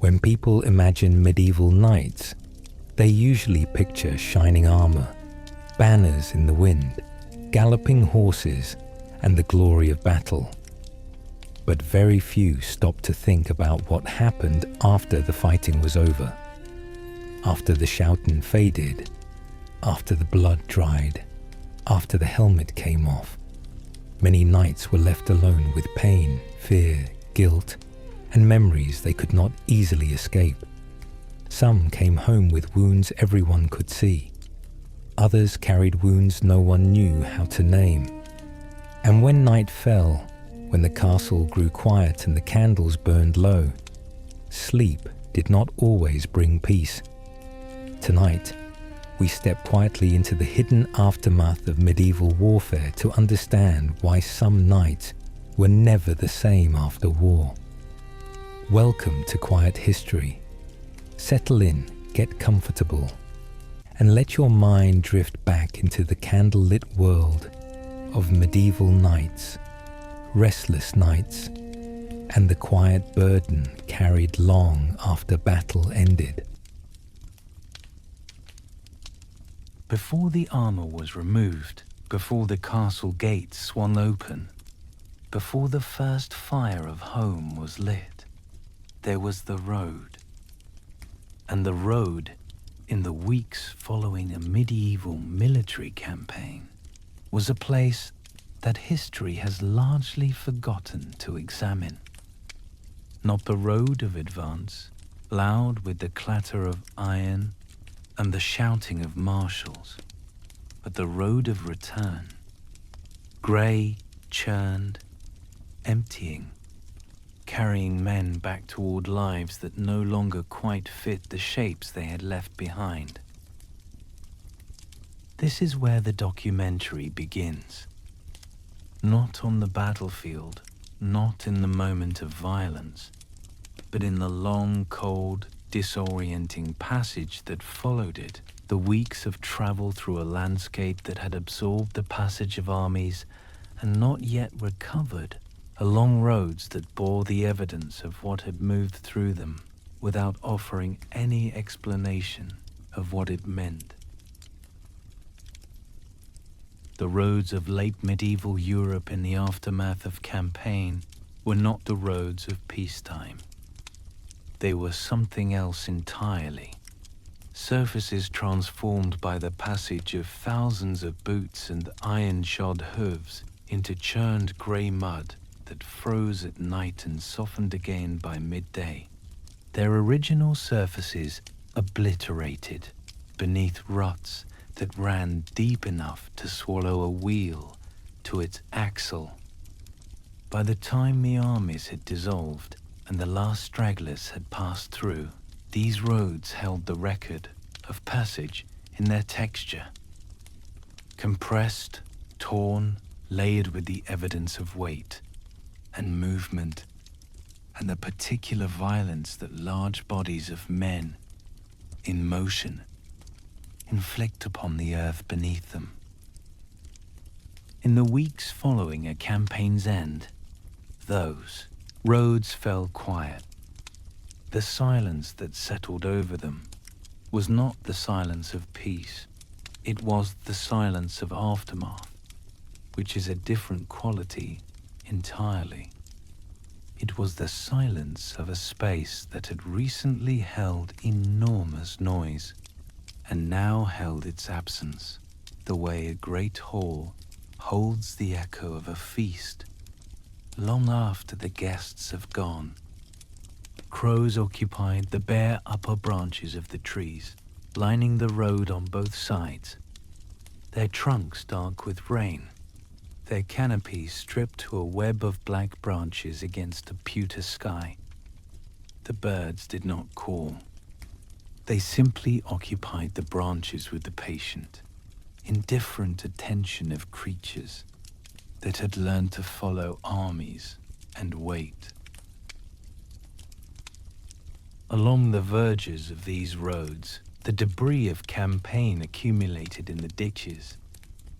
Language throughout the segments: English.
When people imagine medieval knights, they usually picture shining armor, banners in the wind, galloping horses, and the glory of battle. But very few stop to think about what happened after the fighting was over, after the shouting faded, after the blood dried, after the helmet came off. Many knights were left alone with pain, fear, guilt, and memories they could not easily escape. Some came home with wounds everyone could see. Others carried wounds no one knew how to name. And when night fell, when the castle grew quiet and the candles burned low, sleep did not always bring peace. Tonight, we step quietly into the hidden aftermath of medieval warfare to understand why some nights were never the same after war. Welcome to Quiet History. Settle in, get comfortable, and let your mind drift back into the candlelit world of medieval nights, restless nights, and the quiet burden carried long after battle ended. Before the armor was removed, before the castle gates swung open, before the first fire of home was lit, there was the road. And the road, in the weeks following a medieval military campaign, was a place that history has largely forgotten to examine. Not the road of advance, loud with the clatter of iron and the shouting of marshals, but the road of return, grey, churned, emptying, carrying men back toward lives that no longer quite fit the shapes they had left behind. This is where the documentary begins. Not on the battlefield, not in the moment of violence, but in the long, cold, disorienting passage that followed it, the weeks of travel through a landscape that had absorbed the passage of armies and not yet recovered, along roads that bore the evidence of what had moved through them without offering any explanation of what it meant. The roads of late medieval Europe in the aftermath of campaign were not the roads of peacetime. They were something else entirely. Surfaces transformed by the passage of thousands of boots and iron-shod hooves into churned grey mud that froze at night and softened again by midday. Their original surfaces obliterated beneath ruts that ran deep enough to swallow a wheel to its axle. By the time the armies had dissolved and the last stragglers had passed through, these roads held the record of passage in their texture. Compressed, torn, layered with the evidence of weight and movement and the particular violence that large bodies of men in motion inflict upon the earth beneath them. In the weeks following a campaign's end, those roads fell quiet. The silence that settled over them was not the silence of peace. It was the silence of aftermath, which is a different quality entirely. It was the silence of a space that had recently held enormous noise and now held its absence, the way a great hall holds the echo of a feast long after the guests have gone. Crows occupied the bare upper branches of the trees, lining the road on both sides, their trunks dark with rain, their canopies stripped to a web of black branches against a pewter sky. The birds did not call. They simply occupied the branches with the patient, indifferent attention of creatures that had learned to follow armies and wait. Along the verges of these roads, the debris of campaign accumulated in the ditches,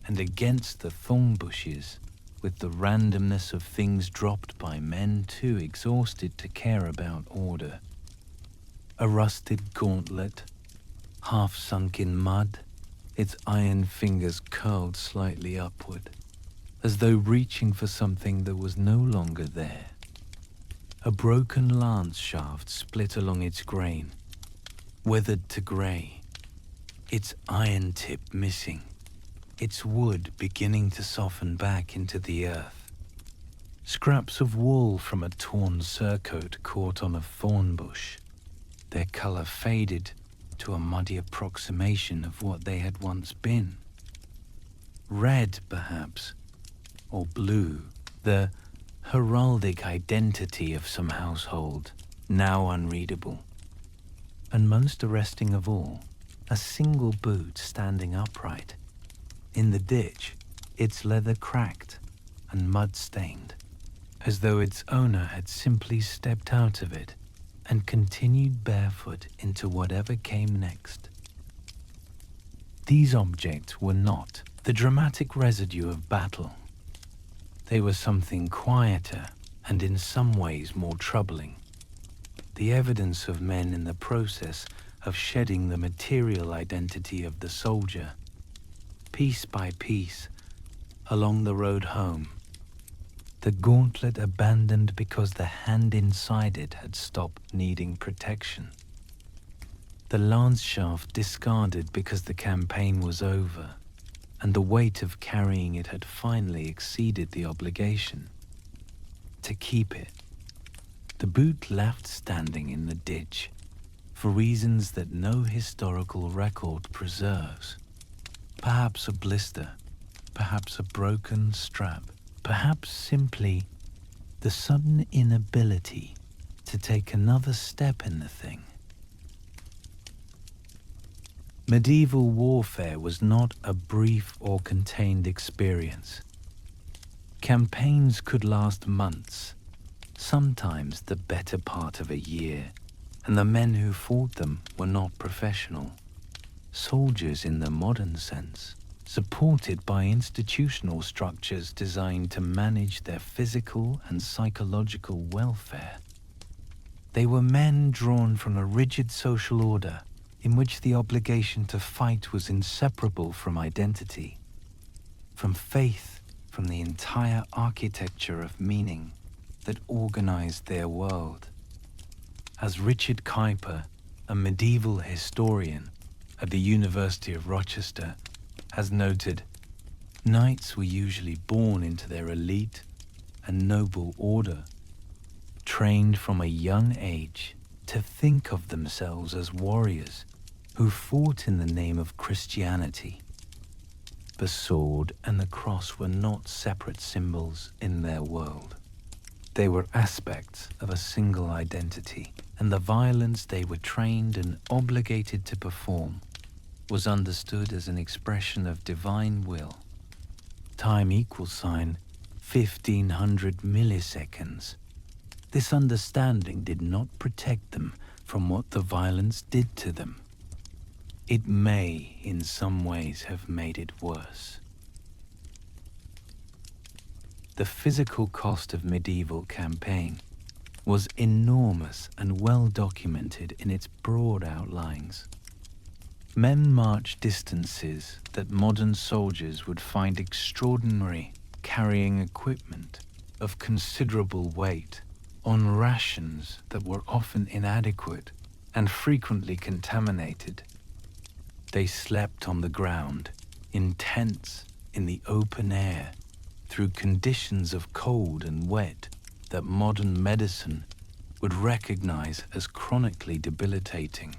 and against the thorn bushes, with the randomness of things dropped by men too exhausted to care about order, A rusted gauntlet, half sunk in mud, its iron fingers curled slightly upward, as though reaching for something that was no longer there. A broken lance shaft split along its grain, weathered to grey, its iron tip missing, its wood beginning to soften back into the earth. Scraps of wool from a torn surcoat caught on a thorn bush, their colour faded to a muddy approximation of what they had once been. Red, perhaps, or blue, the heraldic identity of some household, now unreadable. And most arresting of all, a single boot standing upright. In the ditch, its leather cracked and mud-stained, as though its owner had simply stepped out of it and continued barefoot into whatever came next. These objects were not the dramatic residue of battle. They were something quieter and in some ways more troubling. The evidence of men in the process of shedding the material identity of the soldier, piece by piece, along the road home. The gauntlet abandoned because the hand inside it had stopped needing protection. The lance shaft discarded because the campaign was over, and the weight of carrying it had finally exceeded the obligation. To keep it, the boot left standing in the ditch, for reasons that no historical record preserves. Perhaps a blister, perhaps a broken strap, perhaps simply the sudden inability to take another step in the thing. Medieval warfare was not a brief or contained experience. Campaigns could last months, sometimes the better part of a year, and the men who fought them were not professional. Soldiers in the modern sense, supported by institutional structures designed to manage their physical and psychological welfare. They were men drawn from a rigid social order in which the obligation to fight was inseparable from identity, from faith, from the entire architecture of meaning that organized their world. As Richard Kuiper, a medieval historian at the University of Rochester, has noted, knights were usually born into their elite and noble order, trained from a young age to think of themselves as warriors who fought in the name of Christianity. The sword and the cross were not separate symbols in their world. They were aspects of a single identity, and the violence they were trained and obligated to perform was understood as an expression of divine will. Time =, 1500 milliseconds. This understanding did not protect them from what the violence did to them. It may, in some ways, have made it worse. The physical cost of medieval campaign was enormous and well documented in its broad outlines. Men marched distances that modern soldiers would find extraordinary, carrying equipment of considerable weight on rations that were often inadequate and frequently contaminated. They slept on the ground, in tents, in the open air, through conditions of cold and wet that modern medicine would recognize as chronically debilitating.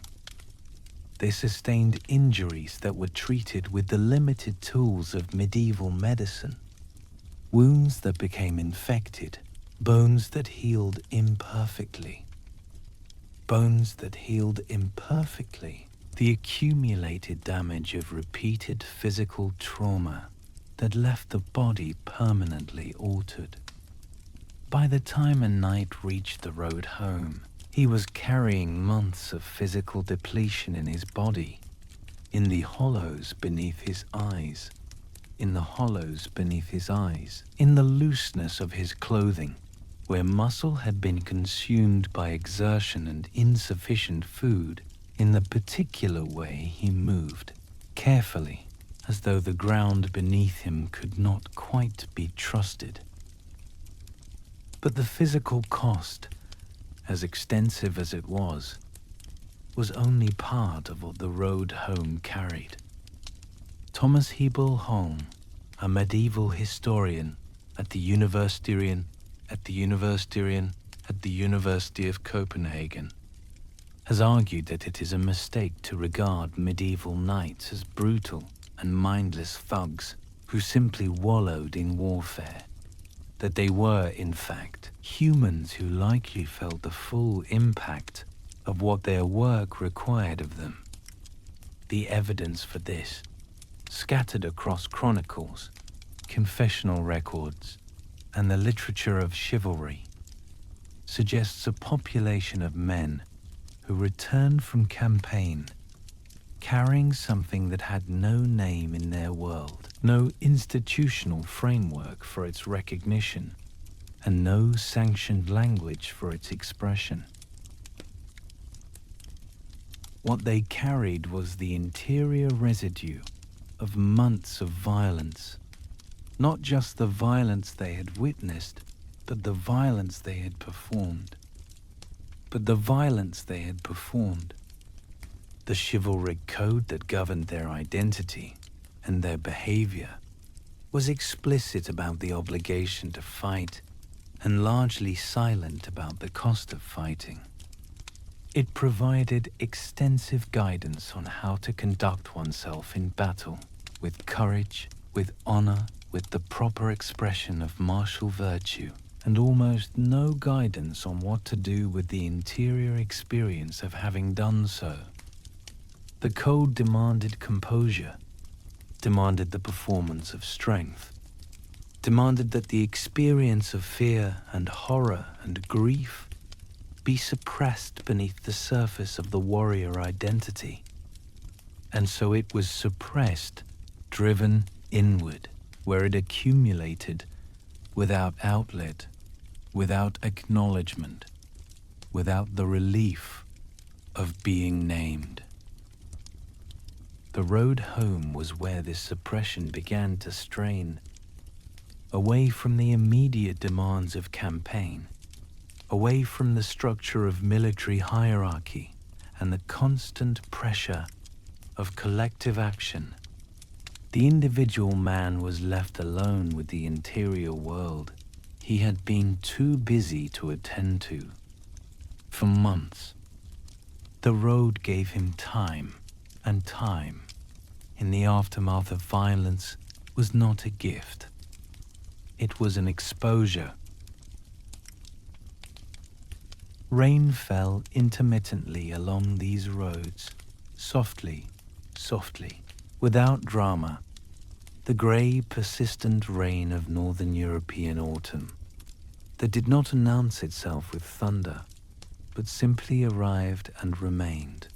They sustained injuries that were treated with the limited tools of medieval medicine, wounds that became infected, bones that healed imperfectly. Bones that healed imperfectly. The accumulated damage of repeated physical trauma that left the body permanently altered. By the time a knight reached the road home, he was carrying months of physical depletion in his body, in the hollows beneath his eyes, in the hollows beneath his eyes, in the looseness of his clothing, where muscle had been consumed by exertion and insufficient food, in the particular way he moved, carefully, as though the ground beneath him could not quite be trusted. But the physical cost, as extensive as it was only part of what the road home carried. Thomas Hebel Holm, a medieval historian at the University of Copenhagen, has argued that it is a mistake to regard medieval knights as brutal and mindless thugs who simply wallowed in warfare, that they were, in fact, humans who likely felt the full impact of what their work required of them. The evidence for this, scattered across chronicles, confessional records, and the literature of chivalry, suggests a population of men who returned from campaign carrying something that had no name in their world, no institutional framework for its recognition, and no sanctioned language for its expression. What they carried was the interior residue of months of violence, not just the violence they had witnessed, but the violence they had performed. The chivalric code that governed their identity and their behavior was explicit about the obligation to fight and largely silent about the cost of fighting. It provided extensive guidance on how to conduct oneself in battle, with courage, with honor, with the proper expression of martial virtue, and almost no guidance on what to do with the interior experience of having done so. The code demanded composure, demanded the performance of strength, demanded that the experience of fear and horror and grief be suppressed beneath the surface of the warrior identity. And so it was suppressed, driven inward, where it accumulated without outlet, without acknowledgement, without the relief of being named. The road home was where this suppression began to strain, away from the immediate demands of campaign, away from the structure of military hierarchy and the constant pressure of collective action. The individual man was left alone with the interior world he had been too busy to attend to. For months, the road gave him time, and time, in the aftermath of violence, was not a gift. It was an exposure. Rain fell intermittently along these roads, softly, softly, without drama, the grey, persistent rain of northern European autumn that did not announce itself with thunder, but simply arrived and remained,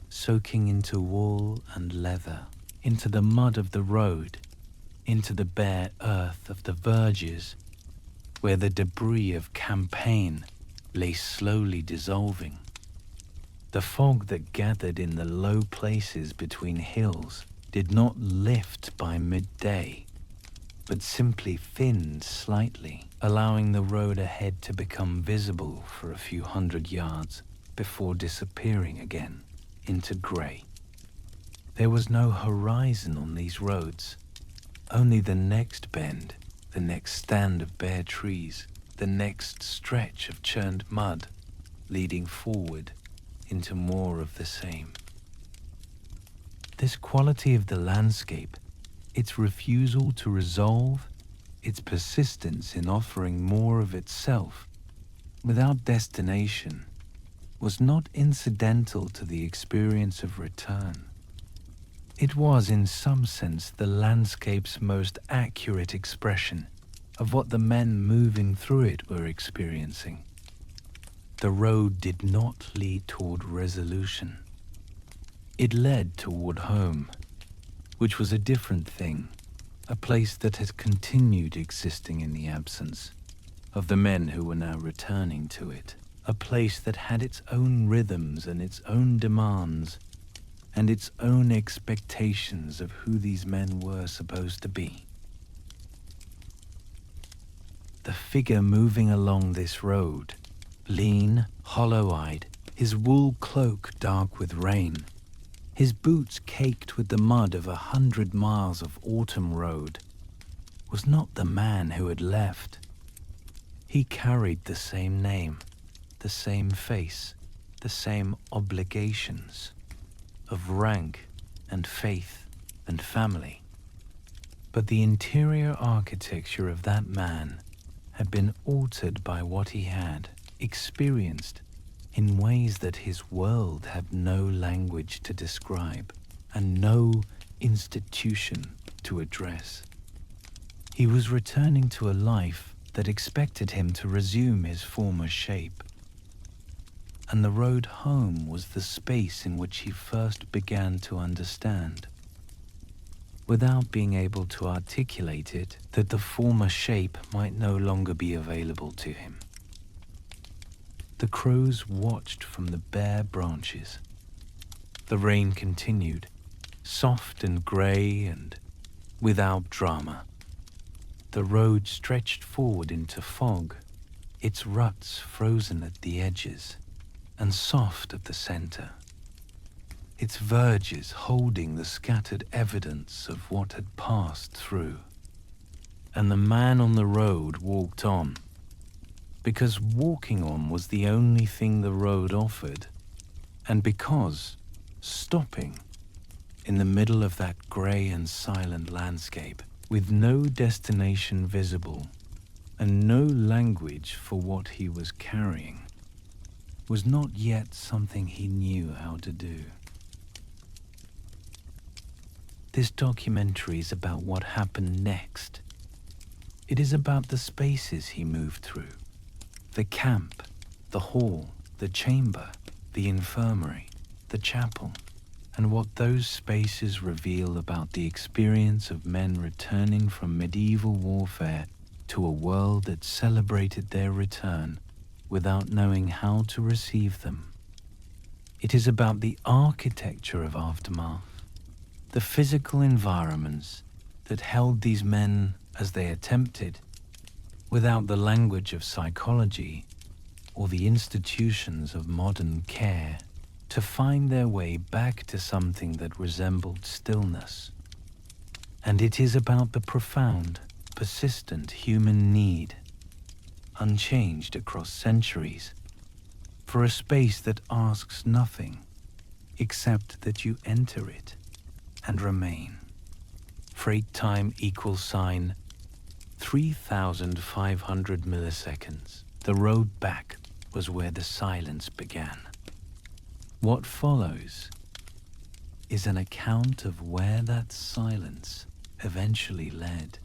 soaking into wool and leather, into the mud of the road, into the bare earth of the verges, where the debris of campaign lay slowly dissolving. The fog that gathered in the low places between hills did not lift by midday, but simply thinned slightly, allowing the road ahead to become visible for a few hundred yards before disappearing again into grey. There was no horizon on these roads, only the next bend, the next stand of bare trees, the next stretch of churned mud, leading forward into more of the same. This quality of the landscape, its refusal to resolve, its persistence in offering more of itself without destination, was not incidental to the experience of return. It was, in some sense, the landscape's most accurate expression of what the men moving through it were experiencing. The road did not lead toward resolution. It led toward home, which was a different thing, a place that had continued existing in the absence, of the men who were now returning to it, a place that had its own rhythms and its own demands and its own expectations of who these men were supposed to be. The figure moving along this road, lean, hollow-eyed, his wool cloak dark with rain, his boots caked with the mud of 100 miles of autumn road, was not the man who had left. He carried the same name, the same face, the same obligations of rank and faith and family. But the interior architecture of that man had been altered by what he had experienced in ways that his world had no language to describe and no institution to address. He was returning to a life that expected him to resume his former shape. And the road home was the space in which he first began to understand, without being able to articulate it, that the former shape might no longer be available to him. The crows watched from the bare branches. The rain continued, soft and grey and without drama. The road stretched forward into fog, its ruts frozen at the edges and soft at the center, its verges holding the scattered evidence of what had passed through. And the man on the road walked on, because walking on was the only thing the road offered, and because stopping in the middle of that grey and silent landscape, with no destination visible and no language for what he was carrying, was not yet something he knew how to do. This documentary is about what happened next. It is about the spaces he moved through, the camp, the hall, the chamber, the infirmary, the chapel, and what those spaces reveal about the experience of men returning from medieval warfare to a world that celebrated their return without knowing how to receive them. It is about the architecture of aftermath, the physical environments that held these men as they attempted, without the language of psychology or the institutions of modern care, to find their way back to something that resembled stillness. And it is about the profound, persistent human need, unchanged across centuries, for a space that asks nothing except that you enter it and remain. Freight time =, 3,500 milliseconds. The road back was where the silence began. What follows is an account of where that silence eventually led.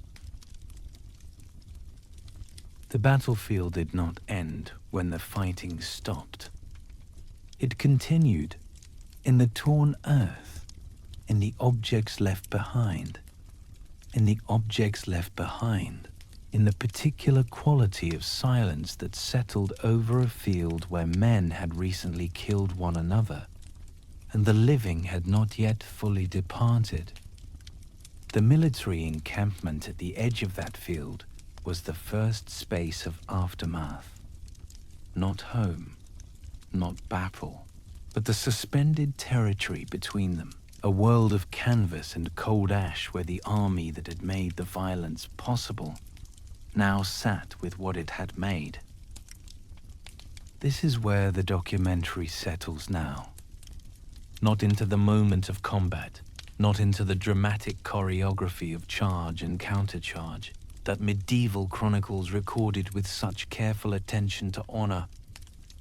The battlefield did not end when the fighting stopped. It continued in the torn earth, in the objects left behind, in the objects left behind, in the particular quality of silence that settled over a field where men had recently killed one another, and the living had not yet fully departed. The military encampment at the edge of that field was the first space of aftermath. Not home, not battle, but the suspended territory between them, a world of canvas and cold ash where the army that had made the violence possible now sat with what it had made. This is where the documentary settles now. Not into the moment of combat, not into the dramatic choreography of charge and countercharge that medieval chronicles recorded with such careful attention to honor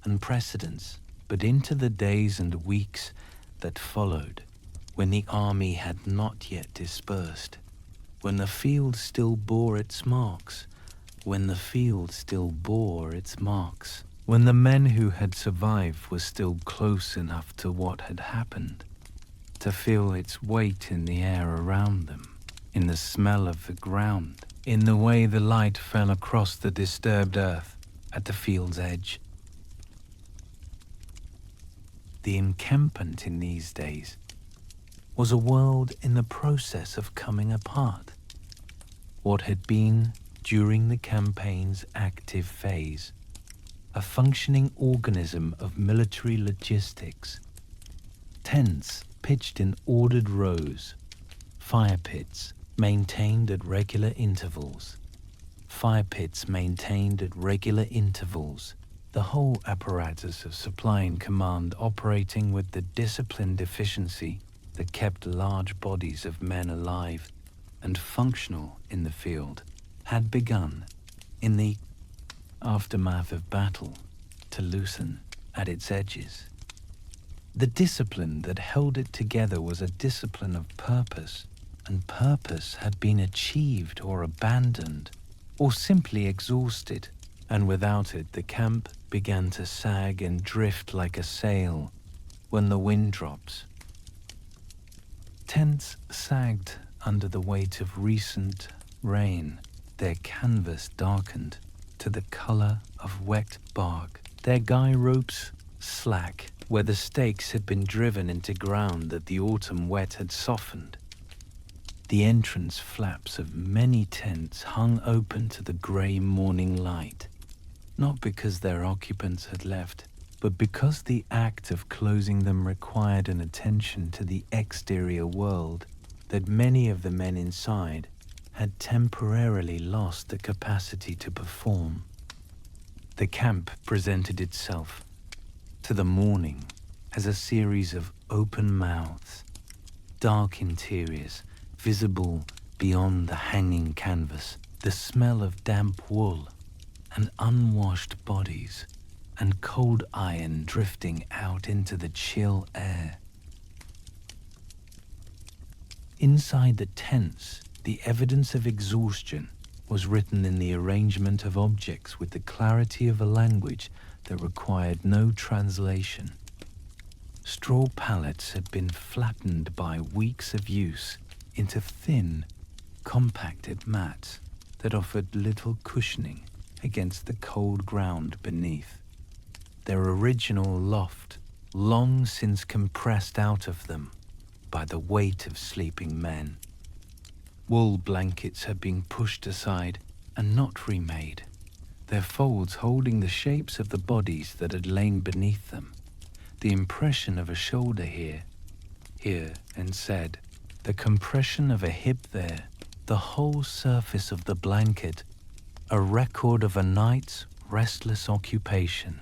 and precedence, but into the days and weeks that followed, when the army had not yet dispersed, when the field still bore its marks, when the field still bore its marks, when the men who had survived were still close enough to what had happened to feel its weight in the air around them, in the smell of the ground, in the way the light fell across the disturbed earth at the field's edge. The encampment in these days was a world in the process of coming apart. What had been, during the campaign's active phase, a functioning organism of military logistics, tents pitched in ordered rows, fire pits maintained at regular intervals, the whole apparatus of supply and command operating with the disciplined efficiency that kept large bodies of men alive and functional in the field, had begun, in the aftermath of battle, to loosen at its edges. The discipline that held it together was a discipline of purpose, and purpose had been achieved or abandoned, or simply exhausted, and without it the camp began to sag and drift like a sail when the wind drops. Tents sagged under the weight of recent rain, their canvas darkened to the color of wet bark, their guy ropes slack where the stakes had been driven into ground that the autumn wet had softened. The entrance flaps of many tents hung open to the grey morning light, not because their occupants had left, but because the act of closing them required an attention to the exterior world that many of the men inside had temporarily lost the capacity to perform. The camp presented itself to the morning as a series of open mouths, dark interiors visible beyond the hanging canvas, the smell of damp wool and unwashed bodies, and cold iron drifting out into the chill air. Inside the tents, the evidence of exhaustion was written in the arrangement of objects with the clarity of a language that required no translation. Straw pallets had been flattened by weeks of use into thin, compacted mats that offered little cushioning against the cold ground beneath. Their original loft long since compressed out of them by the weight of sleeping men. Wool blankets had been pushed aside and not remade, their folds holding the shapes of the bodies that had lain beneath them, the impression of a shoulder here, and said, the compression of a hip there, the whole surface of the blanket, a record of a night's restless occupation.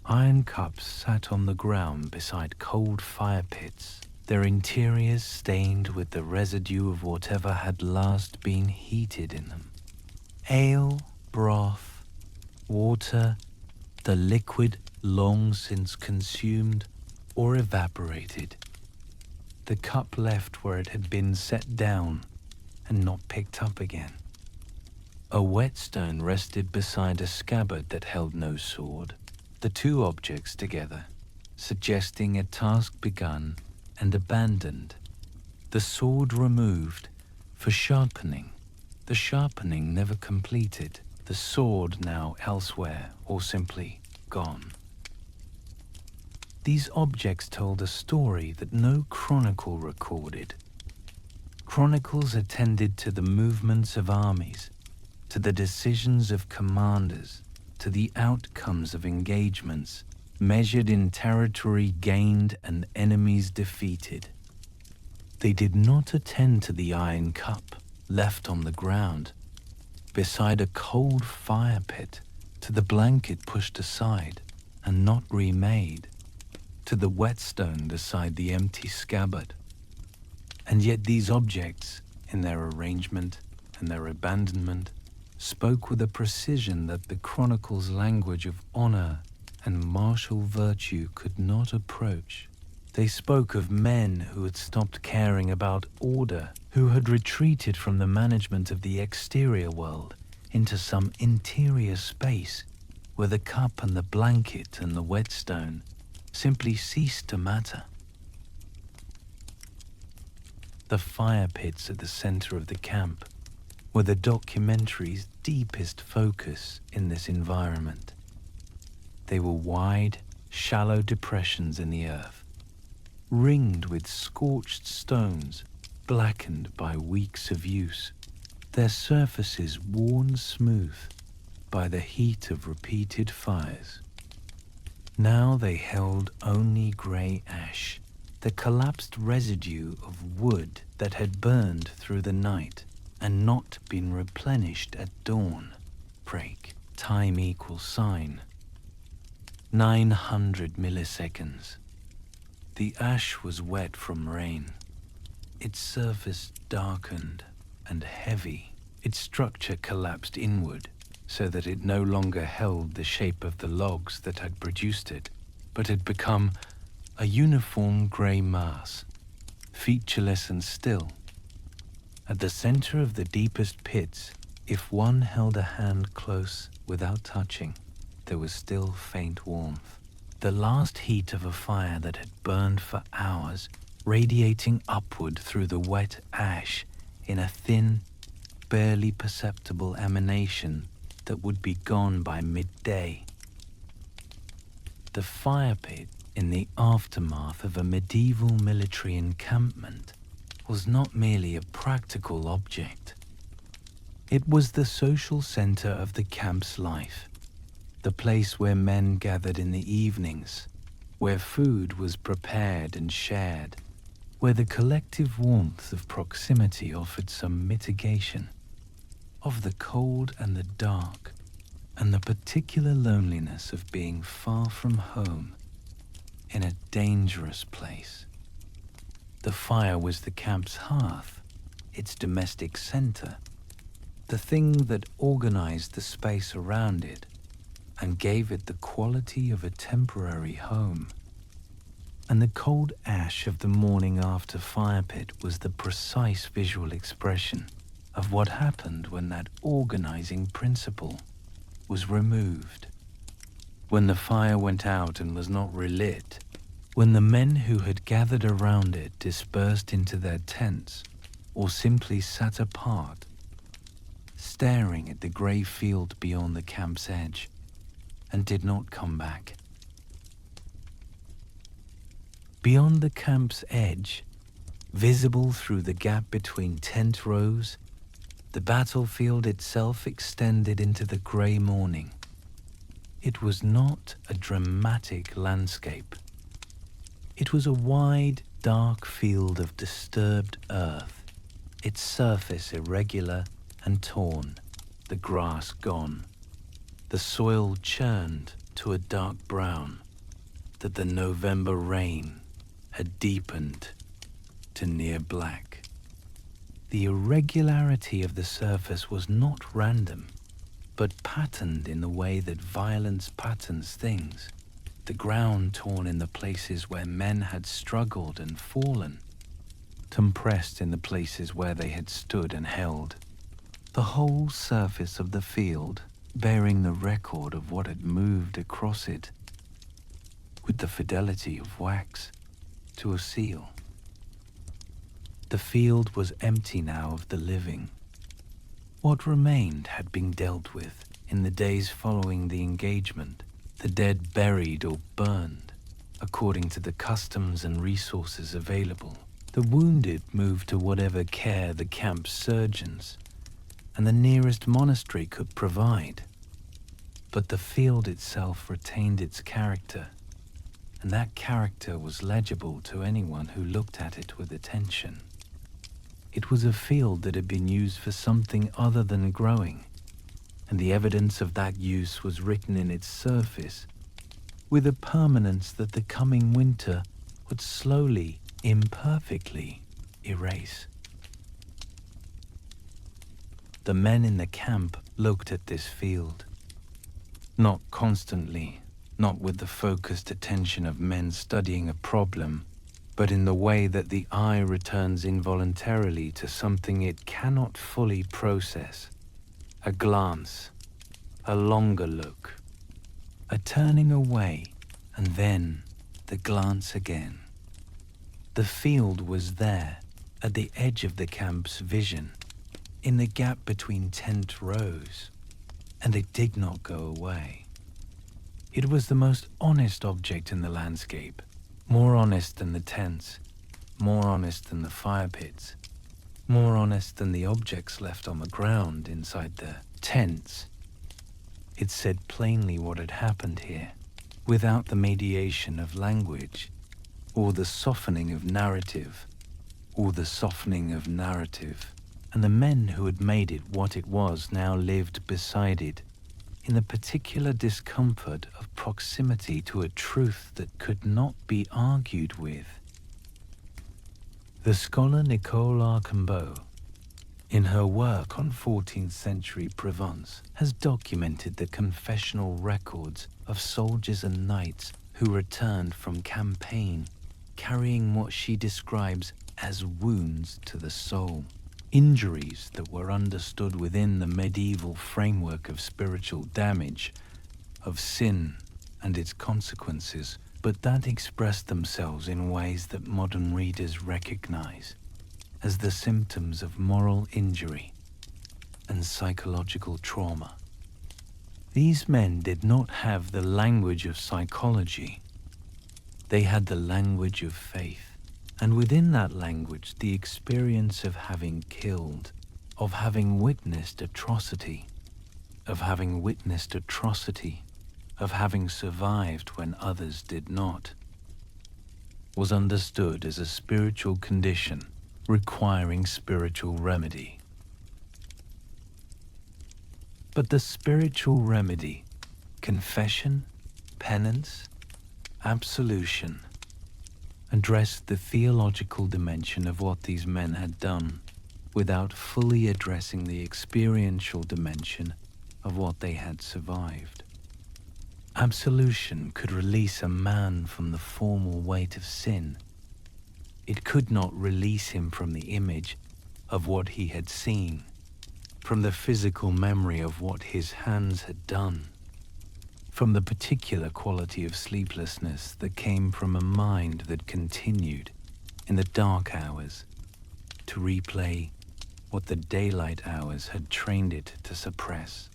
Iron cups sat on the ground beside cold fire pits, their interiors stained with the residue of whatever had last been heated in them. Ale, broth, water, the liquid long since consumed or evaporated. The cup left where it had been set down and not picked up again. A whetstone rested beside a scabbard that held no sword, the two objects together, suggesting a task begun and abandoned. The sword removed for sharpening, the sharpening never completed, the sword now elsewhere or simply gone. These objects told a story that no chronicle recorded. Chronicles attended to the movements of armies, to the decisions of commanders, to the outcomes of engagements, measured in territory gained and enemies defeated. They did not attend to the iron cup left on the ground, beside a cold fire pit, to the blanket pushed aside and not remade, to the whetstone beside the empty scabbard. And yet these objects, in their arrangement and their abandonment, spoke with a precision that the chronicle's language of honor and martial virtue could not approach. They spoke of men who had stopped caring about order, who had retreated from the management of the exterior world into some interior space where the cup and the blanket and the whetstone simply ceased to matter. The fire pits at the center of the camp were the documentary's deepest focus in this environment. They were wide, shallow depressions in the earth, ringed with scorched stones blackened by weeks of use, their surfaces worn smooth by the heat of repeated fires. Now they held only grey ash, the collapsed residue of wood that had burned through the night and not been replenished at dawn. Break. Time equals sign. 900 milliseconds. The ash was wet from rain. Its surface darkened and heavy. Its structure collapsed inward so that it no longer held the shape of the logs that had produced it, but had become a uniform grey mass, featureless and still. At the center of the deepest pits, if one held a hand close without touching, there was still faint warmth. The last heat of a fire that had burned for hours, radiating upward through the wet ash in a thin, barely perceptible emanation that would be gone by midday. The fire pit in the aftermath of a medieval military encampment was not merely a practical object. It was the social center of the camp's life, the place where men gathered in the evenings, where food was prepared and shared, where the collective warmth of proximity offered some mitigation of the cold and the dark, and the particular loneliness of being far from home in a dangerous place. The fire was the camp's hearth, its domestic center, the thing that organized the space around it and gave it the quality of a temporary home. And the cold ash of the morning after fire pit was the precise visual expression of what happened when that organizing principle was removed. When the fire went out and was not relit, when the men who had gathered around it dispersed into their tents or simply sat apart, staring at the grey field beyond the camp's edge, and did not come back. Beyond the camp's edge, visible through the gap between tent rows, the battlefield itself extended into the grey morning. It was not a dramatic landscape. It was a wide, dark field of disturbed earth, its surface irregular and torn, the grass gone, the soil churned to a dark brown that the November rain had deepened to near black. The irregularity of the surface was not random, but patterned in the way that violence patterns things. The ground torn in the places where men had struggled and fallen, compressed in the places where they had stood and held. The whole surface of the field bearing the record of what had moved across it, with the fidelity of wax to a seal. The field was empty now of the living. What remained had been dealt with in the days following the engagement, the dead buried or burned, according to the customs and resources available. The wounded moved to whatever care the camp's surgeons and the nearest monastery could provide. But the field itself retained its character, and that character was legible to anyone who looked at it with attention. It was a field that had been used for something other than growing, and the evidence of that use was written in its surface, with a permanence that the coming winter would slowly, imperfectly erase. The men in the camp looked at this field, not constantly, not with the focused attention of men studying a problem, but in the way that the eye returns involuntarily to something it cannot fully process. A glance, a longer look, a turning away, and then the glance again. The field was there, at the edge of the camp's vision, in the gap between tent rows, and it did not go away. It was the most honest object in the landscape, more honest than the tents, more honest than the fire pits, more honest than the objects left on the ground inside the tents. It said plainly what had happened here, without the mediation of language, or the softening of narrative, and the men who had made it what it was now lived beside it, in the particular discomfort of proximity to a truth that could not be argued with. The scholar Nicole Archambault, in her work on 14th century Provence, has documented the confessional records of soldiers and knights who returned from campaign carrying what she describes as wounds to the soul, injuries that were understood within the medieval framework of spiritual damage, of sin and its consequences, but that expressed themselves in ways that modern readers recognize as the symptoms of moral injury and psychological trauma. These men did not have the language of psychology. They had the language of faith. And within that language, the experience of having killed, of having witnessed atrocity, of having survived when others did not, was understood as a spiritual condition requiring spiritual remedy. But the spiritual remedy, confession, penance, absolution, addressed the theological dimension of what these men had done, without fully addressing the experiential dimension of what they had survived. Absolution could release a man from the formal weight of sin. It could not release him from the image of what he had seen, from the physical memory of what his hands had done, from the particular quality of sleeplessness that came from a mind that continued, in the dark hours, to replay what the daylight hours had trained it to suppress.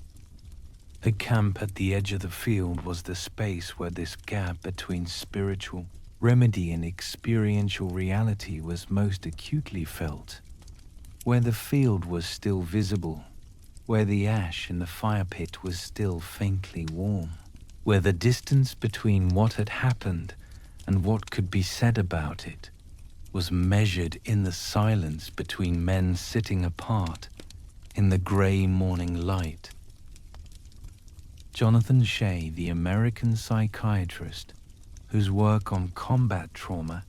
The camp at the edge of the field was the space where this gap between spiritual remedy and experiential reality was most acutely felt, where the field was still visible, where the ash in the fire pit was still faintly warm, where the distance between what had happened and what could be said about it was measured in the silence between men sitting apart in the gray morning light. Jonathan Shea, the American psychiatrist, whose work on combat trauma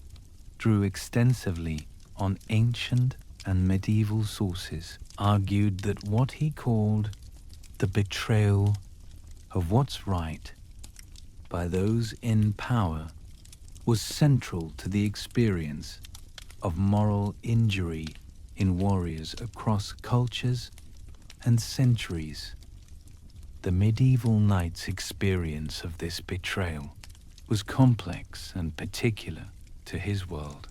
drew extensively on ancient and medieval sources, argued that what he called the betrayal of what's right by those in power was central to the experience of moral injury in warriors across cultures and centuries. The medieval knight's experience of this betrayal was complex and particular to his world.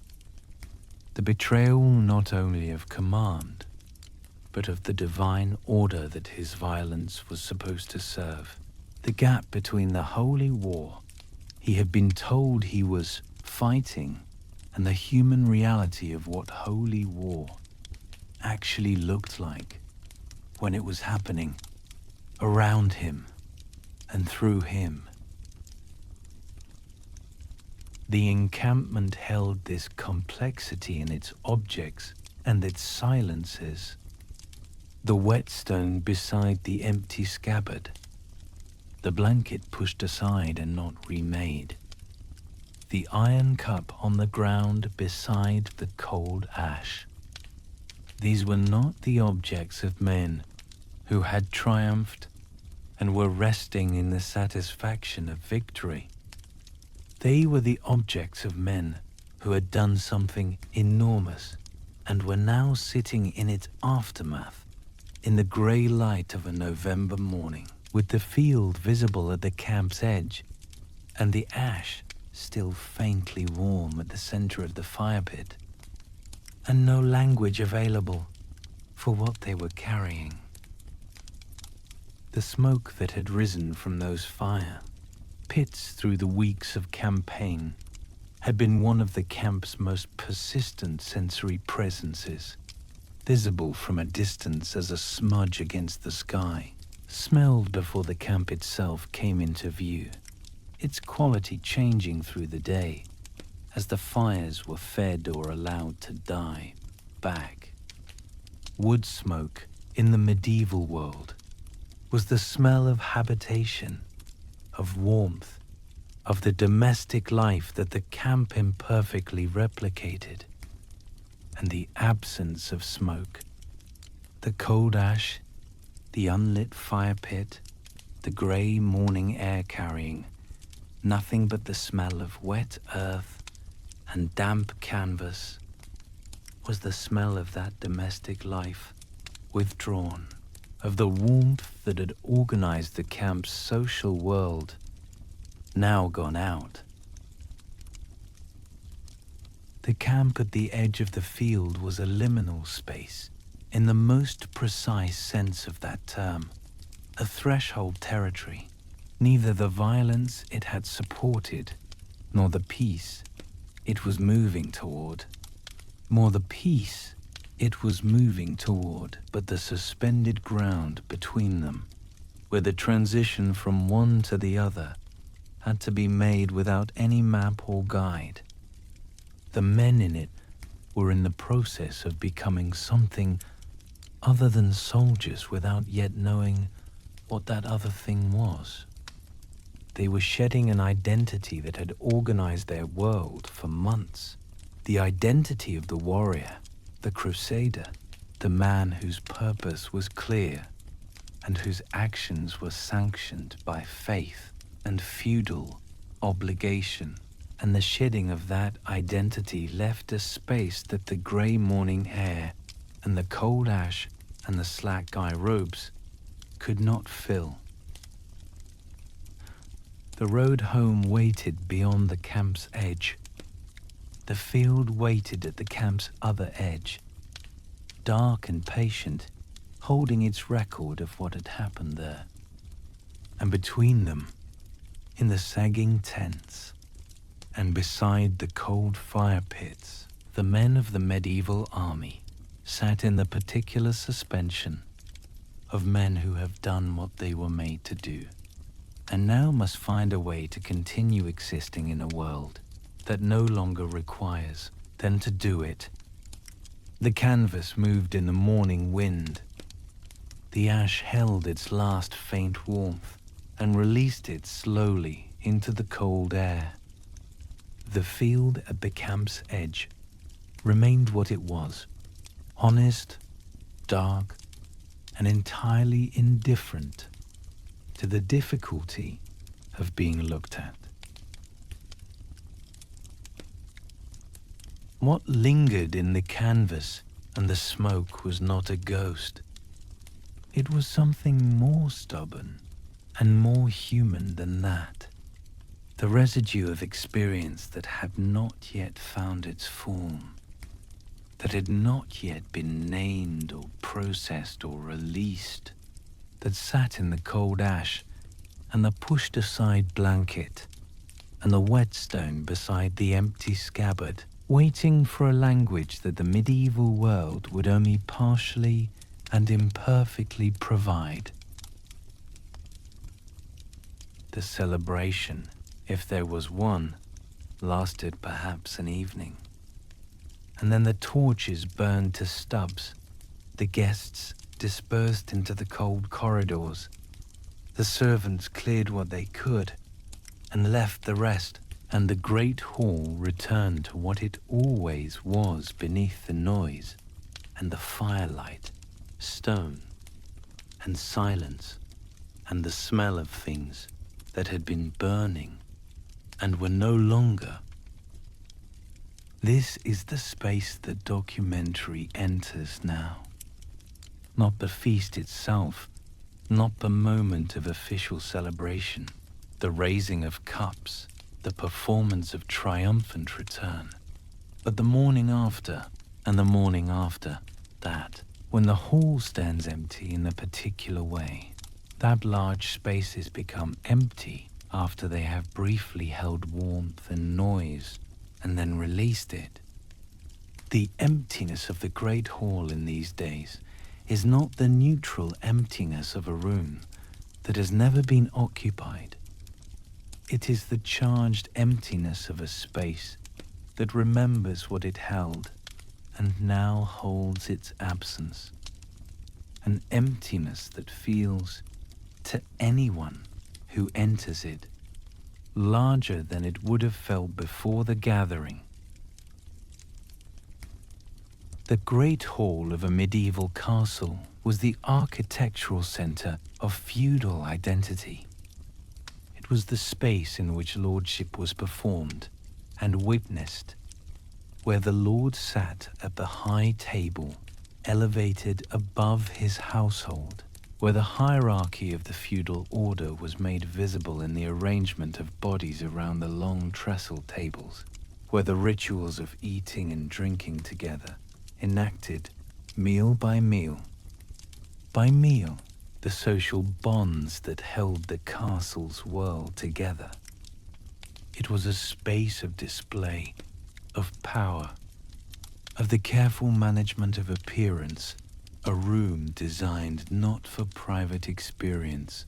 The betrayal not only of command, but of the divine order that his violence was supposed to serve. The gap between the holy war he had been told he was fighting and the human reality of what holy war actually looked like when it was happening around him and through him. The encampment held this complexity in its objects and its silences. The whetstone beside the empty scabbard, the blanket pushed aside and not remade, the iron cup on the ground beside the cold ash. These were not the objects of men who had triumphed and were resting in the satisfaction of victory. They were the objects of men who had done something enormous and were now sitting in its aftermath in the grey light of a November morning, with the field visible at the camp's edge and the ash still faintly warm at the center of the fire pit, and no language available, for what they were carrying. The smoke that had risen from those fire pits through the weeks of campaign had been one of the camp's most persistent sensory presences, visible from a distance as a smudge against the sky, smelled before the camp itself came into view, its quality changing through the day as the fires were fed or allowed to die back. Wood smoke in the medieval world was the smell of habitation, of warmth, of the domestic life that the camp imperfectly replicated. And the absence of smoke, the cold ash, the unlit fire pit, the grey morning air carrying nothing but the smell of wet earth and damp canvas, was the smell of that domestic life withdrawn, of the warmth that had organized the camp's social world, now gone out. The camp at the edge of the field was a liminal space, in the most precise sense of that term, a threshold territory, neither the violence it had supported, nor the peace it was moving toward, more the peace it was moving toward, but the suspended ground between them, where the transition from one to the other had to be made without any map or guide. The men in it were in the process of becoming something other than soldiers without yet knowing what that other thing was. They were shedding an identity that had organized their world for months, the identity of the warrior, the crusader, the man whose purpose was clear and whose actions were sanctioned by faith and feudal obligation. And the shedding of that identity left a space that the grey morning air and the cold ash and the slack guy robes could not fill. The road home waited beyond the camp's edge. The field waited at the camp's other edge, dark and patient, holding its record of what had happened there. And between them, in the sagging tents, and beside the cold fire pits, the men of the medieval army sat in the particular suspension of men who have done what they were made to do, and now must find a way to continue existing in a world that no longer requires them to do it. The canvas moved in the morning wind. The ash held its last faint warmth and released it slowly into the cold air. The field at the camp's edge remained what it was, honest, dark, and entirely indifferent to the difficulty of being looked at. What lingered in the canvas and the smoke was not a ghost. It was something more stubborn and more human than that. The residue of experience that had not yet found its form, that had not yet been named or processed or released, that sat in the cold ash and the pushed-aside blanket and the whetstone beside the empty scabbard, waiting for a language that the medieval world would only partially and imperfectly provide. The celebration, if there was one, lasted perhaps an evening. And then the torches burned to stubs, the guests dispersed into the cold corridors, the servants cleared what they could and left the rest, and the great hall returned to what it always was beneath the noise and the firelight, stone and silence and the smell of things that had been burning and were no longer. This is the space that documentary enters now. Not the feast itself, not the moment of official celebration, the raising of cups, the performance of triumphant return, but the morning after and the morning after that, When the hall stands empty in a particular way, that large spaces become empty after they have briefly held warmth and noise and then released it. The emptiness of the great hall in these days is not the neutral emptiness of a room that has never been occupied. It is the charged emptiness of a space that remembers what it held and now holds its absence. An emptiness that feels, to anyone who enters it, larger than it would have felt before the gathering. The great hall of a medieval castle was the architectural center of feudal identity. It was the space in which lordship was performed and witnessed, where the lord sat at the high table elevated above his household, where the hierarchy of the feudal order was made visible in the arrangement of bodies around the long trestle tables, where the rituals of eating and drinking together enacted meal by meal. By meal, the social bonds that held the castle's world together. It was a space of display, of power, of the careful management of appearance, a room designed not for private experience,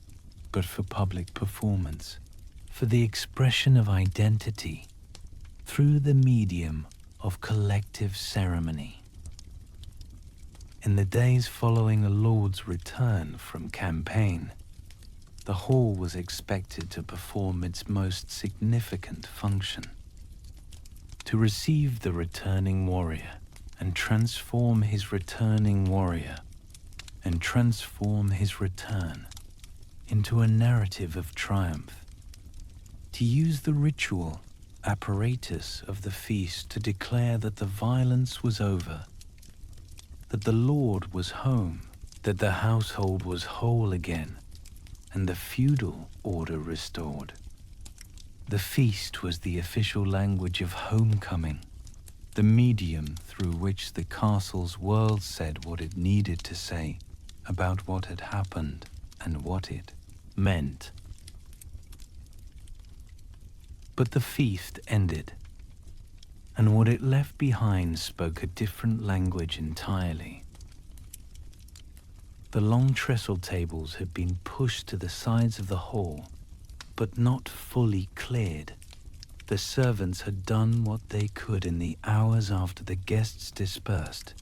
but for public performance, for the expression of identity through the medium of collective ceremony. In the days following a lord's return from campaign, the hall was expected to perform its most significant function, to receive the returning warrior and transform his returning warrior and transform his return into a narrative of triumph, to use the ritual apparatus of the feast to declare that the violence was over, that the Lord was home, that the household was whole again, and the feudal order restored. The feast was the official language of homecoming, the medium through which the castle's world said what it needed to say about what had happened and what it meant. But the feast ended, and what it left behind spoke a different language entirely. The long trestle tables had been pushed to the sides of the hall, but not fully cleared. The servants had done what they could in the hours after the guests dispersed,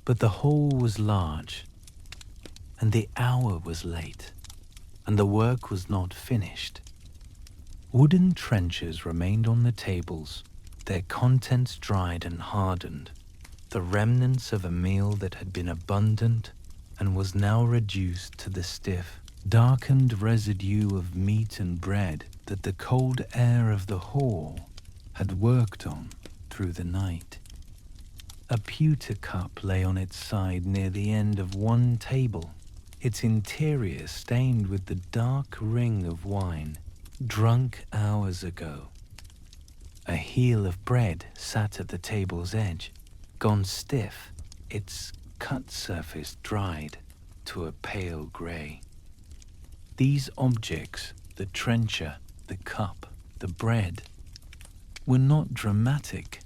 but the hall was large, and the hour was late, and the work was not finished. Wooden trenchers remained on the tables, their contents dried and hardened, the remnants of a meal that had been abundant and was now reduced to the stiff, darkened residue of meat and bread that the cold air of the hall had worked on through the night. A pewter cup lay on its side near the end of one table, its interior stained with the dark ring of wine drunk hours ago. A heel of bread sat at the table's edge, gone stiff, its cut surface dried to a pale grey. These objects, the trencher, the cup, the bread, were not dramatic.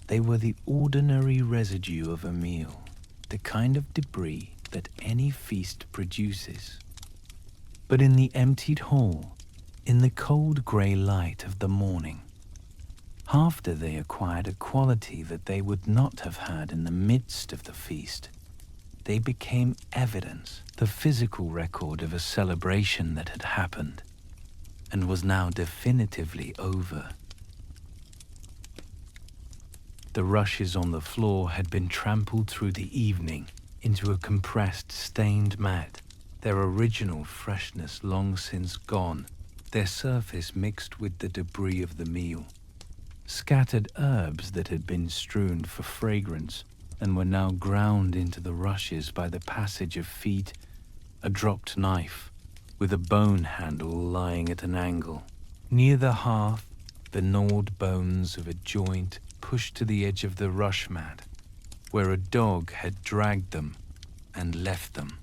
They were the ordinary residue of a meal, the kind of debris that any feast produces. But in the emptied hall, in the cold grey light of the morning, after they acquired a quality that they would not have had in the midst of the feast, they became evidence, the physical record of a celebration that had happened and was now definitively over. The rushes on the floor had been trampled through the evening into a compressed, stained mat, their original freshness long since gone, their surface mixed with the debris of the meal. Scattered herbs that had been strewn for fragrance and were now ground into the rushes by the passage of feet, a dropped knife with a bone handle lying at an angle. Near the hearth, the gnawed bones of a joint pushed to the edge of the rush mat, where a dog had dragged them and left them.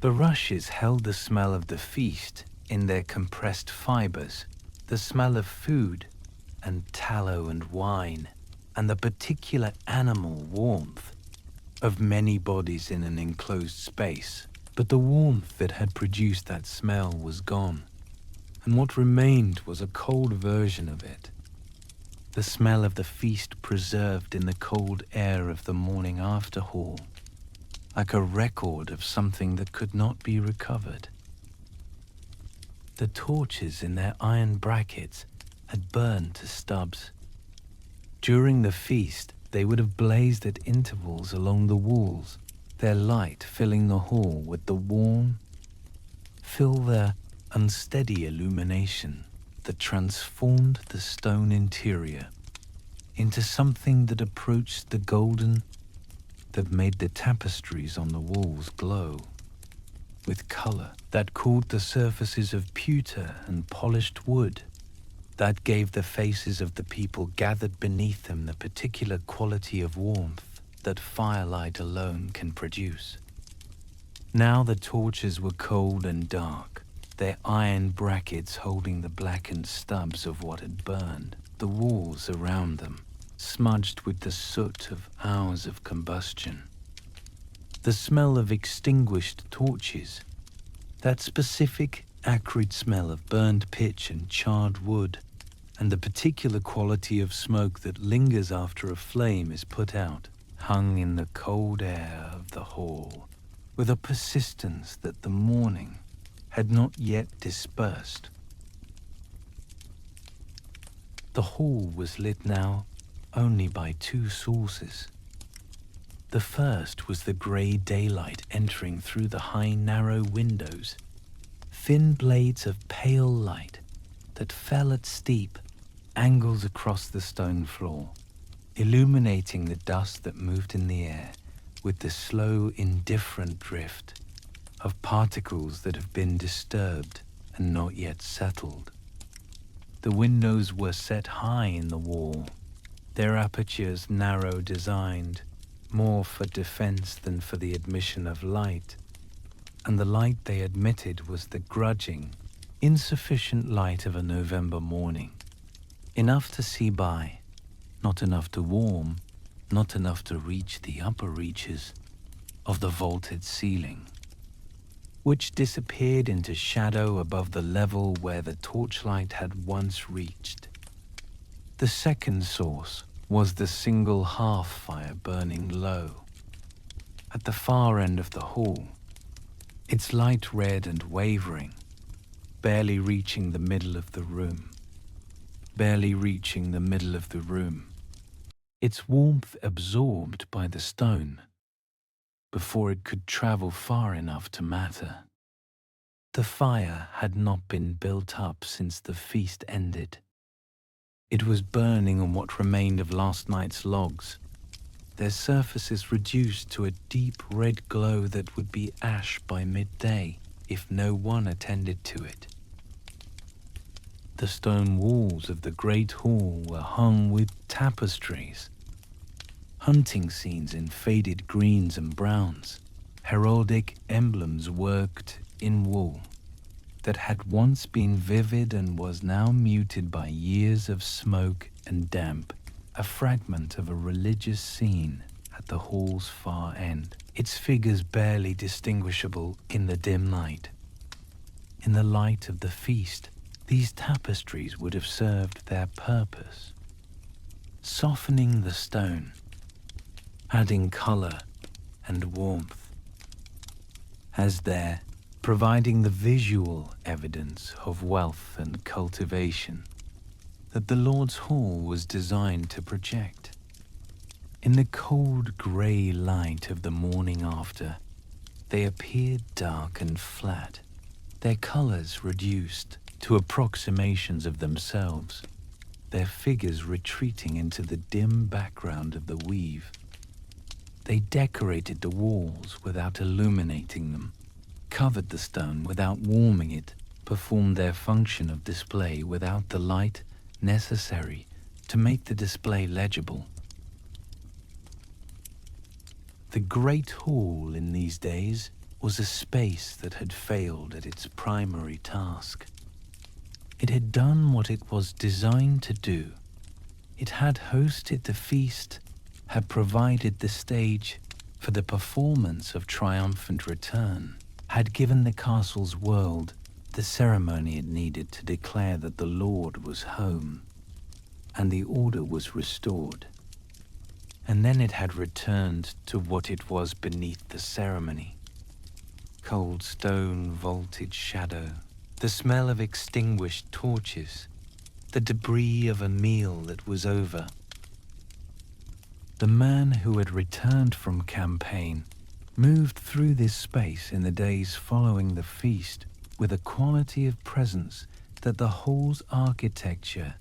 The rushes held the smell of the feast in their compressed fibers, the smell of food and tallow and wine, and the particular animal warmth of many bodies in an enclosed space. But the warmth that had produced that smell was gone, and what remained was a cold version of it. The smell of the feast preserved in the cold air of the morning after hall, like a record of something that could not be recovered. The torches in their iron brackets had burned to stubs. During the feast, they would have blazed at intervals along the walls, their light filling the hall with the warm, unsteady illumination that transformed the stone interior into something that approached the golden that made the tapestries on the walls glow with color, that cooled the surfaces of pewter and polished wood, that gave the faces of the people gathered beneath them the particular quality of warmth that firelight alone can produce. Now the torches were cold and dark, their iron brackets holding the blackened stubs of what had burned, the walls around them smudged with the soot of hours of combustion. The smell of extinguished torches, that specific acrid smell of burned pitch and charred wood, and the particular quality of smoke that lingers after a flame is put out, hung in the cold air of the hall with a persistence that the morning had not yet dispersed. The hall was lit now only by two sources. The first was the grey daylight entering through the high narrow windows, thin blades of pale light that fell at steep angles across the stone floor, illuminating the dust that moved in the air with the slow, indifferent drift of particles that have been disturbed and not yet settled. The windows were set high in the wall, their apertures narrow designed, more for defense than for the admission of light, and the light they admitted was the grudging, insufficient light of a November morning, enough to see by, not enough to warm, not enough to reach the upper reaches of the vaulted ceiling, which disappeared into shadow above the level where the torchlight had once reached. The second source was the single hearth fire burning low at the far end of the hall, its light red and wavering, barely reaching the middle of the room. Its warmth absorbed by the stone before it could travel far enough to matter. The fire had not been built up since the feast ended. It was burning on what remained of last night's logs, their surfaces reduced to a deep red glow that would be ash by midday if no one attended to it. The stone walls of the great hall were hung with tapestries, hunting scenes in faded greens and browns, heraldic emblems worked in wool that had once been vivid and was now muted by years of smoke and damp, a fragment of a religious scene at the hall's far end, its figures barely distinguishable in the dim light. In the light of the feast, these tapestries would have served their purpose, softening the stone, adding color and warmth, as there, providing the visual evidence of wealth and cultivation that the Lord's Hall was designed to project. In the cold grey light of the morning after, they appeared dark and flat, their colors reduced to approximations of themselves, their figures retreating into the dim background of the weave. They decorated the walls without illuminating them, covered the stone without warming it, performed their function of display without the light necessary to make the display legible. The great hall in these days was a space that had failed at its primary task. It had done what it was designed to do. It had hosted the feast, had provided the stage for the performance of triumphant return, had given the castle's world the ceremony it needed to declare that the Lord was home, and the order was restored. And then it had returned to what it was beneath the ceremony. Cold stone, vaulted shadow, the smell of extinguished torches, the debris of a meal that was over. The man who had returned from campaign moved through this space in the days following the feast with a quality of presence that the hall's architecture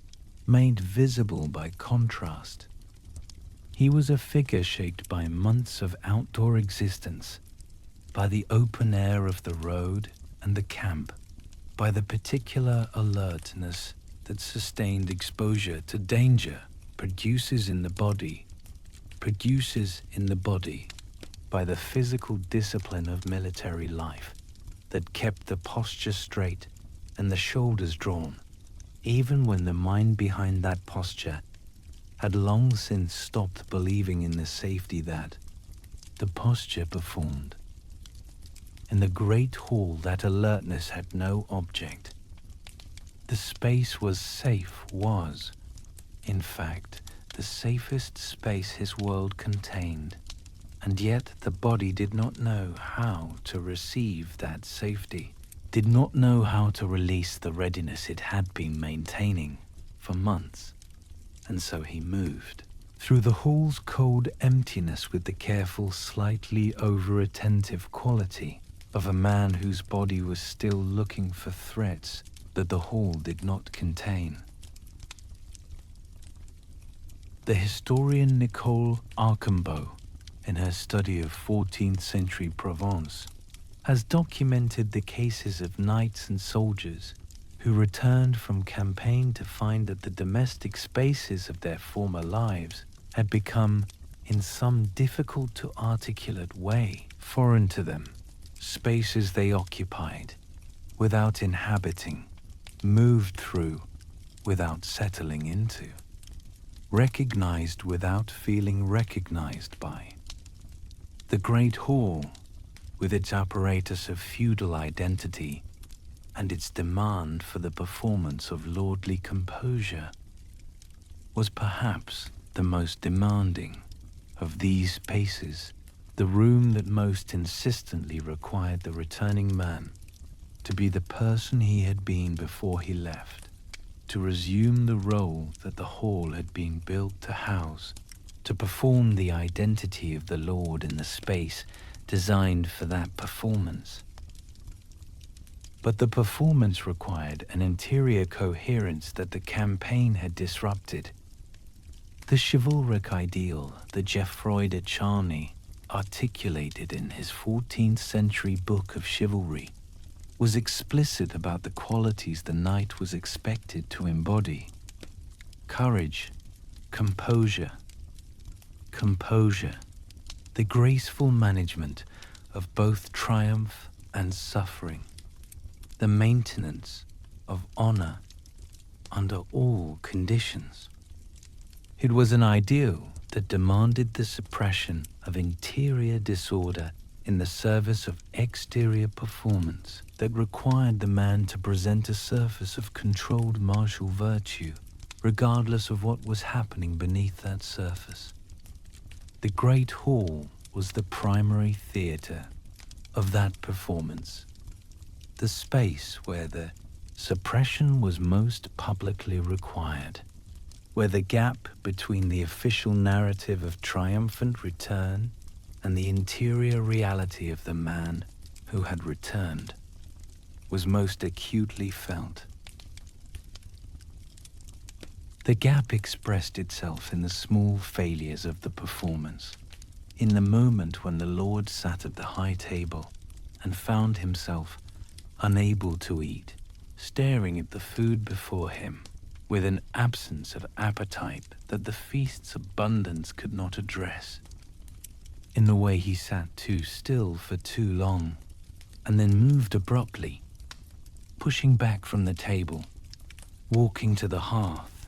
made visible by contrast. He was a figure shaped by months of outdoor existence, by the open air of the road and the camp, by the particular alertness that sustained exposure to danger produces in the body, by the physical discipline of military life that kept the posture straight and the shoulders drawn, even when the mind behind that posture had long since stopped believing in the safety that the posture performed. In the great hall, that alertness had no object. The space was safe, in fact, the safest space his world contained, and yet the body did not know how to receive that safety, did not know how to release the readiness it had been maintaining for months, and so he moved through the hall's cold emptiness with the careful, slightly over-attentive quality of a man whose body was still looking for threats that the hall did not contain. The historian Nicole Archambault, in her study of 14th century Provence, has documented the cases of knights and soldiers who returned from campaign to find that the domestic spaces of their former lives had become, in some difficult to articulate way, foreign to them, spaces they occupied without inhabiting, moved through without settling into, recognized without feeling recognized by. The great hall, with its apparatus of feudal identity and its demand for the performance of lordly composure, was perhaps the most demanding of these spaces, the room that most insistently required the returning man to be the person he had been before he left, to resume the role that the hall had been built to house, to perform the identity of the Lord in the space designed for that performance. But the performance required an interior coherence that the campaign had disrupted. The chivalric ideal that Geoffroy de Charny articulated in his 14th century book of chivalry was explicit about the qualities the knight was expected to embody: courage, composure, the graceful management of both triumph and suffering, the maintenance of honor under all conditions. It was an ideal that demanded the suppression of interior disorder in the service of exterior performance, that required the man to present a surface of controlled martial virtue, regardless of what was happening beneath that surface. The great hall was the primary theater of that performance, the space where the suppression was most publicly required, where the gap between the official narrative of triumphant return and the interior reality of the man who had returned was most acutely felt. The gap expressed itself in the small failures of the performance, in the moment when the Lord sat at the high table and found himself unable to eat, staring at the food before him with an absence of appetite that the feast's abundance could not address. in the way he sat too still for too long, and then moved abruptly, pushing back from the table, walking to the hearth,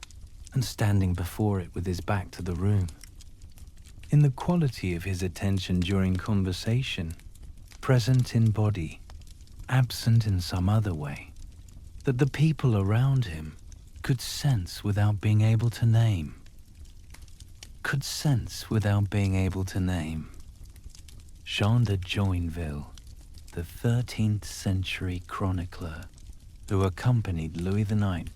and standing before it with his back to the room. In the quality of his attention during conversation, present in body, absent in some other way, that the people around him could sense without being able to name. Could sense without being able to name. Jean de Joinville, the 13th century chronicler who accompanied Louis IX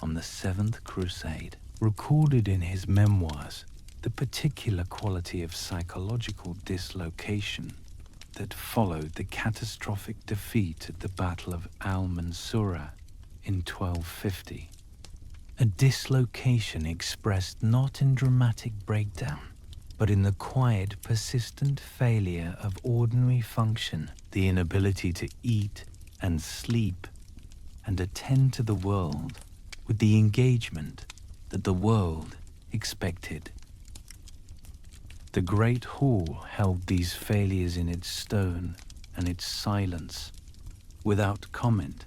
on the Seventh Crusade, recorded in his memoirs the particular quality of psychological dislocation that followed the catastrophic defeat at the Battle of Al-Mansura in 1250. A dislocation expressed not in dramatic breakdown, but in the quiet, persistent failure of ordinary function, the inability to eat and sleep and attend to the world with the engagement that the world expected. The great hall held these failures in its stone and its silence, without comment.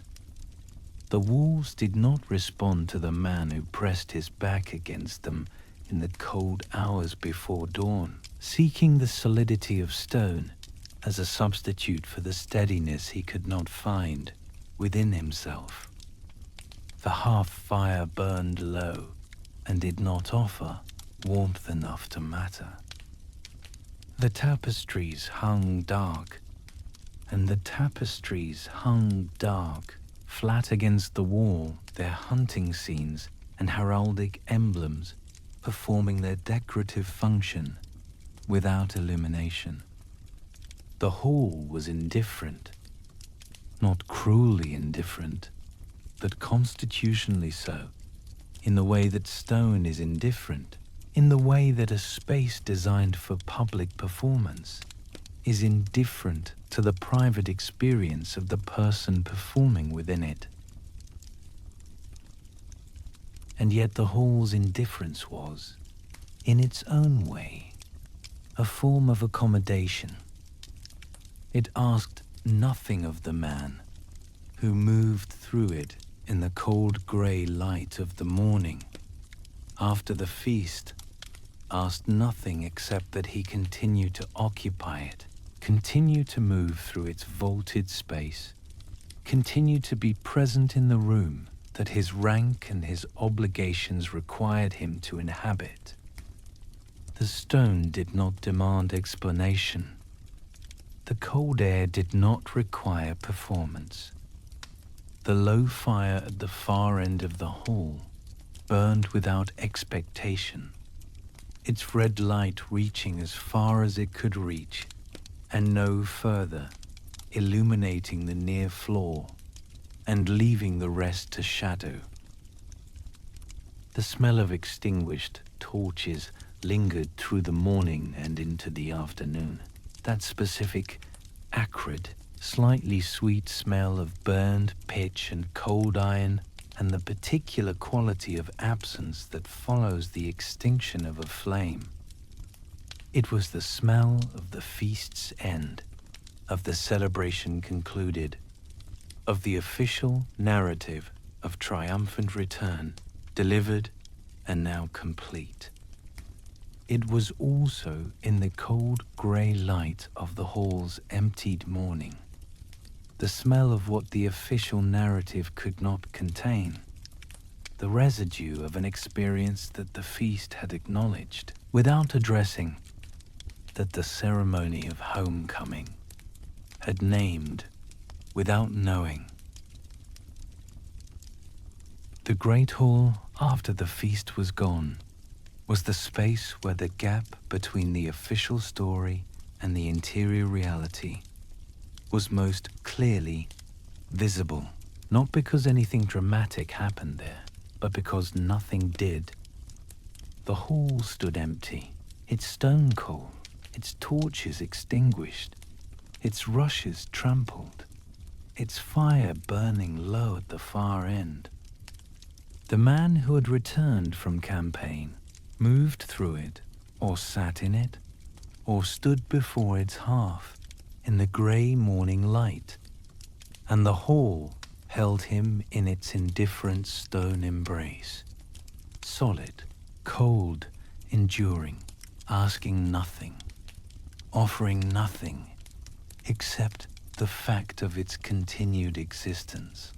The walls did not respond to the man who pressed his back against them in the cold hours before dawn, seeking the solidity of stone as a substitute for the steadiness he could not find within himself. The hearth fire burned low and did not offer warmth enough to matter. The tapestries hung dark, and the tapestries hung dark, flat against the wall, their hunting scenes and heraldic emblems performing their decorative function without illumination. The hall was indifferent, not cruelly indifferent, but constitutionally so, in the way that stone is indifferent, in the way that a space designed for public performance is indifferent to the private experience of the person performing within it. And yet the hall's indifference was, in its own way, a form of accommodation. It asked nothing of the man who moved through it in the cold grey light of the morning after the feast, asked nothing except that he continue to occupy it, continue to move through its vaulted space, continue to be present in the room that his rank and his obligations required him to inhabit. The stone did not demand explanation. The cold air did not require performance. The low fire at the far end of the hall burned without expectation, its red light reaching as far as it could reach and no further, illuminating the near floor and leaving the rest to shadow. The smell of extinguished torches lingered through the morning and into the afternoon. That specific, acrid, slightly sweet smell of burned pitch and cold iron, and the particular quality of absence that follows the extinction of a flame. It was the smell of the feast's end, of the celebration concluded, of the official narrative of triumphant return, delivered and now complete. It was also in the cold grey light of the hall's emptied morning, the smell of what the official narrative could not contain, the residue of an experience that the feast had acknowledged without addressing, that the ceremony of homecoming had named without knowing. The great hall, after the feast was gone, was the space where the gap between the official story and the interior reality was most clearly visible, not because anything dramatic happened there, but because nothing did. The hall stood empty, its stone cold, its torches extinguished, its rushes trampled, its fire burning low at the far end. The man who had returned from campaign moved through it, or sat in it, or stood before its hearth in the grey morning light, and the hall held him in its indifferent stone embrace, solid, cold, enduring, asking nothing, offering nothing except the fact of its continued existence,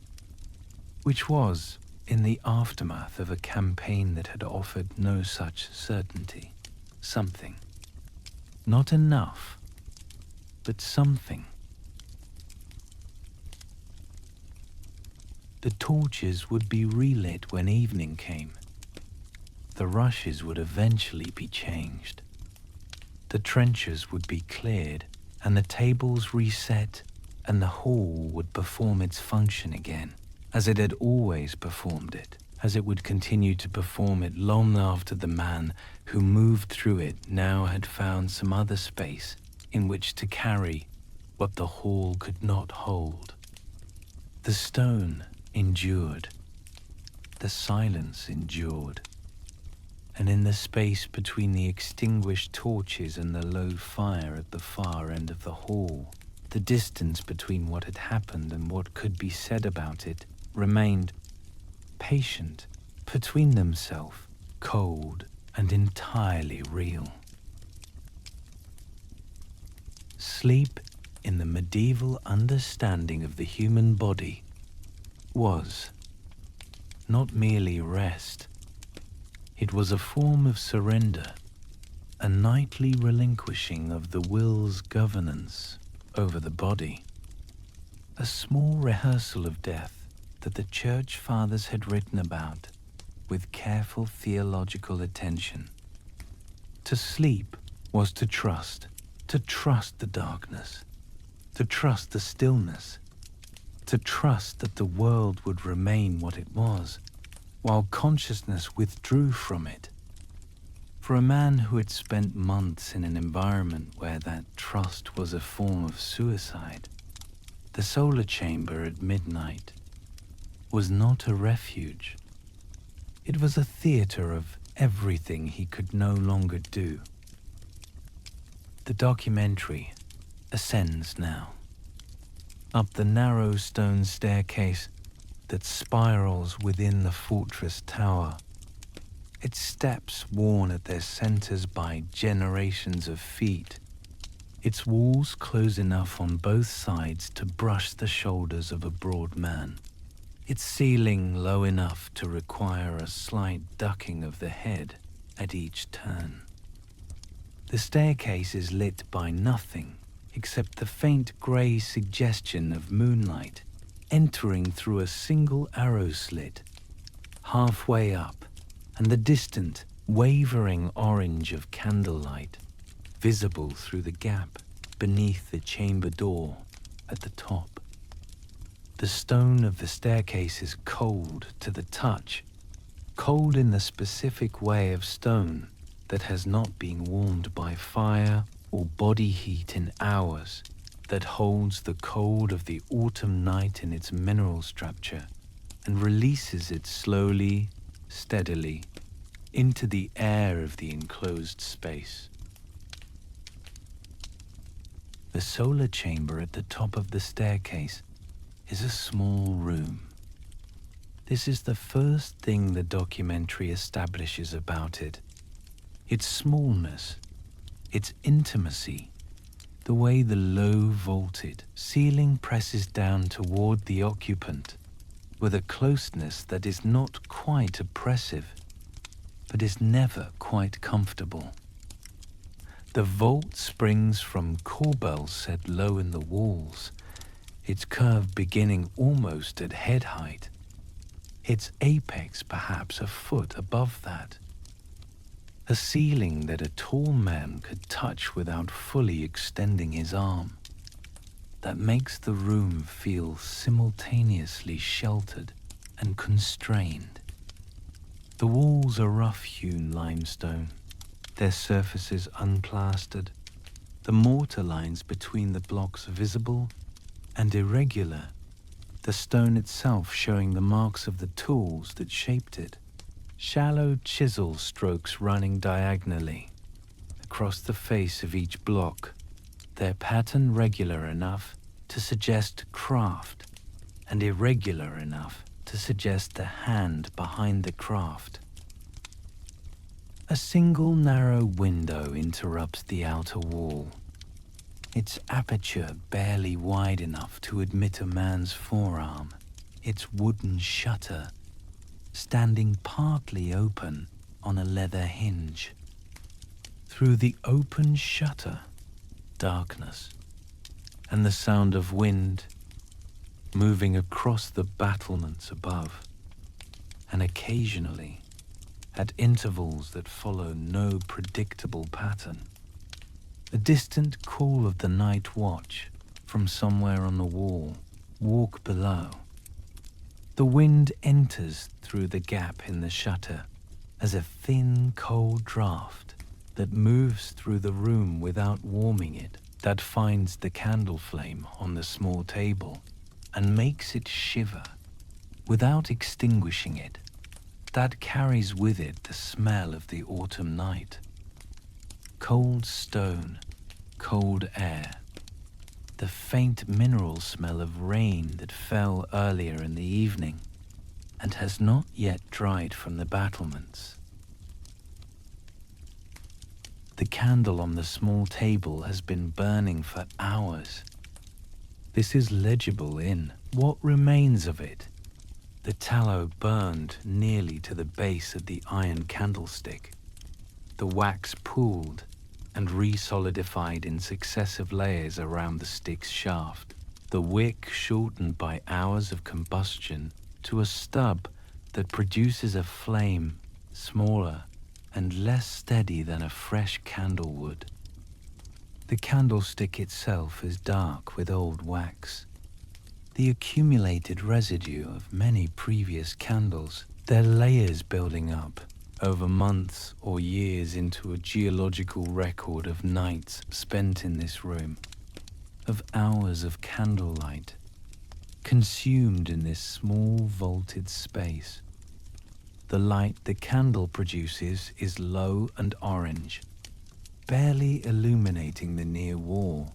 which was in the aftermath of a campaign that had offered no such certainty. Something. Not enough, but something. The torches would be relit when evening came. The rushes would eventually be changed. The trenches would be cleared and the tables reset, and the hall would perform its function again, as it had always performed it, as it would continue to perform it long after the man who moved through it now had found some other space in which to carry what the hall could not hold. The stone endured. The silence endured. And in the space between the extinguished torches and the low fire at the far end of the hall, the distance between what had happened and what could be said about it remained patient between themselves, cold and entirely real. Sleep, in the medieval understanding of the human body, was not merely rest. It was a form of surrender, a nightly relinquishing of the will's governance over the body, a small rehearsal of death that the Church Fathers had written about with careful theological attention. To sleep was to trust the darkness, to trust the stillness, to trust that the world would remain what it was, while consciousness withdrew from it. For a man who had spent months in an environment where that trust was a form of suicide, the solar chamber at midnight was not a refuge. It was a theater of everything he could no longer do. The documentary ascends now, up the narrow stone staircase that spirals within the fortress tower, its steps worn at their centers by generations of feet, its walls close enough on both sides to brush the shoulders of a broad man, its ceiling low enough to require a slight ducking of the head at each turn. The staircase is lit by nothing except the faint grey suggestion of moonlight entering through a single arrow slit, halfway up, and the distant, wavering orange of candlelight, visible through the gap beneath the chamber door at the top. The stone of the staircase is cold to the touch, cold in the specific way of stone that has not been warmed by fire or body heat in hours, that holds the cold of the autumn night in its mineral structure and releases it slowly, steadily, into the air of the enclosed space. The solar chamber at the top of the staircase is a small room. This is the first thing the documentary establishes about it. Its smallness, its intimacy, the way the low-vaulted ceiling presses down toward the occupant with a closeness that is not quite oppressive, but is never quite comfortable. The vault springs from corbels set low in the walls, its curve beginning almost at head height, its apex perhaps a foot above that. A ceiling that a tall man could touch without fully extending his arm, that makes the room feel simultaneously sheltered and constrained. The walls are rough-hewn limestone, their surfaces unplastered, the mortar lines between the blocks visible and irregular, the stone itself showing the marks of the tools that shaped it. Shallow chisel strokes running diagonally across the face of each block, their pattern regular enough to suggest craft and irregular enough to suggest the hand behind the craft. A single narrow window interrupts the outer wall, its aperture barely wide enough to admit a man's forearm, its wooden shutter standing partly open on a leather hinge. Through the open shutter, darkness, and the sound of wind moving across the battlements above, and occasionally, at intervals that follow no predictable pattern, a distant call of the night watch from somewhere on the wall, walk below. The wind enters through the gap in the shutter as a thin, cold draft that moves through the room without warming it, that finds the candle flame on the small table and makes it shiver without extinguishing it, that carries with it the smell of the autumn night. Cold stone, cold air, the faint mineral smell of rain that fell earlier in the evening and has not yet dried from the battlements. The candle on the small table has been burning for hours. This is legible in what remains of it. The tallow burned nearly to the base of the iron candlestick. The wax pooled and re-solidified in successive layers around the stick's shaft. The wick shortened by hours of combustion to a stub that produces a flame smaller and less steady than a fresh candle would. The candlestick itself is dark with old wax, the accumulated residue of many previous candles, their layers building up over months or years into a geological record of nights spent in this room, of hours of candlelight, consumed in this small vaulted space. The light the candle produces is low and orange, barely illuminating the near wall,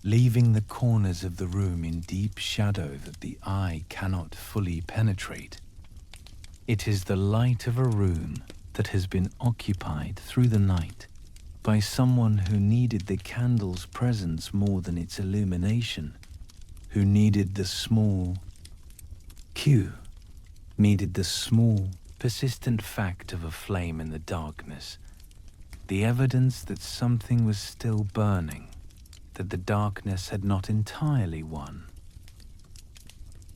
leaving the corners of the room in deep shadow that the eye cannot fully penetrate. It is the light of a room that has been occupied through the night by someone who needed the candle's presence more than its illumination, who needed the small persistent fact of a flame in the darkness, the evidence that something was still burning, that the darkness had not entirely won.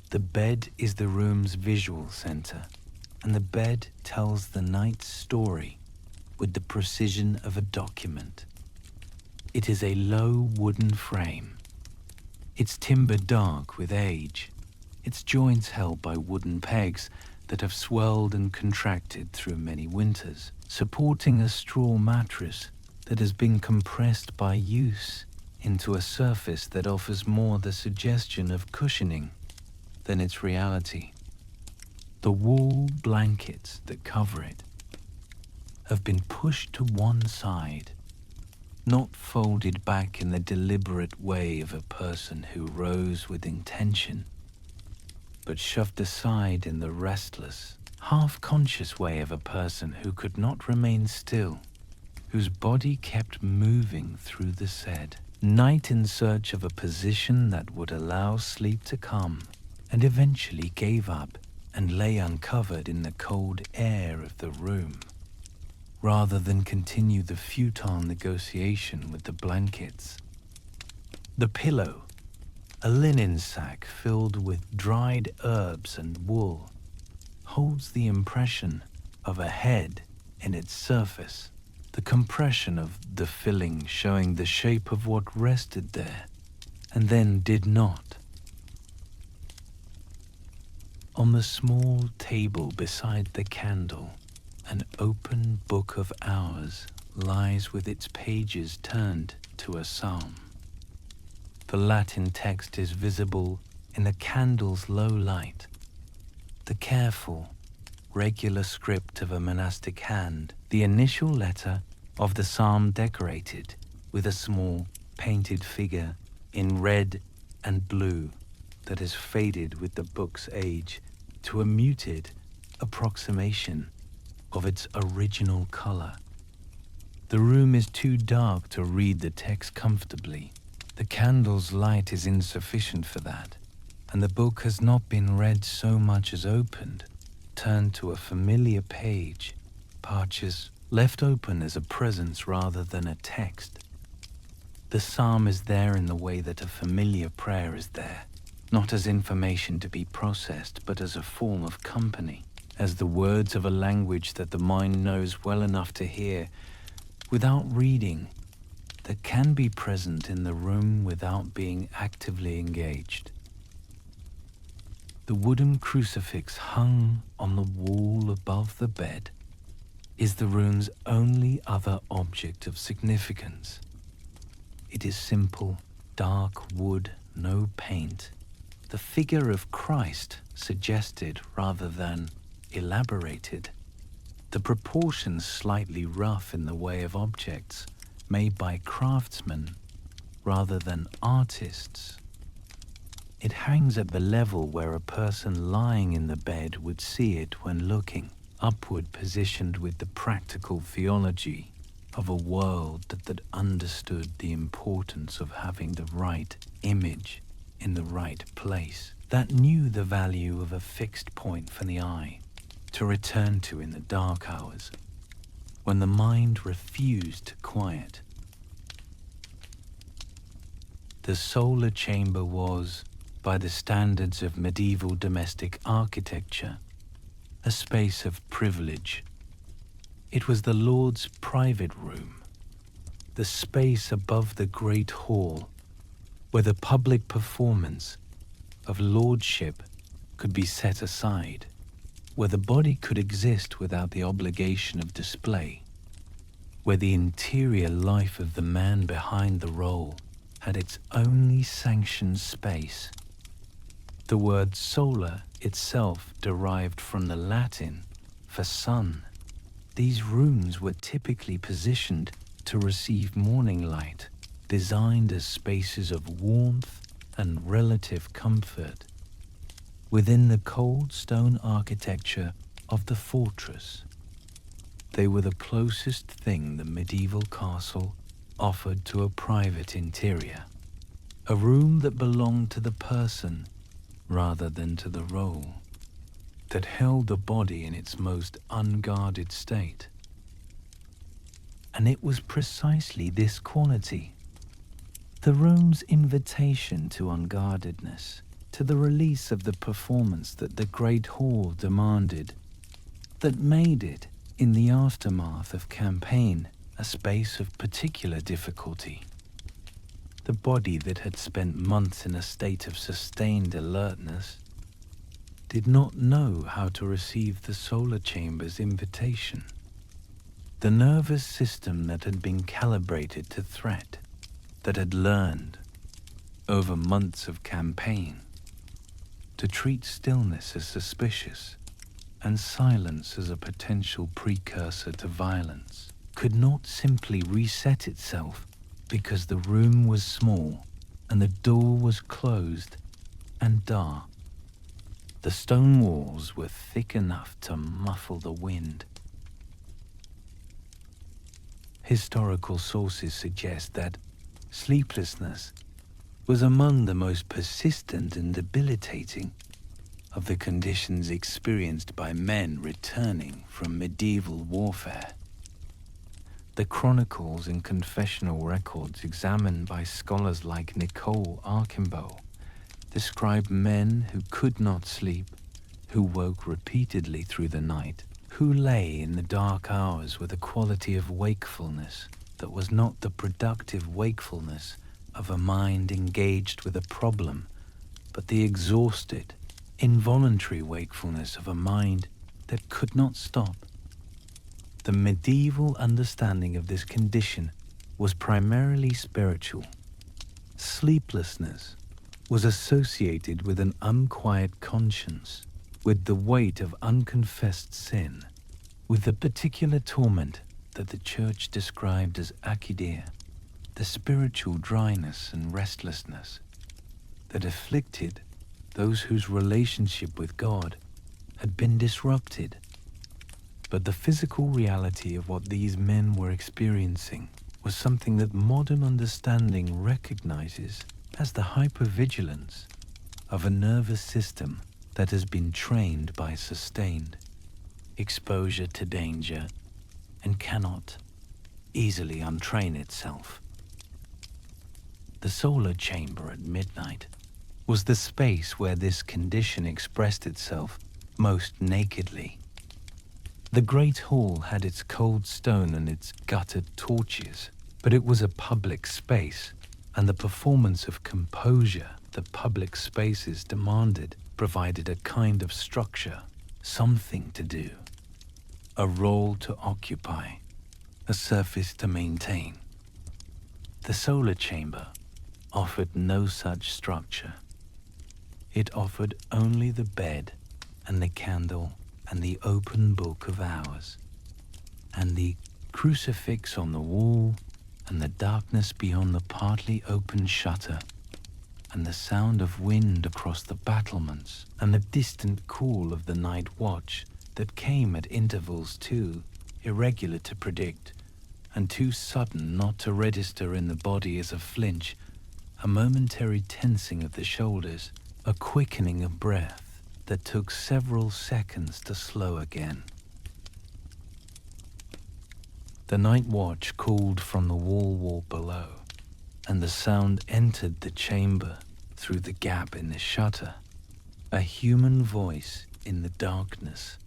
The bed is the room's visual center, and the bed tells the night's story with the precision of a document. It is a low wooden frame, its timber dark with age, its joints held by wooden pegs that have swelled and contracted through many winters, supporting a straw mattress that has been compressed by use into a surface that offers more the suggestion of cushioning than its reality. The wool blankets that cover it have been pushed to one side, not folded back in the deliberate way of a person who rose with intention, but shoved aside in the restless, half-conscious way of a person who could not remain still, whose body kept moving through the said night in search of a position that would allow sleep to come, and eventually gave up and lay uncovered in the cold air of the room, rather than continue the futile negotiation with the blankets. The pillow, a linen sack filled with dried herbs and wool, holds the impression of a head in its surface, the compression of the filling showing the shape of what rested there and then did not. On the small table beside the candle, an open book of hours lies with its pages turned to a psalm. The Latin text is visible in the candle's low light, the careful, regular script of a monastic hand, the initial letter of the psalm decorated with a small painted figure in red and blue that has faded with the book's age to a muted approximation of its original color. The room is too dark to read the text comfortably. The candle's light is insufficient for that, and the book has not been read so much as opened, turned to a familiar page, pages left open as a presence rather than a text. The psalm is there in the way that a familiar prayer is there, not as information to be processed, but as a form of company, as the words of a language that the mind knows well enough to hear without reading, that can be present in the room without being actively engaged. The wooden crucifix hung on the wall above the bed is the room's only other object of significance. It is simple, dark wood, no paint. The figure of Christ suggested rather than elaborated. The proportions slightly rough in the way of objects made by craftsmen rather than artists. It hangs at the level where a person lying in the bed would see it when looking, upward positioned with the practical theology of a world that understood the importance of having the right image in the right place, that knew the value of a fixed point for the eye to return to in the dark hours, when the mind refused to quiet. The solar chamber was, by the standards of medieval domestic architecture, a space of privilege. It was the Lord's private room, the space above the great hall where the public performance of lordship could be set aside, where the body could exist without the obligation of display, where the interior life of the man behind the role had its only sanctioned space. The word solar itself derived from the Latin for sun. These rooms were typically positioned to receive morning light, designed as spaces of warmth and relative comfort within the cold stone architecture of the fortress. They were the closest thing the medieval castle offered to a private interior, a room that belonged to the person rather than to the role, that held the body in its most unguarded state. And it was precisely this quality, the room's invitation to unguardedness, to the release of the performance that the great hall demanded, that made it, in the aftermath of campaign, a space of particular difficulty. The body that had spent months in a state of sustained alertness did not know how to receive the solar chamber's invitation. The nervous system that had been calibrated to threat, that had learned, over months of campaign, to treat stillness as suspicious and silence as a potential precursor to violence, could not simply reset itself because the room was small and the door was closed and dark. The stone walls were thick enough to muffle the wind. Historical sources suggest that sleeplessness was among the most persistent and debilitating of the conditions experienced by men returning from medieval warfare. The chronicles and confessional records examined by scholars like Nicole Archambault describe men who could not sleep, who woke repeatedly through the night, who lay in the dark hours with a quality of wakefulness that was not the productive wakefulness of a mind engaged with a problem, but the exhausted, involuntary wakefulness of a mind that could not stop. The medieval understanding of this condition was primarily spiritual. Sleeplessness was associated with an unquiet conscience, with the weight of unconfessed sin, with the particular torment that the Church described as akidia, the spiritual dryness and restlessness that afflicted those whose relationship with God had been disrupted. But the physical reality of what these men were experiencing was something that modern understanding recognizes as the hypervigilance of a nervous system that has been trained by sustained exposure to danger and cannot easily untrain itself. The solar chamber at midnight was the space where this condition expressed itself most nakedly. The great hall had its cold stone and its guttered torches, but it was a public space, and the performance of composure that public spaces demanded provided a kind of structure, something to do, a role to occupy, a surface to maintain. The solar chamber offered no such structure. It offered only the bed and the candle and the open book of hours, and the crucifix on the wall, and the darkness beyond the partly open shutter, and the sound of wind across the battlements, and the distant call of the night watch that came at intervals too irregular to predict, and too sudden not to register in the body as a flinch, a momentary tensing of the shoulders, a quickening of breath that took several seconds to slow again. The night watch called from the wall below, and the sound entered the chamber through the gap in the shutter. A human voice in the darkness.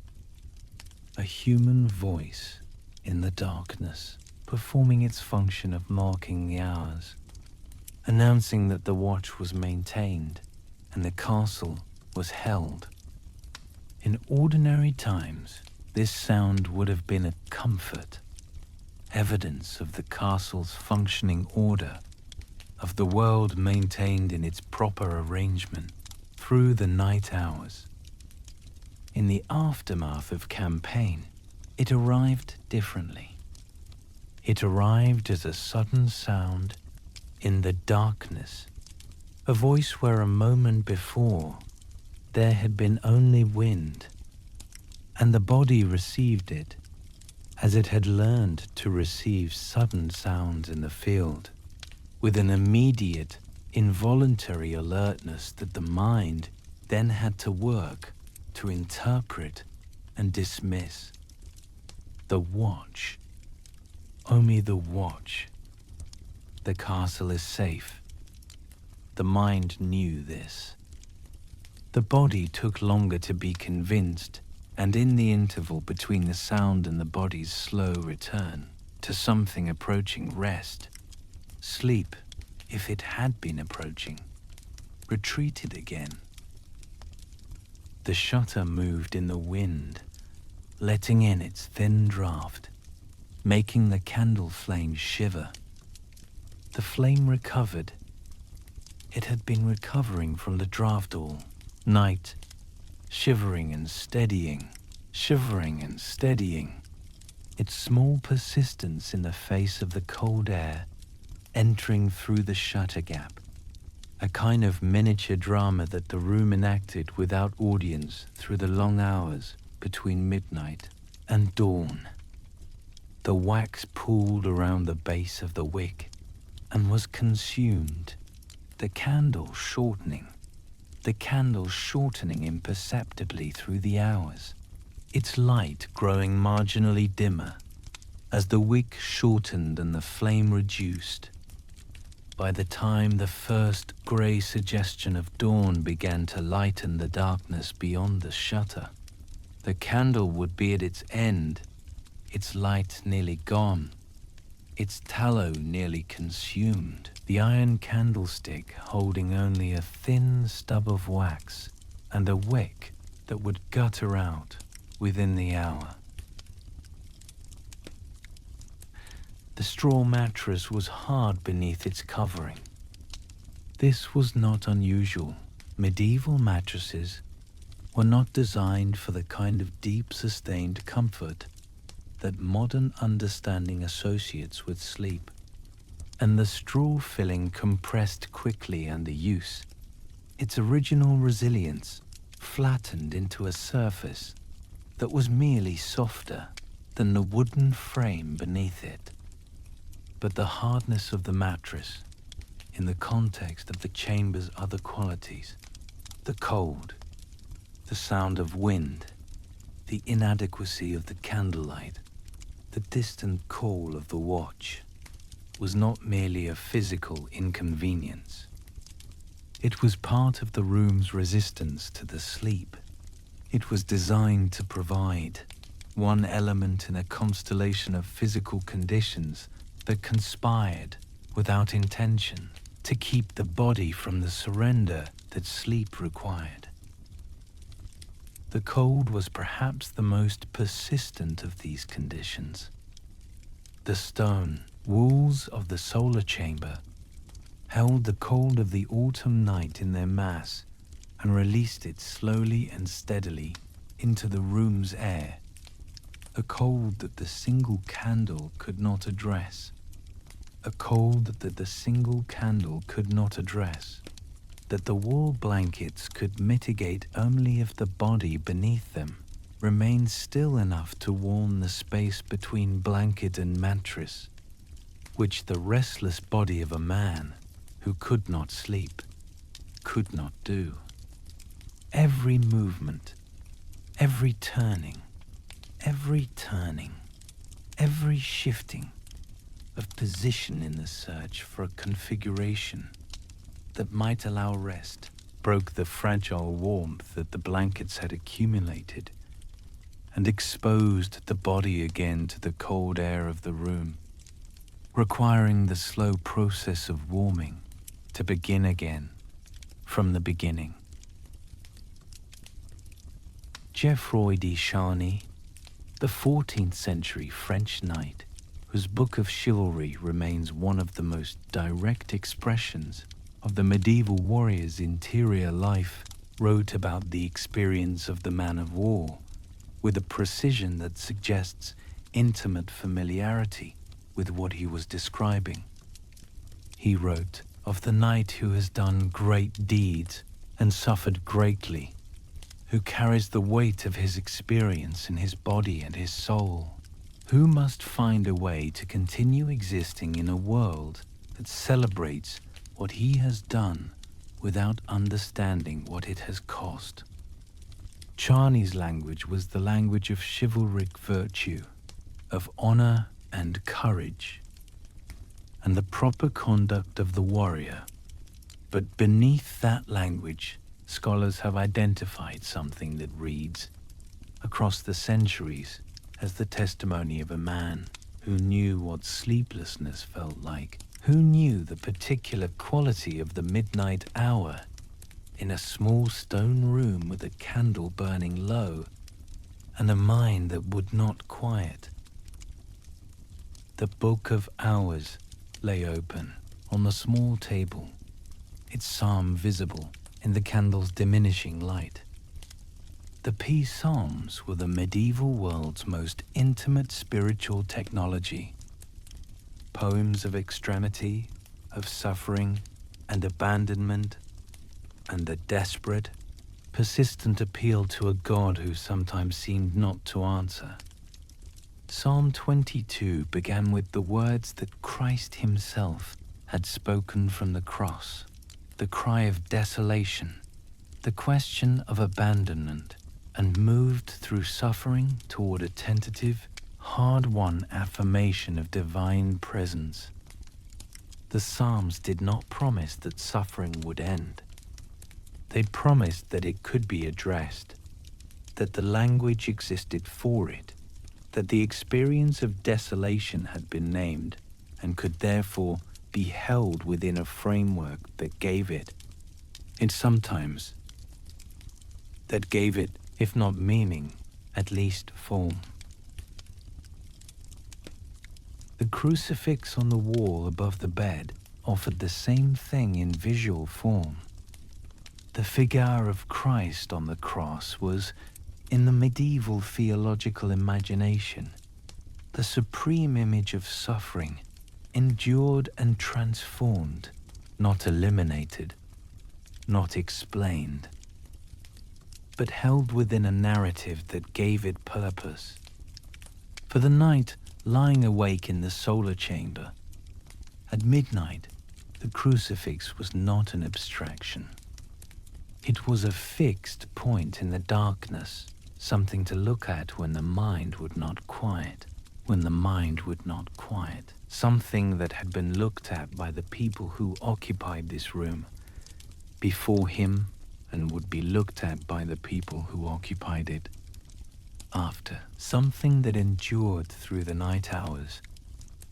A human voice in the darkness, performing its function of marking the hours, announcing that the watch was maintained and the castle was held. In ordinary times, this sound would have been a comfort, evidence of the castle's functioning order, of the world maintained in its proper arrangement through the night hours. In the aftermath of campaign, it arrived differently. It arrived as a sudden sound in the darkness, a voice where a moment before there had been only wind, and the body received it as it had learned to receive sudden sounds in the field, with an immediate, involuntary alertness that the mind then had to work to interpret and dismiss. The watch, only the watch. The castle is safe. The mind knew this. The body took longer to be convinced, and in the interval between the sound and the body's slow return to something approaching rest, sleep, if it had been approaching, retreated again. The shutter moved in the wind, letting in its thin draught, making the candle flame shiver. The flame recovered. It had been recovering from the draught all night, shivering and steadying, its small persistence in the face of the cold air entering through the shutter gap, a kind of miniature drama that the room enacted without audience through the long hours between midnight and dawn. The wax pooled around the base of the wick and was consumed, the candle shortening imperceptibly through the hours, its light growing marginally dimmer as the wick shortened and the flame reduced. By the time the first grey suggestion of dawn began to lighten the darkness beyond the shutter, the candle would be at its end, its light nearly gone, its tallow nearly consumed, the iron candlestick holding only a thin stub of wax and a wick that would gutter out within the hour. The straw mattress was hard beneath its covering. This was not unusual. Medieval mattresses were not designed for the kind of deep, sustained comfort that modern understanding associates with sleep, and the straw filling compressed quickly under use, its original resilience flattened into a surface that was merely softer than the wooden frame beneath it. But the hardness of the mattress, in the context of the chamber's other qualities, the cold, the sound of wind, the inadequacy of the candlelight, the distant call of the watch, was not merely a physical inconvenience. It was part of the room's resistance to the sleep. It was designed to provide one element in a constellation of physical conditions that conspired without intention to keep the body from the surrender that sleep required. The cold was perhaps the most persistent of these conditions. The stone walls of the solar chamber held the cold of the autumn night in their mass and released it slowly and steadily into the room's air, a cold that the single candle could not address, a cold that the single candle could not address, that the wall blankets could mitigate only if the body beneath them remained still enough to warm the space between blanket and mattress, which the restless body of a man who could not sleep could not do. Every movement, every turning, every shifting of position in the search for a configuration that might allow rest broke the fragile warmth that the blankets had accumulated and exposed the body again to the cold air of the room, requiring the slow process of warming to begin again from the beginning. Geoffroy de Charny, the 14th century French knight, whose book of chivalry remains one of the most direct expressions of the medieval warrior's interior life, wrote about the experience of the man of war with a precision that suggests intimate familiarity with what he was describing. He wrote of the knight who has done great deeds and suffered greatly, who carries the weight of his experience in his body and his soul, who must find a way to continue existing in a world that celebrates what he has done without understanding what it has cost. Charny's language was the language of chivalric virtue, of honor and courage, and the proper conduct of the warrior. But beneath that language, scholars have identified something that reads, across the centuries, as the testimony of a man who knew what sleeplessness felt like, who knew the particular quality of the midnight hour in a small stone room with a candle burning low and a mind that would not quiet. The Book of Hours lay open on the small table, its psalm visible in the candle's diminishing light. The Peace Psalms were the medieval world's most intimate spiritual technology. Poems of extremity, of suffering and abandonment, and the desperate, persistent appeal to a God who sometimes seemed not to answer. Psalm 22 began with the words that Christ himself had spoken from the cross, the cry of desolation, the question of abandonment, and moved through suffering toward a tentative, hard-won affirmation of divine presence. The Psalms did not promise that suffering would end. They promised that it could be addressed, that the language existed for it, that the experience of desolation had been named and could therefore be held within a framework that gave it, if not meaning, at least form. The crucifix on the wall above the bed offered the same thing in visual form. The figure of Christ on the cross was, in the medieval theological imagination, the supreme image of suffering, endured and transformed, not eliminated, not explained, but held within a narrative that gave it purpose. For the night, lying awake in the solar chamber, at midnight, the crucifix was not an abstraction. It was a fixed point in the darkness, something to look at when the mind would not quiet, something that had been looked at by the people who occupied this room before him and would be looked at by the people who occupied it after, something that endured through the night hours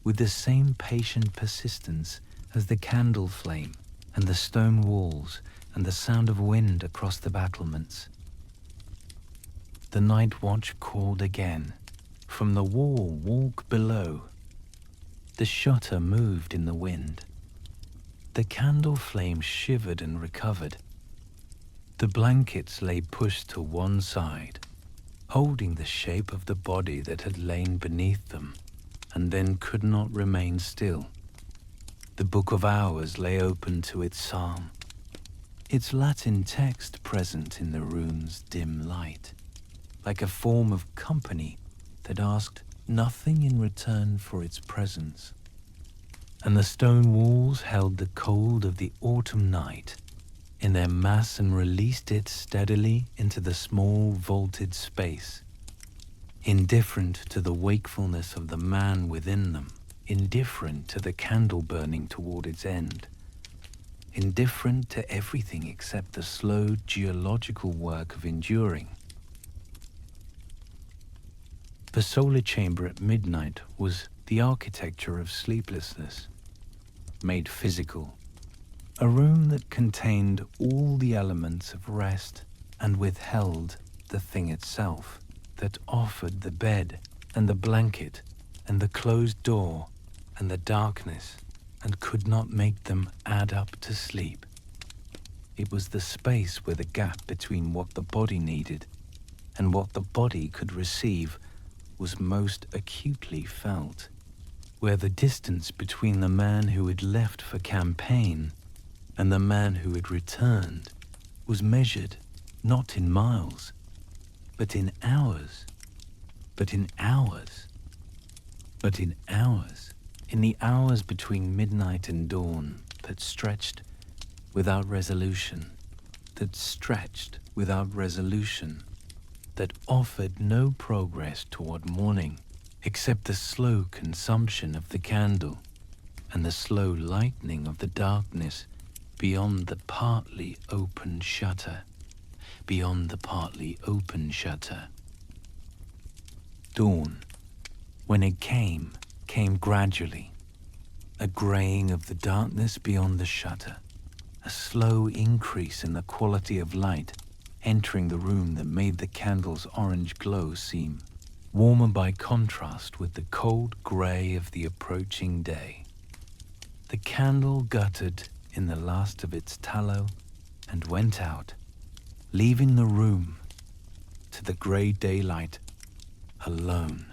with the same patient persistence as the candle flame and the stone walls and the sound of wind across the battlements. The night watch called again. From the walk below, the shutter moved in the wind. The candle flame shivered and recovered. The blankets lay pushed to one side, holding the shape of the body that had lain beneath them and then could not remain still. The Book of Hours lay open to its psalm, its Latin text present in the room's dim light, like a form of company that asked nothing in return for its presence. And the stone walls held the cold of the autumn night in their mass and released it steadily into the small vaulted space, indifferent to the wakefulness of the man within them, indifferent to the candle burning toward its end, indifferent to everything except the slow geological work of enduring. The solar chamber at midnight was the architecture of sleeplessness, made physical, a room that contained all the elements of rest and withheld the thing itself, that offered the bed and the blanket and the closed door and the darkness and could not make them add up to sleep. It was the space where the gap between what the body needed and what the body could receive was most acutely felt, where the distance between the man who had left for campaign and the man who had returned was measured not in miles, but in hours, in the hours between midnight and dawn that stretched without resolution, that offered no progress toward morning except the slow consumption of the candle and the slow lightening of the darkness beyond the partly open shutter. Dawn, when it came gradually, a graying of the darkness beyond the shutter, a slow increase in the quality of light entering the room that made the candle's orange glow seem warmer by contrast with the cold gray of the approaching day. The candle guttered in the last of its tallow and went out, leaving the room to the gray daylight alone.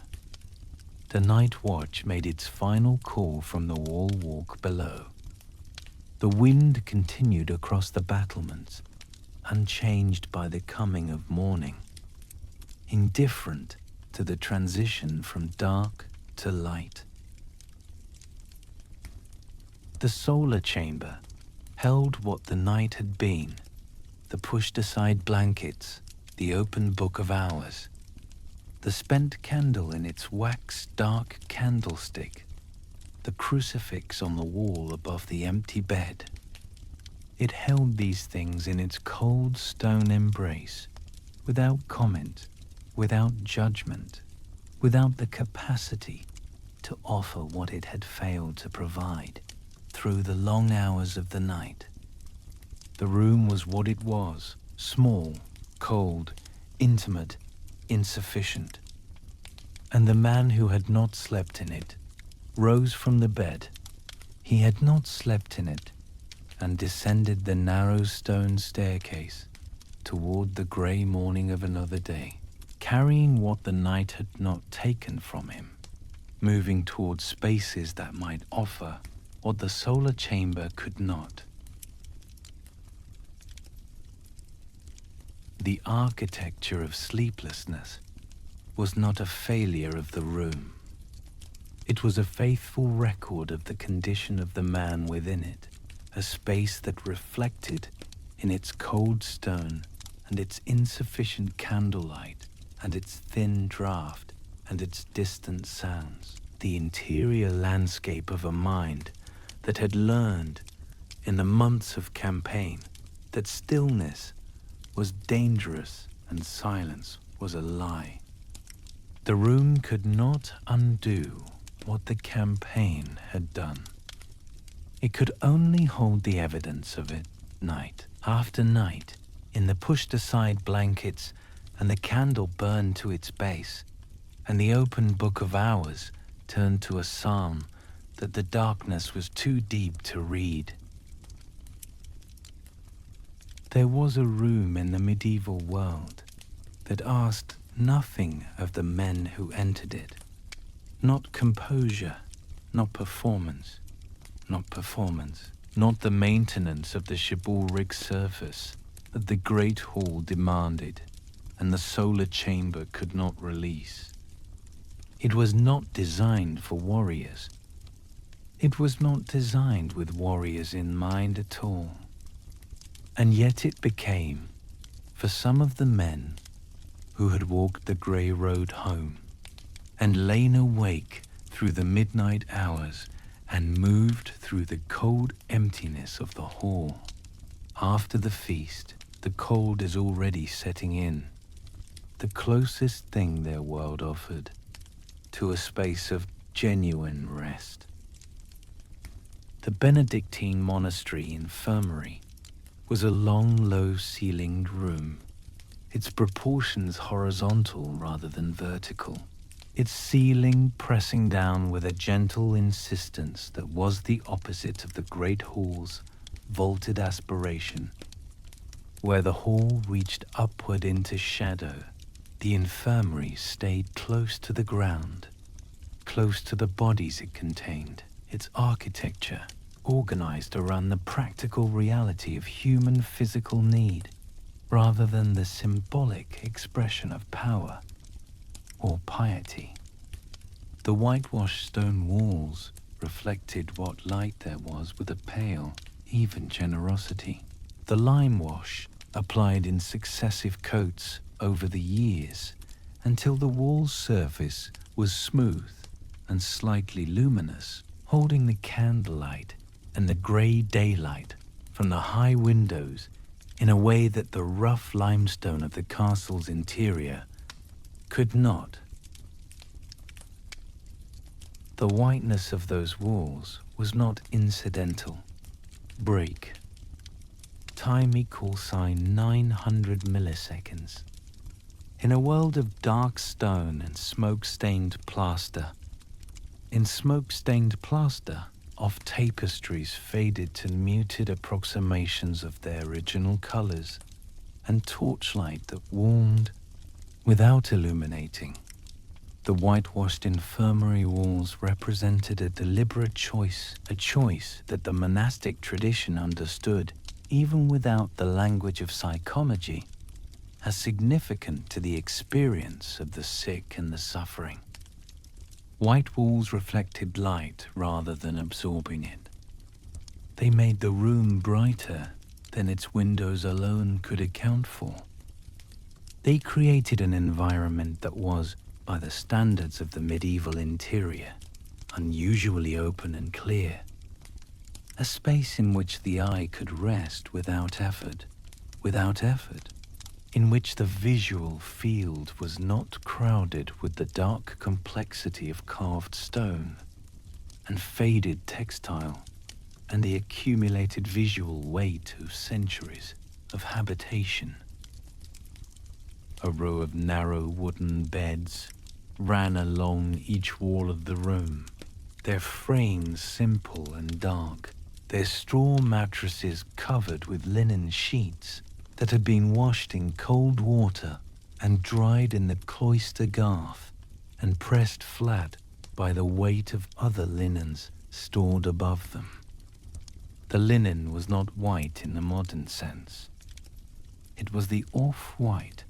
The night watch made its final call from the wall walk below. The wind continued across the battlements, unchanged by the coming of morning, indifferent to the transition from dark to light. The solar chamber held what the night had been, the pushed-aside blankets, the open Book of Hours, the spent candle in its wax-dark candlestick, the crucifix on the wall above the empty bed. It held these things in its cold stone embrace, without comment, without judgment, without the capacity to offer what it had failed to provide through the long hours of the night. The room was what it was, small, cold, intimate, insufficient. And the man who had not slept in it rose from the bed. He had not slept in it, and descended the narrow stone staircase toward the grey morning of another day, carrying what the night had not taken from him, moving towards spaces that might offer what the solar chamber could not. The architecture of sleeplessness was not a failure of the room. It was a faithful record of the condition of the man within it, a space that reflected in its cold stone and its insufficient candlelight and its thin draught and its distant sounds, the interior landscape of a mind that had learned in the months of campaign that stillness was dangerous and silence was a lie. The room could not undo what the campaign had done. It could only hold the evidence of it night after night in the pushed-aside blankets and the candle burned to its base, and the open book of hours turned to a psalm that the darkness was too deep to read. There was a room in the medieval world that asked nothing of the men who entered it. Not composure, not performance, not the maintenance of the chivalric surface that the great hall demanded and the solar chamber could not release. It was not designed for warriors. It was not designed with warriors in mind at all. And yet it became, for some of the men who had walked the grey road home and lain awake through the midnight hours and moved through the cold emptiness of the hall. After the feast, the cold is already setting in, the closest thing their world offered to a space of genuine rest. The Benedictine monastery infirmary was a long, low-ceilinged room, its proportions horizontal rather than vertical, its ceiling pressing down with a gentle insistence that was the opposite of the great hall's vaulted aspiration. Where the hall reached upward into shadow, the infirmary stayed close to the ground, close to the bodies it contained, its architecture organized around the practical reality of human physical need, rather than the symbolic expression of power or piety. The whitewashed stone walls reflected what light there was with a pale, even generosity. The lime wash applied in successive coats over the years until the wall's surface was smooth and slightly luminous, holding the candlelight and the grey daylight from the high windows in a way that the rough limestone of the castle's interior could not. The whiteness of those walls was not incidental. Break. Time equal sign 900 milliseconds. In a world of dark stone and smoke-stained plaster. In smoke-stained plaster, off tapestries faded to muted approximations of their original colors, and torchlight that warmed without illuminating. The whitewashed infirmary walls represented a deliberate choice, a choice that the monastic tradition understood, even without the language of psychology, as significant to the experience of the sick and the suffering. White walls reflected light rather than absorbing it. They made the room brighter than its windows alone could account for. They created an environment that was, by the standards of the medieval interior, unusually open and clear. A space in which the eye could rest without effort, in which the visual field was not crowded with the dark complexity of carved stone and faded textile and the accumulated visual weight of centuries of habitation. A row of narrow wooden beds ran along each wall of the room, their frames simple and dark, their straw mattresses covered with linen sheets that had been washed in cold water and dried in the cloister garth and pressed flat by the weight of other linens stored above them. The linen was not white in the modern sense. It was the off-white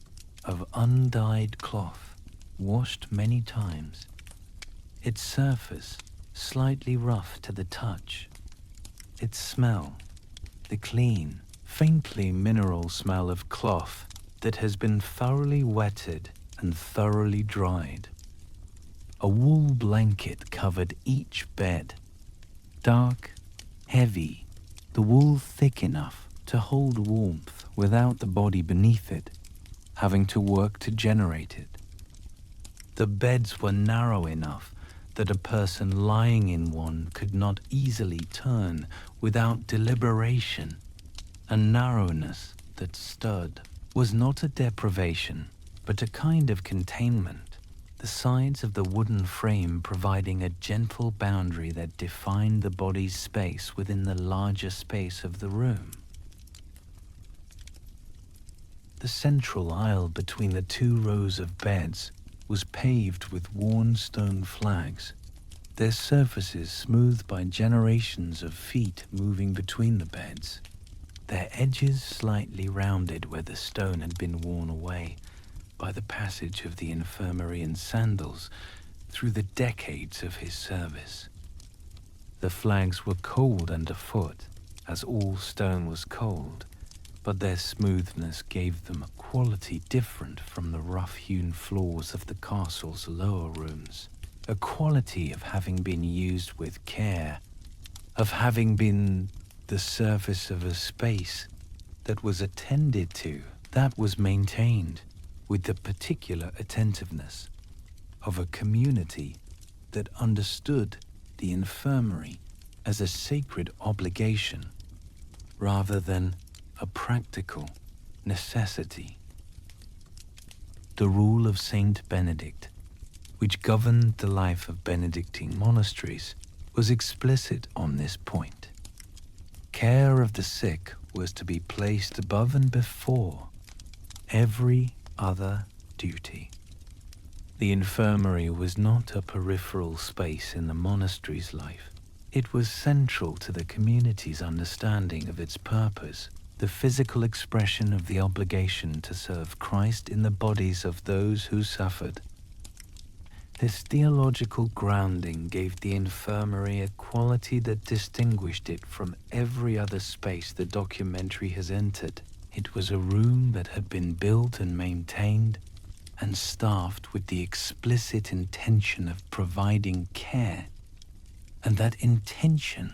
of undyed cloth, washed many times, its surface slightly rough to the touch, its smell, the clean, faintly mineral smell of cloth that has been thoroughly wetted and thoroughly dried. A wool blanket covered each bed, dark, heavy, the wool thick enough to hold warmth without the body beneath it having to work to generate it. The beds were narrow enough that a person lying in one could not easily turn without deliberation. A narrowness that stirred was not a deprivation, but a kind of containment, the sides of the wooden frame providing a gentle boundary that defined the body's space within the larger space of the room. The central aisle between the two rows of beds was paved with worn stone flags, their surfaces smoothed by generations of feet moving between the beds, their edges slightly rounded where the stone had been worn away by the passage of the infirmary and sandals through the decades of his service. The flags were cold underfoot, as all stone was cold, but their smoothness gave them a quality different from the rough-hewn floors of the castle's lower rooms, a quality of having been used with care, of having been the surface of a space that was attended to, that was maintained with the particular attentiveness of a community that understood the infirmary as a sacred obligation rather than a practical necessity. The rule of Saint Benedict, which governed the life of Benedictine monasteries, was explicit on this point. Care of the sick was to be placed above and before every other duty. The infirmary was not a peripheral space in the monastery's life. It was central to the community's understanding of its purpose, the physical expression of the obligation to serve Christ in the bodies of those who suffered. This theological grounding gave the infirmary a quality that distinguished it from every other space the documentary has entered. It was a room that had been built and maintained and staffed with the explicit intention of providing care, and that intention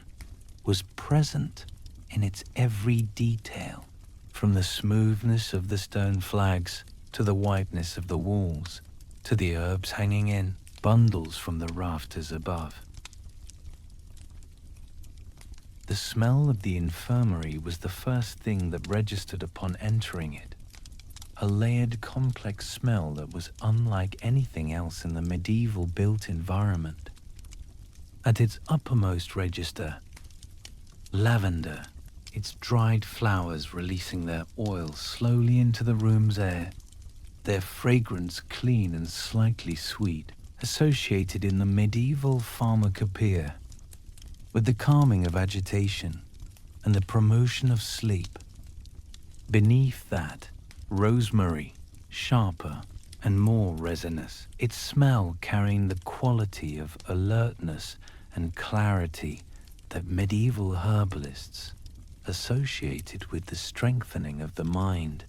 was present in its every detail, from the smoothness of the stone flags to the whiteness of the walls, to the herbs hanging in bundles from the rafters above. The smell of the infirmary was the first thing that registered upon entering it, a layered, complex smell that was unlike anything else in the medieval built environment. At its uppermost register, lavender, its dried flowers releasing their oil slowly into the room's air, their fragrance clean and slightly sweet, associated in the medieval pharmacopoeia with the calming of agitation and the promotion of sleep. Beneath that, rosemary, sharper and more resinous, its smell carrying the quality of alertness and clarity that medieval herbalists associated with the strengthening of the mind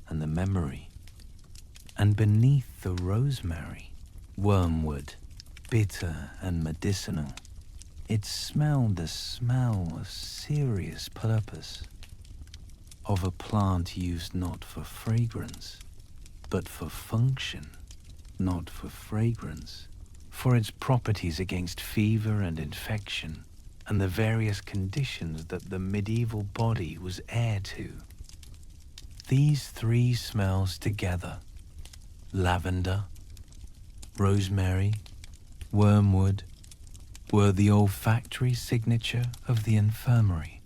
and the memory. And beneath the rosemary, wormwood, bitter and medicinal, it smelled the smell of serious purpose, of a plant used not for fragrance, but for function, not for fragrance, for its properties against fever and infection, and the various conditions that the medieval body was heir to. These three smells together, lavender, rosemary, wormwood, were the olfactory signature of the infirmary,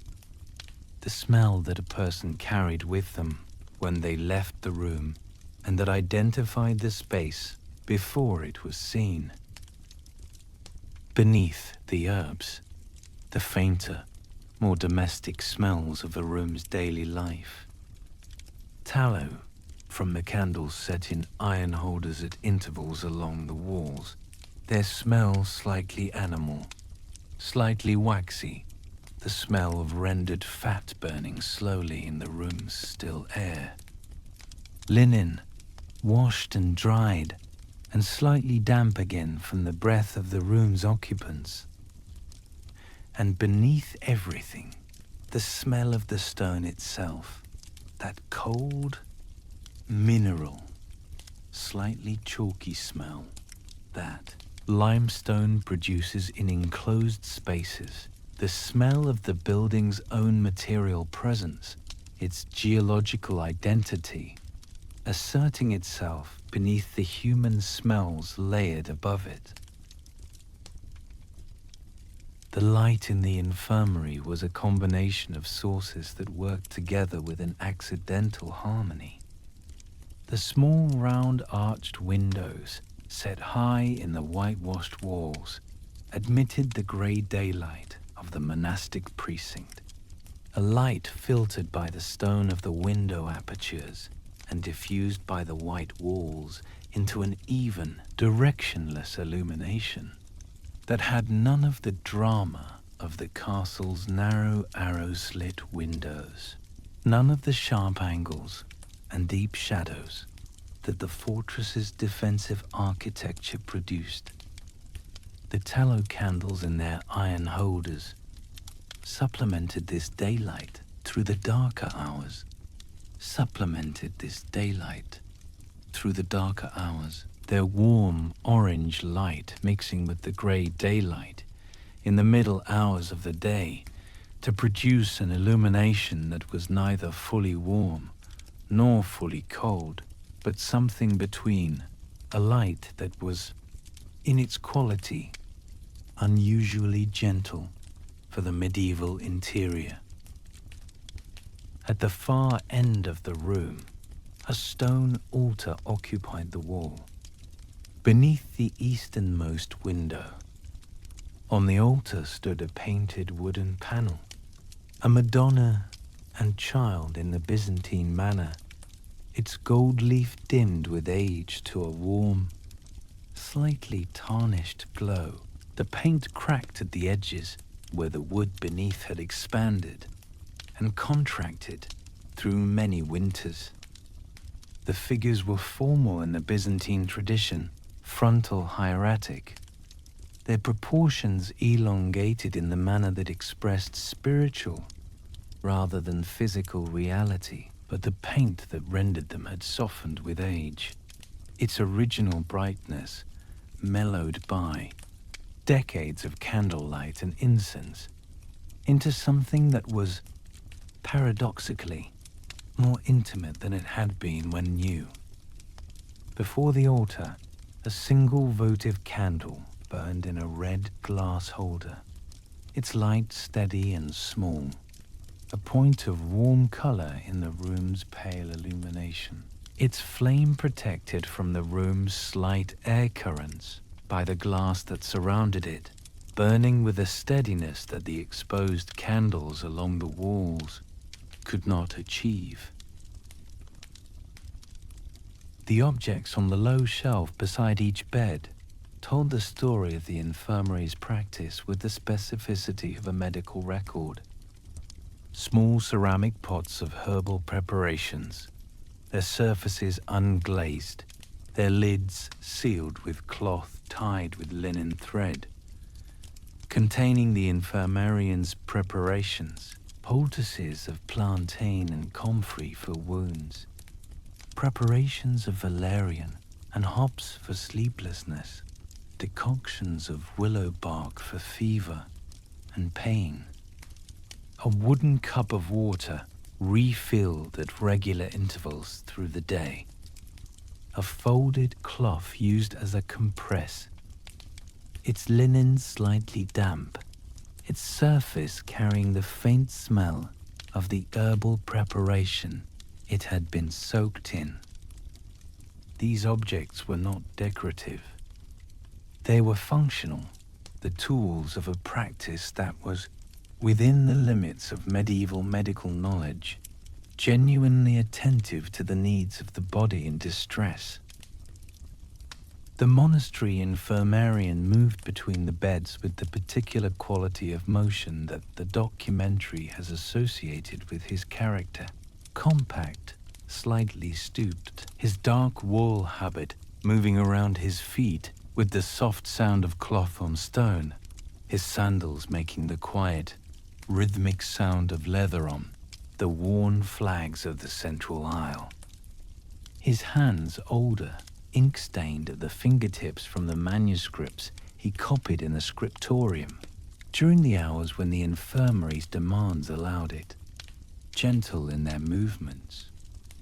the smell that a person carried with them when they left the room and that identified the space before it was seen. Beneath the herbs, the fainter, more domestic smells of the room's daily life. Tallow from the candles set in iron holders at intervals along the walls, their smell slightly animal, slightly waxy, the smell of rendered fat burning slowly in the room's still air. Linen, washed and dried, and slightly damp again from the breath of the room's occupants. And beneath everything, the smell of the stone itself, that cold, mineral, slightly chalky smell that limestone produces in enclosed spaces, the smell of the building's own material presence, its geological identity, asserting itself beneath the human smells layered above it. The light in the infirmary was a combination of sources that worked together with an accidental harmony. The small round arched windows, set high in the whitewashed walls, admitted the grey daylight of the monastic precinct, a light filtered by the stone of the window apertures and diffused by the white walls into an even, directionless illumination that had none of the drama of the castle's narrow arrow-slit windows, none of the sharp angles and deep shadows that the fortress's defensive architecture produced. The tallow candles in their iron holders supplemented this daylight through the darker hours, their warm orange light mixing with the grey daylight in the middle hours of the day to produce an illumination that was neither fully warm nor fully cold, but something between, a light that was, in its quality, unusually gentle for the medieval interior. At the far end of the room, a stone altar occupied the wall, beneath the easternmost window. On the altar stood a painted wooden panel, a Madonna and Child in the Byzantine manner, its gold leaf dimmed with age to a warm, slightly tarnished glow. The paint cracked at the edges where the wood beneath had expanded and contracted through many winters. The figures were formal in the Byzantine tradition, frontal hieratic, their proportions elongated in the manner that expressed spiritual rather than physical reality, but the paint that rendered them had softened with age, its original brightness mellowed by decades of candlelight and incense into something that was, paradoxically, more intimate than it had been when new. Before the altar, a single votive candle burned in a red glass holder, its light steady and small, a point of warm color in the room's pale illumination, its flame protected from the room's slight air currents by the glass that surrounded it, burning with a steadiness that the exposed candles along the walls could not achieve. The objects on the low shelf beside each bed told the story of the infirmary's practice with the specificity of a medical record. Small ceramic pots of herbal preparations, their surfaces unglazed, their lids sealed with cloth tied with linen thread, containing the infirmarian's preparations, poultices of plantain and comfrey for wounds, preparations of valerian and hops for sleeplessness, decoctions of willow bark for fever and pain, a wooden cup of water refilled at regular intervals through the day, a folded cloth used as a compress, its linen slightly damp, its surface carrying the faint smell of the herbal preparation it had been soaked in. These objects were not decorative. They were functional, the tools of a practice that was within the limits of medieval medical knowledge, genuinely attentive to the needs of the body in distress. The monastery infirmarian moved between the beds with the particular quality of motion that the documentary has associated with his character. Compact, slightly stooped, his dark wool habit moving around his feet with the soft sound of cloth on stone, his sandals making the quiet, rhythmic sound of leather on the worn flags of the central aisle. His hands older, ink-stained at the fingertips from the manuscripts he copied in the scriptorium during the hours when the infirmary's demands allowed it. Gentle in their movements,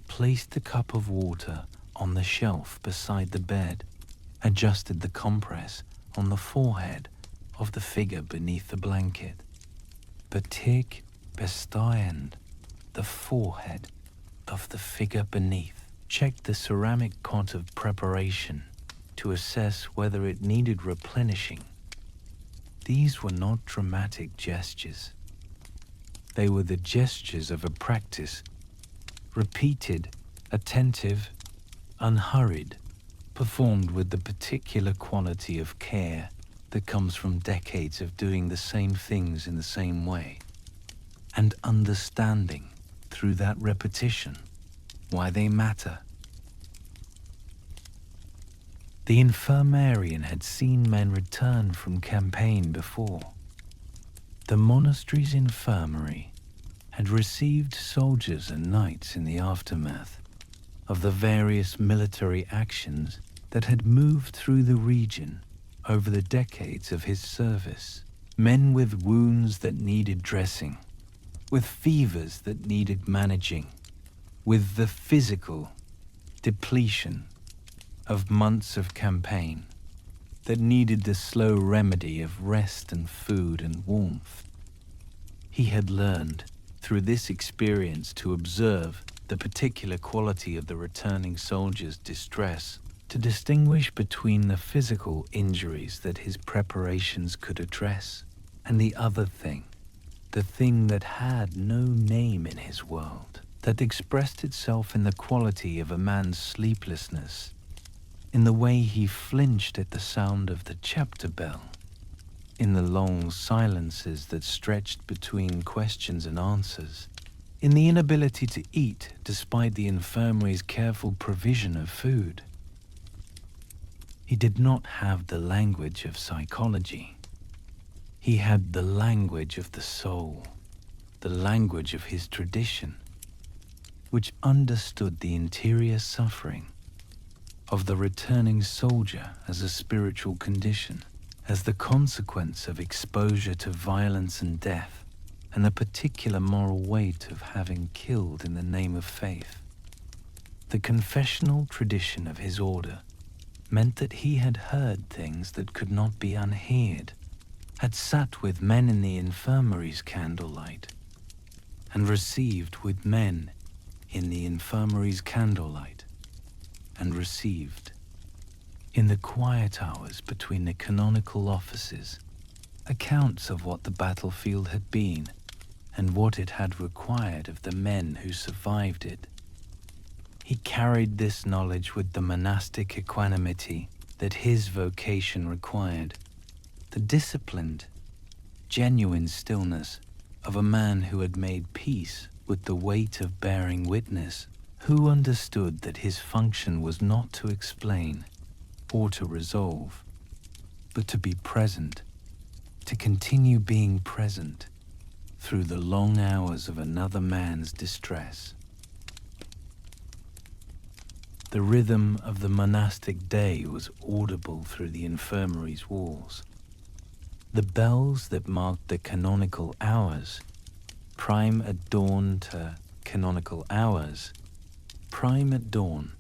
placed the cup of water on the shelf beside the bed, adjusted the compress on the forehead of the figure beneath the blanket. Batik besteuernd, the forehead of the figure beneath. Checked the ceramic pot of preparation to assess whether it needed replenishing. These were not dramatic gestures. They were the gestures of a practice, repeated, attentive, unhurried, performed with the particular quality of care that comes from decades of doing the same things in the same way, and understanding through that repetition why they matter. The infirmarian had seen men return from campaign before. The monastery's infirmary had received soldiers and knights in the aftermath of the various military actions that had moved through the region over the decades of his service. Men with wounds that needed dressing, with fevers that needed managing, with the physical depletion of months of campaign that needed the slow remedy of rest and food and warmth. He had learned through this experience to observe the particular quality of the returning soldier's distress, to distinguish between the physical injuries that his preparations could address and the other thing, the thing that had no name in his world, that expressed itself in the quality of a man's sleeplessness, in the way he flinched at the sound of the chapter bell, in the long silences that stretched between questions and answers, in the inability to eat despite the infirmary's careful provision of food. He did not have the language of psychology. He had the language of the soul, the language of his tradition, which understood the interior suffering of the returning soldier as a spiritual condition, as the consequence of exposure to violence and death, and the particular moral weight of having killed in the name of faith. The confessional tradition of his order meant that he had heard things that could not be unheard, had sat with men in the infirmary's candlelight, and received with men in the infirmary's candlelight, and received in the quiet hours between the canonical offices accounts of what the battlefield had been and what it had required of the men who survived it. He carried this knowledge with the monastic equanimity that his vocation required, the disciplined, genuine stillness of a man who had made peace with the weight of bearing witness, who understood that his function was not to explain or to resolve, but to be present, to continue being present through the long hours of another man's distress. The rhythm of the monastic day was audible through the infirmary's walls. The bells that marked the canonical hours, prime at dawn to canonical hours, prime at dawn,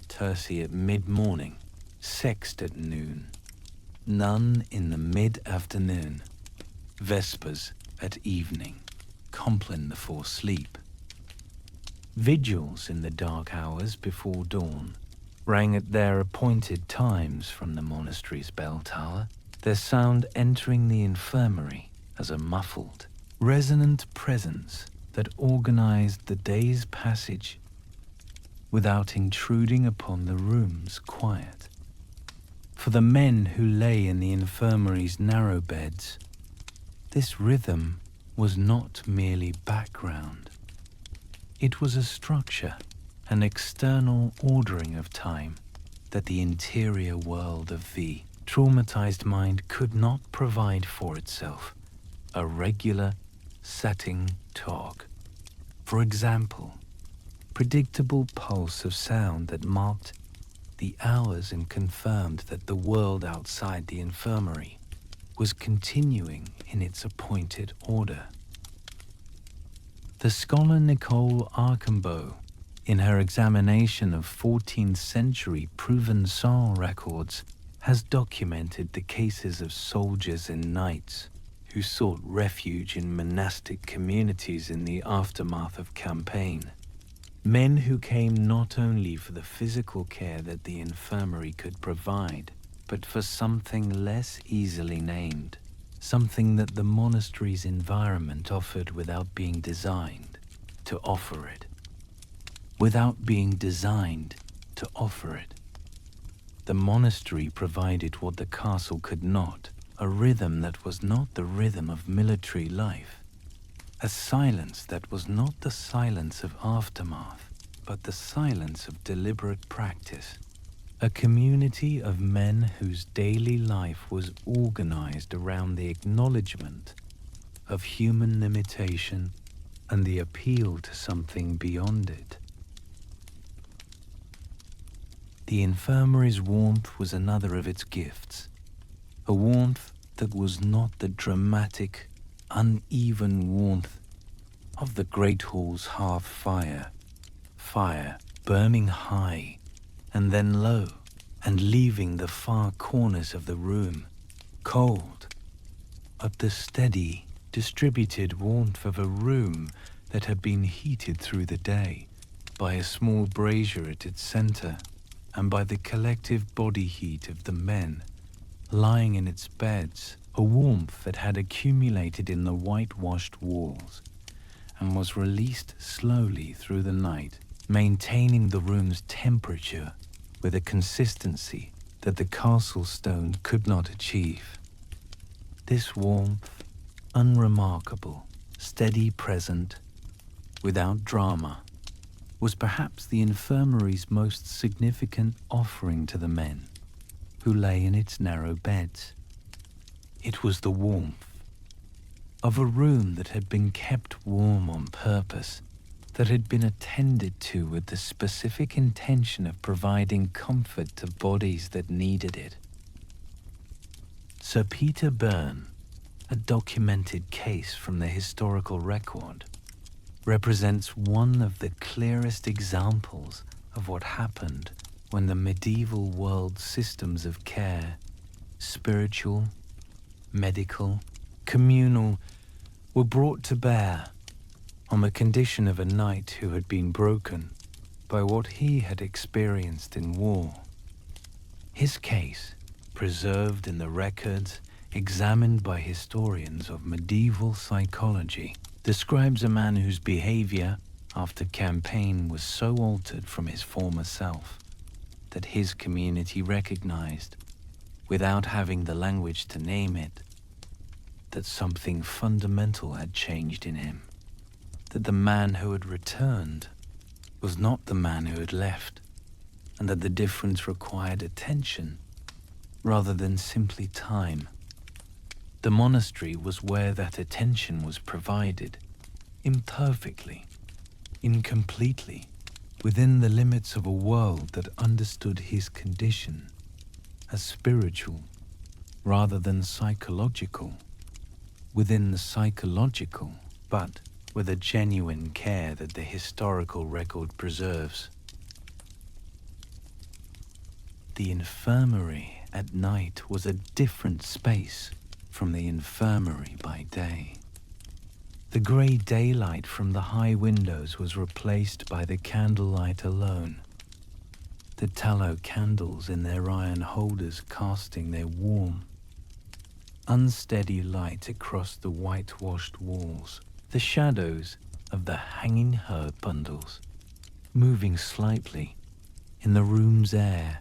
terci at mid-morning, sext at noon, none in the mid-afternoon, vespers at evening, compline before sleep. Vigils in the dark hours before dawn rang at their appointed times from the monastery's bell tower, their sound entering the infirmary as a muffled, resonant presence that organized the day's passage without intruding upon the room's quiet. For the men who lay in the infirmary's narrow beds, this rhythm was not merely background. It was a structure, an external ordering of time that the interior world of the traumatized mind could not provide for itself, a regular setting talk. For example, predictable pulse of sound that marked the hours and confirmed that the world outside the infirmary was continuing in its appointed order. The scholar Nicole Archambault, in her examination of 14th century Provençal records, has documented the cases of soldiers and knights who sought refuge in monastic communities in the aftermath of campaign. Men who came not only for the physical care that the infirmary could provide, but for something less easily named, something that the monastery's environment offered without being designed to offer it. Without being designed to offer it. The monastery provided what the castle could not, a rhythm that was not the rhythm of military life, a silence that was not the silence of aftermath, but the silence of deliberate practice, a community of men whose daily life was organized around the acknowledgement of human limitation and the appeal to something beyond it. The infirmary's warmth was another of its gifts, a warmth that was not the dramatic, uneven warmth of the great hall's hearth fire burning high and then low and leaving the far corners of the room cold, but the steady, distributed warmth of a room that had been heated through the day by a small brazier at its center and by the collective body heat of the men lying in its beds, a warmth that had accumulated in the whitewashed walls and was released slowly through the night, maintaining the room's temperature with a consistency that the castle stone could not achieve. This warmth, unremarkable, steady present, without drama, was perhaps the infirmary's most significant offering to the men who lay in its narrow beds. It was the warmth of a room that had been kept warm on purpose, that had been attended to with the specific intention of providing comfort to bodies that needed it. Sir Peter Byrne, a documented case from the historical record, represents one of the clearest examples of what happened when the medieval world systems of care, spiritual, medical, communal, were brought to bear on the condition of a knight who had been broken by what he had experienced in war. His case, preserved in the records examined by historians of medieval psychology, describes a man whose behavior after campaign was so altered from his former self that his community recognized, without having the language to name it, that something fundamental had changed in him, that the man who had returned was not the man who had left, and that the difference required attention rather than simply time. The monastery was where that attention was provided, imperfectly, incompletely, within the limits of a world that understood his condition as spiritual rather than psychological, within the psychological, but with a genuine care that the historical record preserves. The infirmary at night was a different space from the infirmary by day. The grey daylight from the high windows was replaced by the candlelight alone, the tallow candles in their iron holders casting their warm, unsteady light across the whitewashed walls, the shadows of the hanging herb bundles moving slightly in the room's air,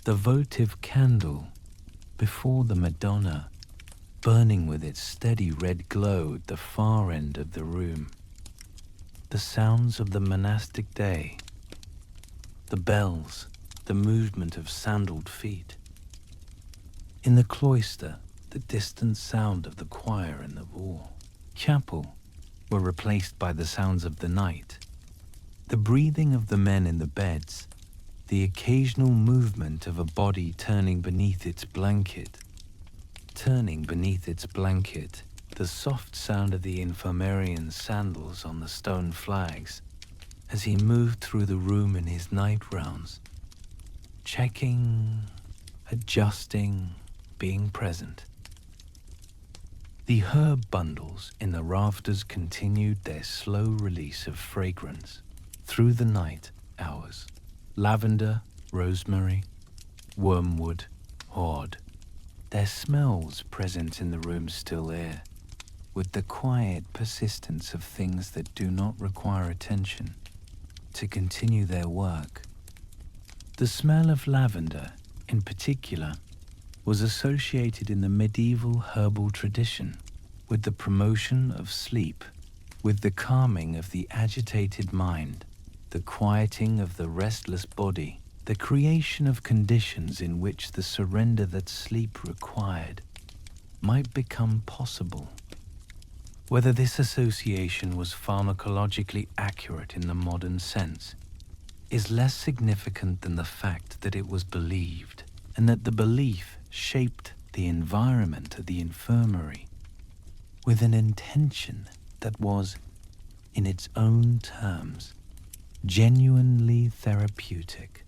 the votive candle before the Madonna burning with its steady red glow at the far end of the room, the sounds of the monastic day, the bells, the movement of sandaled feet. In the cloister, the distant sound of the choir in the chapel were replaced by the sounds of the night, the breathing of the men in the beds, the occasional movement of a body turning beneath its blanket, the soft sound of the infirmarian's sandals on the stone flags as he moved through the room in his night rounds, checking, adjusting, being present. The herb bundles in the rafters continued their slow release of fragrance through the night hours. Lavender, rosemary, wormwood, horde, their smells present in the room's still air, with the quiet persistence of things that do not require attention to continue their work. The smell of lavender, in particular, was associated in the medieval herbal tradition with the promotion of sleep, with the calming of the agitated mind, the quieting of the restless body, the creation of conditions in which the surrender that sleep required might become possible. Whether this association was pharmacologically accurate in the modern sense is less significant than the fact that it was believed, and that the belief shaped the environment of the infirmary with an intention that was, in its own terms, genuinely therapeutic.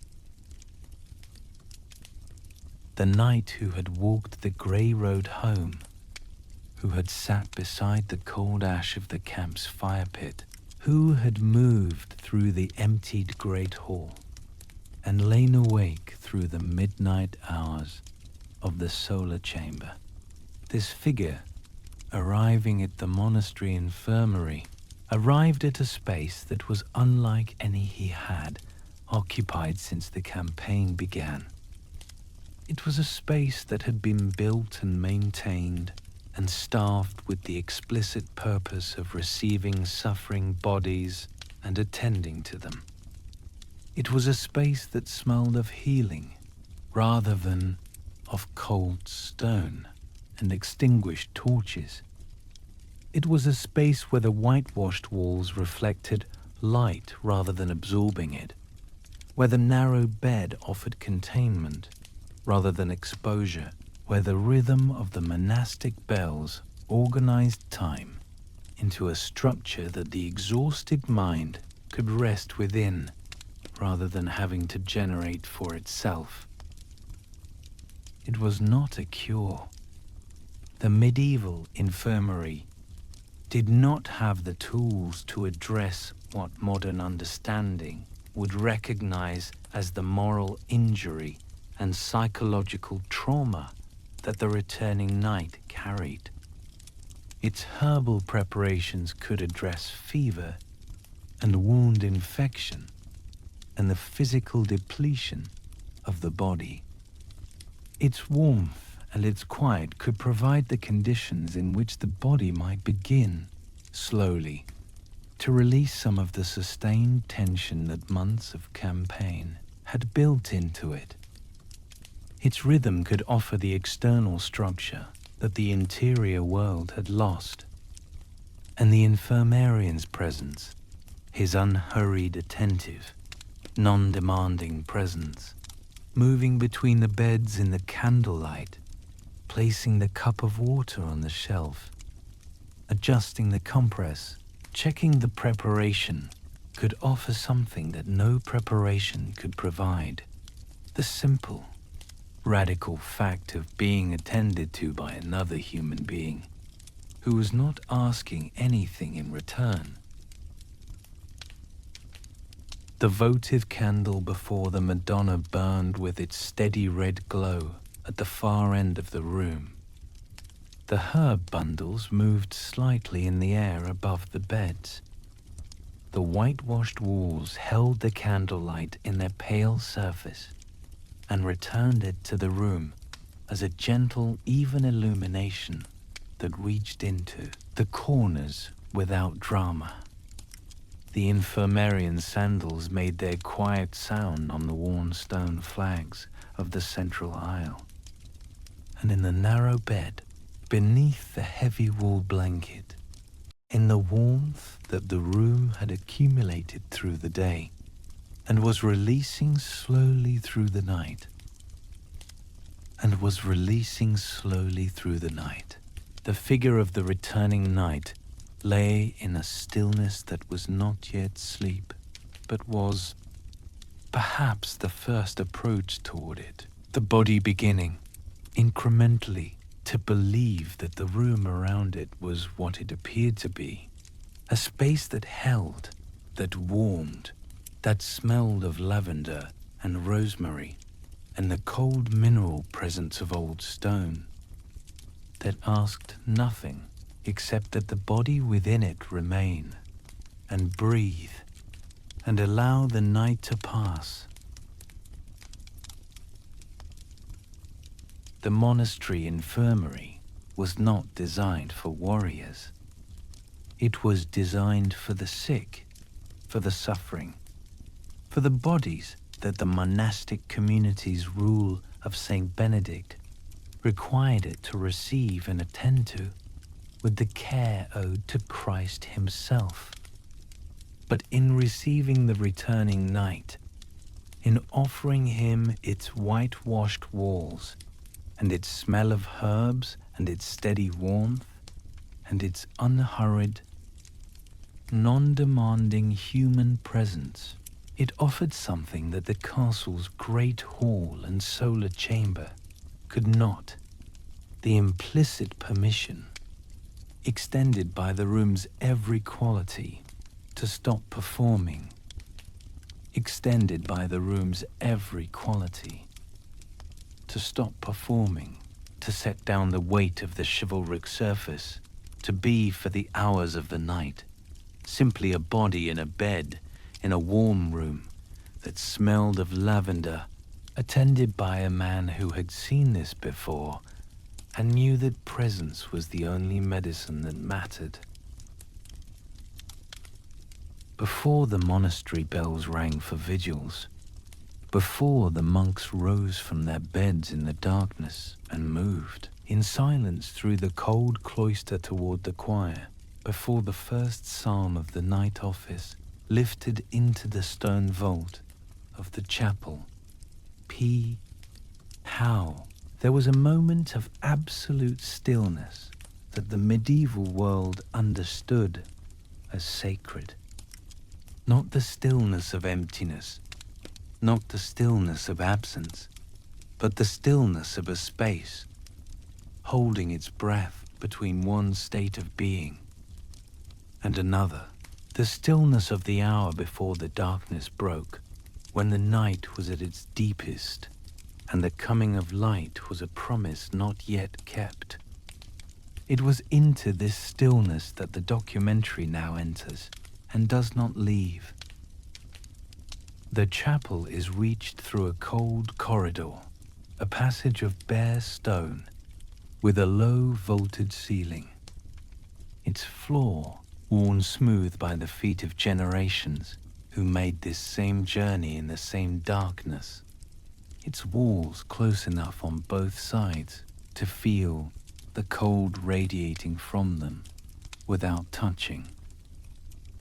The knight who had walked the grey road home, who had sat beside the cold ash of the camp's fire pit, who had moved through the emptied great hall and lain awake through the midnight hours of the solar chamber. This figure, arriving at the monastery infirmary, arrived at a space that was unlike any he had occupied since the campaign began. It was a space that had been built and maintained and staffed with the explicit purpose of receiving suffering bodies and attending to them. It was a space that smelled of healing rather than of cold stone and extinguished torches. It was a space where the whitewashed walls reflected light rather than absorbing it, where the narrow bed offered containment rather than exposure, where the rhythm of the monastic bells organized time into a structure that the exhausted mind could rest within rather than having to generate for itself. It was not a cure. The medieval infirmary did not have the tools to address what modern understanding would recognize as the moral injury and psychological trauma that the returning knight carried. Its herbal preparations could address fever and wound infection and the physical depletion of the body. Its warmth and its quiet could provide the conditions in which the body might begin, slowly, to release some of the sustained tension that months of campaign had built into it. Its rhythm could offer the external structure that the interior world had lost, and the infirmarian's presence, his unhurried, attentive, non-demanding presence, moving between the beds in the candlelight, placing the cup of water on the shelf, adjusting the compress, checking the preparation, could offer something that no preparation could provide: the simple, radical fact of being attended to by another human being who was not asking anything in return. The votive candle before the Madonna burned with its steady red glow at the far end of the room. The herb bundles moved slightly in the air above the beds. The whitewashed walls held the candlelight in their pale surface and returned it to the room as a gentle, even illumination that reached into the corners without drama. The infirmarian sandals made their quiet sound on the worn stone flags of the central aisle. And in the narrow bed, beneath the heavy wool blanket, in the warmth that the room had accumulated through the day and was releasing slowly through the night, the figure of the returning night lay in a stillness that was not yet sleep, but was perhaps the first approach toward it, the body beginning, incrementally, to believe that the room around it was what it appeared to be, a space that held, that warmed, that smelled of lavender and rosemary and the cold mineral presence of old stone, that asked nothing except that the body within it remain and breathe and allow the night to pass. The monastery infirmary was not designed for warriors. It was designed for the sick, for the suffering, for the bodies that the monastic community's rule of Saint Benedict required it to receive and attend to with the care owed to Christ himself. But in receiving the returning night, in offering him its whitewashed walls and its smell of herbs and its steady warmth and its unhurried, non-demanding human presence, it offered something that the castle's great hall and solar chamber could not, the implicit permission, extended by the room's every quality, to stop performing, extended by the room's every quality, to stop performing, to set down the weight of the chivalric surface, to be for the hours of the night, simply a body in a bed, in a warm room that smelled of lavender, attended by a man who had seen this before and knew that presence was the only medicine that mattered. Before the monastery bells rang for vigils, before the monks rose from their beds in the darkness and moved in silence through the cold cloister toward the choir, before the first psalm of the night office lifted into the stone vault of the chapel, how there was a moment of absolute stillness that the medieval world understood as sacred. Not the stillness of emptiness, not the stillness of absence, but the stillness of a space, holding its breath between one state of being and another. The stillness of the hour before the darkness broke, when the night was at its deepest, and the coming of light was a promise not yet kept. It was into this stillness that the documentary now enters, and does not leave. The chapel is reached through a cold corridor, a passage of bare stone, with a low vaulted ceiling. Its floor worn smooth by the feet of generations who made this same journey in the same darkness, its walls close enough on both sides to feel the cold radiating from them without touching.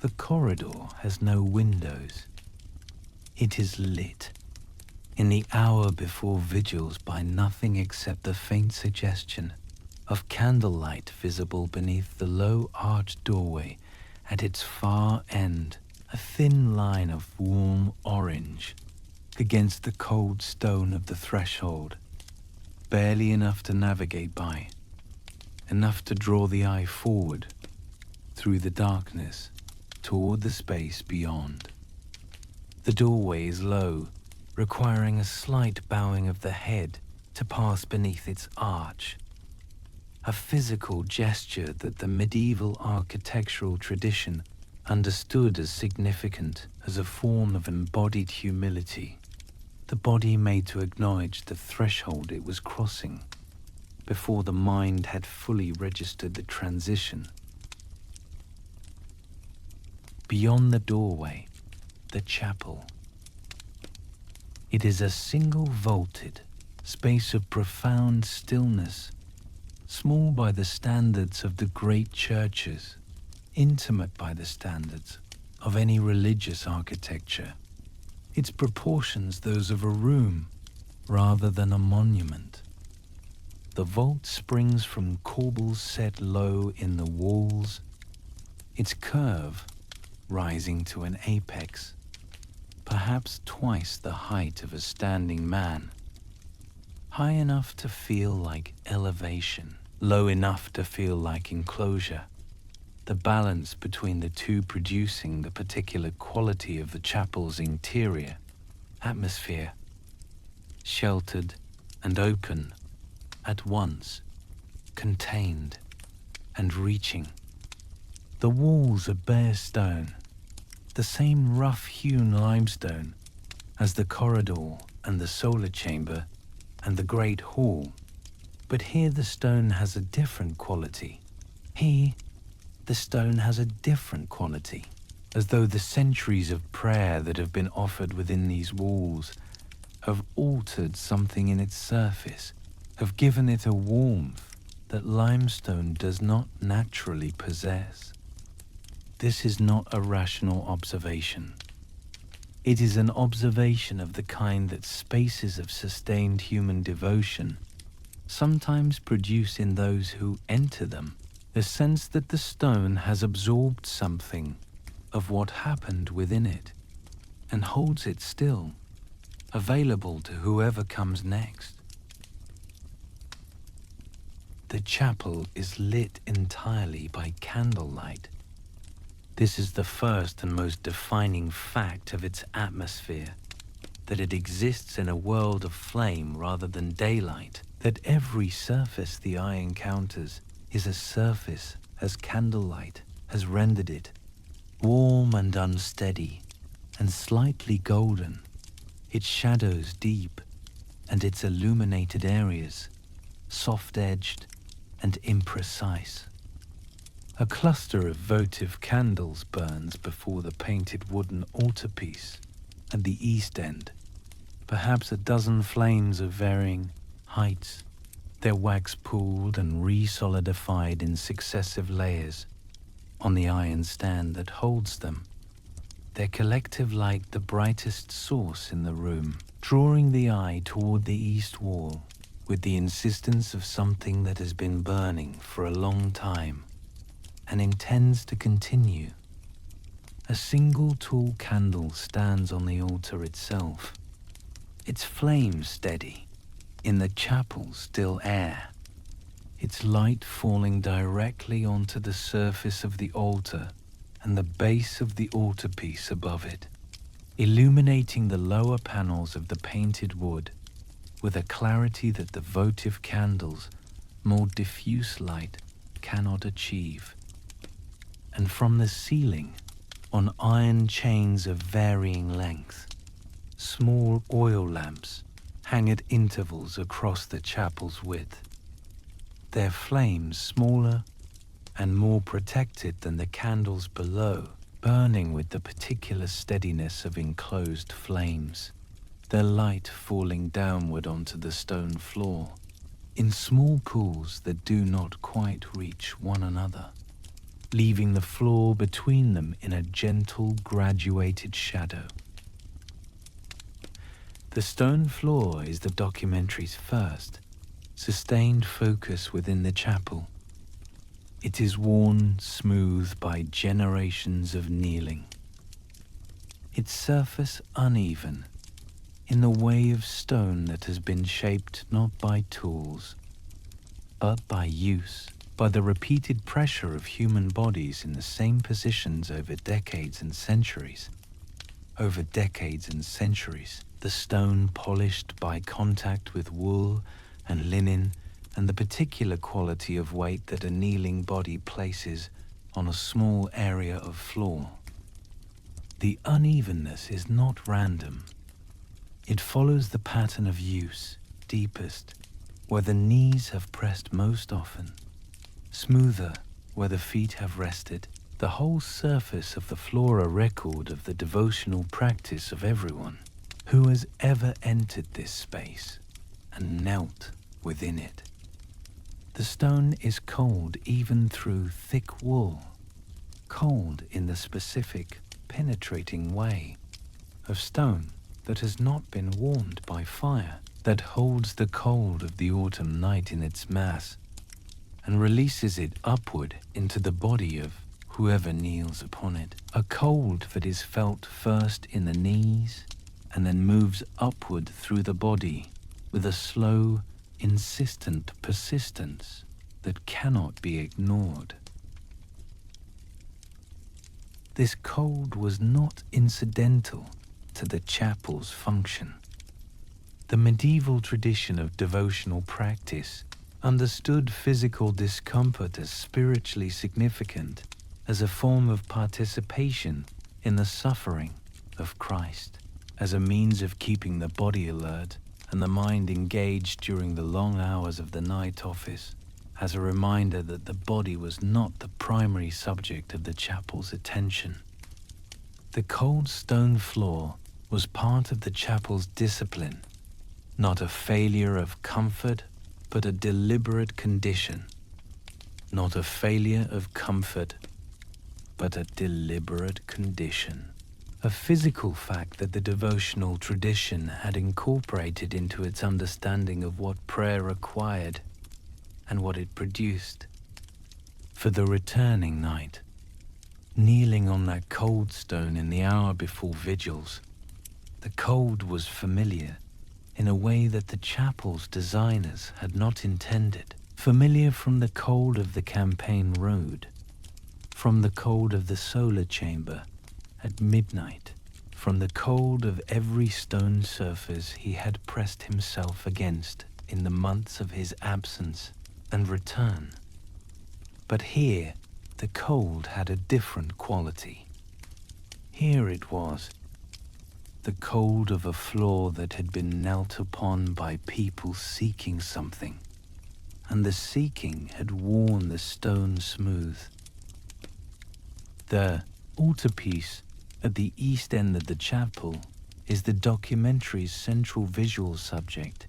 The corridor has no windows. It is lit in the hour before vigils by nothing except the faint suggestion of candlelight visible beneath the low arched doorway at its far end, a thin line of warm orange against the cold stone of the threshold, barely enough to navigate by, enough to draw the eye forward through the darkness toward the space beyond. The doorway is low, requiring a slight bowing of the head to pass beneath its arch. a physical gesture that the medieval architectural tradition understood as significant as a form of embodied humility, the body made to acknowledge the threshold it was crossing before the mind had fully registered the transition. Beyond the doorway, the chapel. It is a single vaulted space of profound stillness, small by the standards of the great churches, intimate by the standards of any religious architecture, its proportions those of a room rather than a monument. The vault springs from corbels set low in the walls, its curve rising to an apex, perhaps twice the height of a standing man, high enough to feel like elevation, low enough to feel like enclosure, the balance between the two producing the particular quality of the chapel's interior, atmosphere, sheltered and open at once, contained and reaching. The walls are bare stone, the same rough-hewn limestone as the corridor and the solar chamber and the great hall, but here the stone has a different quality. Here, the stone has a different quality, as though the centuries of prayer that have been offered within these walls have altered something in its surface, have given it a warmth that limestone does not naturally possess. This is not a rational observation. It is an observation of the kind that spaces of sustained human devotion sometimes produce in those who enter them, the sense that the stone has absorbed something of what happened within it and holds it still, available to whoever comes next. The chapel is lit entirely by candlelight. This is the first and most defining fact of its atmosphere, that it exists in a world of flame rather than daylight, that every surface the eye encounters is a surface as candlelight has rendered it, warm and unsteady and slightly golden, its shadows deep and its illuminated areas soft-edged and imprecise. A cluster of votive candles burns before the painted wooden altarpiece at the east end, perhaps a dozen flames of varying heights, their wax pooled and re-solidified in successive layers on the iron stand that holds them, their collective light the brightest source in the room, drawing the eye toward the east wall with the insistence of something that has been burning for a long time and intends to continue. A single tall candle stands on the altar itself, its flame steady in the chapel's still air, its light falling directly onto the surface of the altar and the base of the altarpiece above it, illuminating the lower panels of the painted wood with a clarity that the votive candles' more diffuse light cannot achieve. And from the ceiling, on iron chains of varying length, small oil lamps hang at intervals across the chapel's width, their flames smaller and more protected than the candles below, burning with the particular steadiness of enclosed flames, their light falling downward onto the stone floor, in small pools that do not quite reach one another, leaving the floor between them in a gentle, graduated shadow. The stone floor is the documentary's first, sustained focus within the chapel. It is worn smooth by generations of kneeling, its surface uneven, in the way of stone that has been shaped not by tools, but by use, by the repeated pressure of human bodies in the same positions over decades and centuries. Over decades and centuries, the stone polished by contact with wool and linen and the particular quality of weight that a kneeling body places on a small area of floor. The unevenness is not random. It follows the pattern of use, deepest, where the knees have pressed most often, smoother, where the feet have rested. The whole surface of the floor a record of the devotional practice of everyone who has ever entered this space and knelt within it. The stone is cold even through thick wool, cold in the specific, penetrating way of stone that has not been warmed by fire, that holds the cold of the autumn night in its mass and releases it upward into the body of whoever kneels upon it. A cold that is felt first in the knees and then moves upward through the body with a slow, insistent persistence that cannot be ignored. This cold was not incidental to the chapel's function. The medieval tradition of devotional practice understood physical discomfort as spiritually significant, as a form of participation in the suffering of Christ, as a means of keeping the body alert and the mind engaged during the long hours of the night office, as a reminder that the body was not the primary subject of the chapel's attention. The cold stone floor was part of the chapel's discipline, not a failure of comfort, but a deliberate condition. Not a failure of comfort, but a deliberate condition. A physical fact that the devotional tradition had incorporated into its understanding of what prayer required and what it produced. For the returning night, kneeling on that cold stone in the hour before vigils, the cold was familiar in a way that the chapel's designers had not intended. Familiar from the cold of the campaign road, from the cold of the solar chamber at midnight, from the cold of every stone surface he had pressed himself against in the months of his absence and return. But here the cold had a different quality. Here it was, the cold of a floor that had been knelt upon by people seeking something, and the seeking had worn the stone smooth. The altarpiece at the east end of the chapel is the documentary's central visual subject,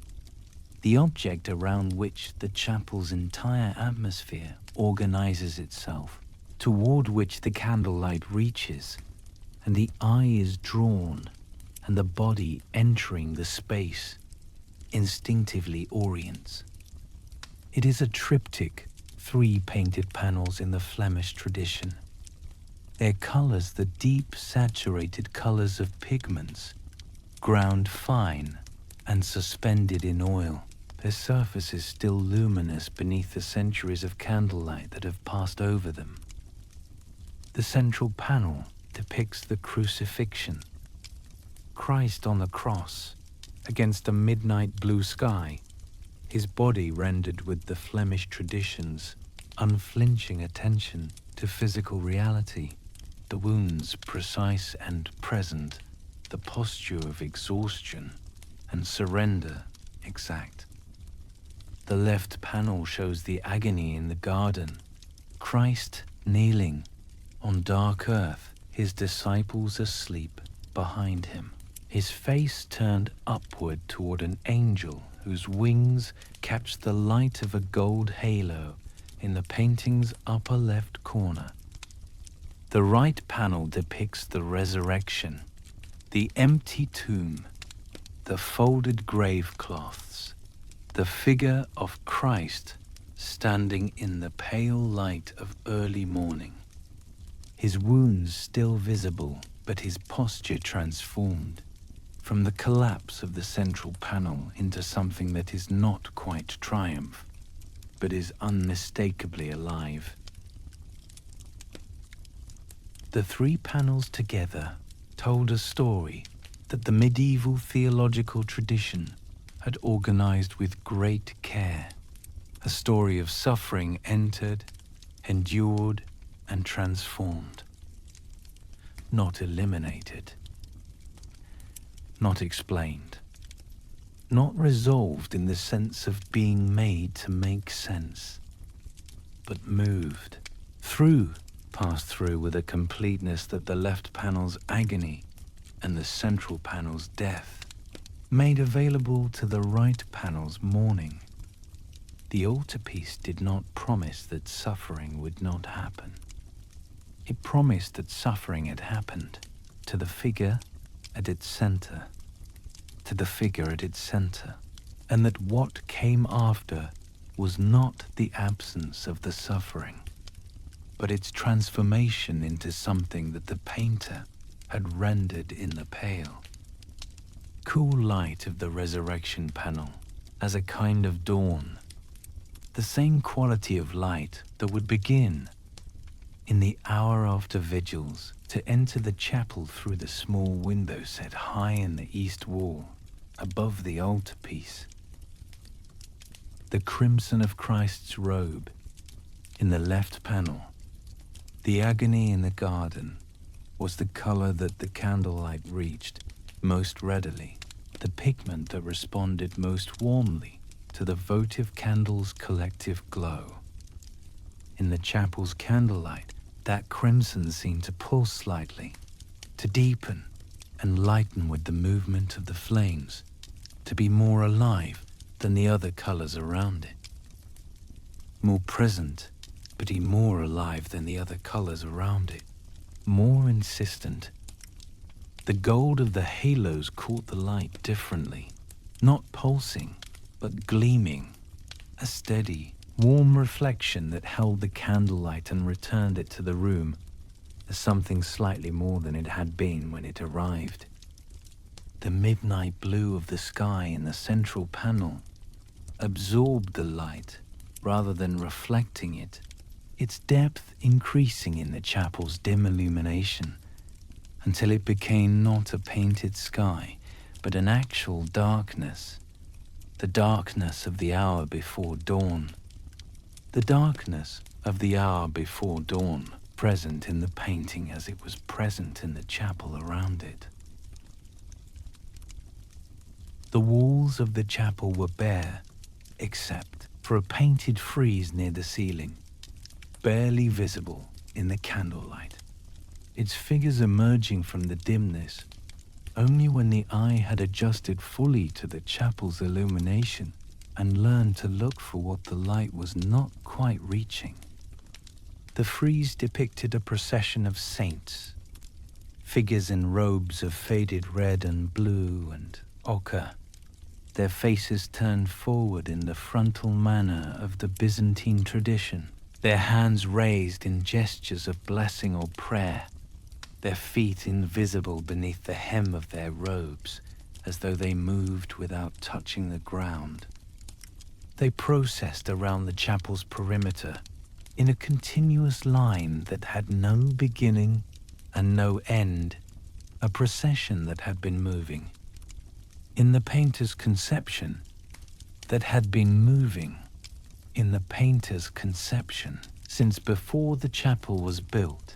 the object around which the chapel's entire atmosphere organizes itself, toward which the candlelight reaches, and the eye is drawn, and the body entering the space instinctively orients. It is a triptych, 3 painted panels in the Flemish tradition. Their colors the deep saturated colors of pigments, ground fine and suspended in oil, their surfaces still luminous beneath the centuries of candlelight that have passed over them. The central panel depicts the crucifixion, Christ on the cross, against a midnight blue sky, his body rendered with the Flemish tradition's unflinching attention to physical reality, the wounds precise and present, the posture of exhaustion and surrender exact. The left panel shows the agony in the garden, Christ kneeling on dark earth, his disciples asleep behind him, his face turned upward toward an angel whose wings catch the light of a gold halo in the painting's upper left corner. The right panel depicts the resurrection, the empty tomb, the folded grave cloths, the figure of Christ standing in the pale light of early morning, his wounds still visible, but his posture transformed from the collapse of the central panel into something that is not quite triumph, but is unmistakably alive. The 3 panels together told a story that the medieval theological tradition had organized with great care. A story of suffering entered, endured, and transformed. Not eliminated. Not explained. Not resolved in the sense of being made to make sense, but moved through, passed through with a completeness that the left panel's agony and the central panel's death made available to the right panel's mourning. The altarpiece did not promise that suffering would not happen. It promised that suffering had happened to the figure at its center, to the figure at its center, and that what came after was not the absence of the suffering, but its transformation into something that the painter had rendered in the pale. Cool light of the resurrection panel as a kind of dawn, the same quality of light that would begin in the hour after vigils to enter the chapel through the small window set high in the east wall above the altarpiece. The crimson of Christ's robe in the left panel, the agony in the garden, was the color that the candlelight reached most readily, the pigment that responded most warmly to the votive candle's collective glow. In the chapel's candlelight, that crimson seemed to pulse slightly, to deepen and lighten with the movement of the flames, to be more alive than the other colors around it. More present, but more alive than the other colors around it. More insistent. The gold of the halos caught the light differently, not pulsing, but gleaming, a steady, warm reflection that held the candlelight and returned it to the room as something slightly more than it had been when it arrived. The midnight blue of the sky in the central panel absorbed the light rather than reflecting it, its depth increasing in the chapel's dim illumination until it became not a painted sky, but an actual darkness, the darkness of the hour before dawn, the darkness of the hour before dawn, present in the painting as it was present in the chapel around it. The walls of the chapel were bare, except for a painted frieze near the ceiling, barely visible in the candlelight, its figures emerging from the dimness only when the eye had adjusted fully to the chapel's illumination and learned to look for what the light was not quite reaching. The frieze depicted a procession of saints, figures in robes of faded red and blue and ochre, their faces turned forward in the frontal manner of the Byzantine tradition, their hands raised in gestures of blessing or prayer, their feet invisible beneath the hem of their robes, as though they moved without touching the ground. They processed around the chapel's perimeter in a continuous line that had no beginning and no end, a procession that had been moving. In the painter's conception, that had been moving in the painter's conception since before the chapel was built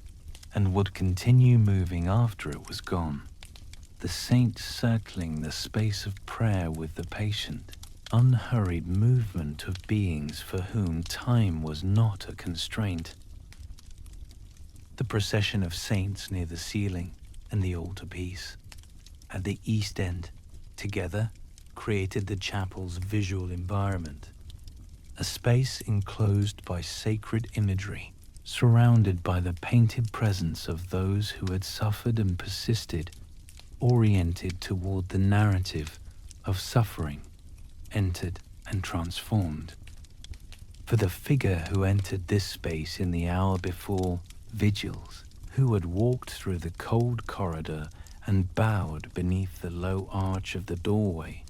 and would continue moving after it was gone. The saints circling the space of prayer with the patient, unhurried movement of beings for whom time was not a constraint. The procession of saints near the ceiling and the altarpiece at the east end together created the chapel's visual environment, a space enclosed by sacred imagery, surrounded by the painted presence of those who had suffered and persisted, oriented toward the narrative of suffering, entered and transformed. For the figure who entered this space in the hour before vigils, who had walked through the cold corridor and bowed beneath the low arch of the doorway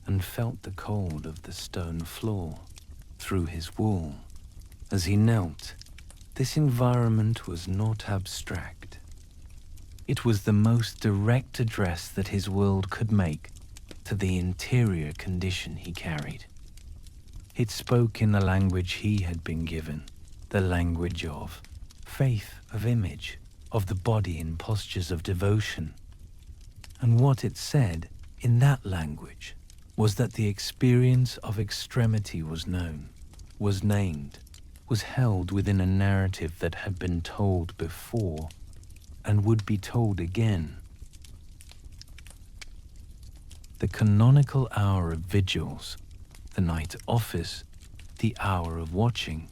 and felt the cold of the stone floor through his wool. As he knelt, this environment was not abstract. It was the most direct address that his world could make to the interior condition he carried. It spoke in the language he had been given, the language of faith, of image, of the body in postures of devotion. And what it said in that language was that the experience of extremity was known, was named, was held within a narrative that had been told before and would be told again. The canonical hour of vigils, the night office, the hour of watching,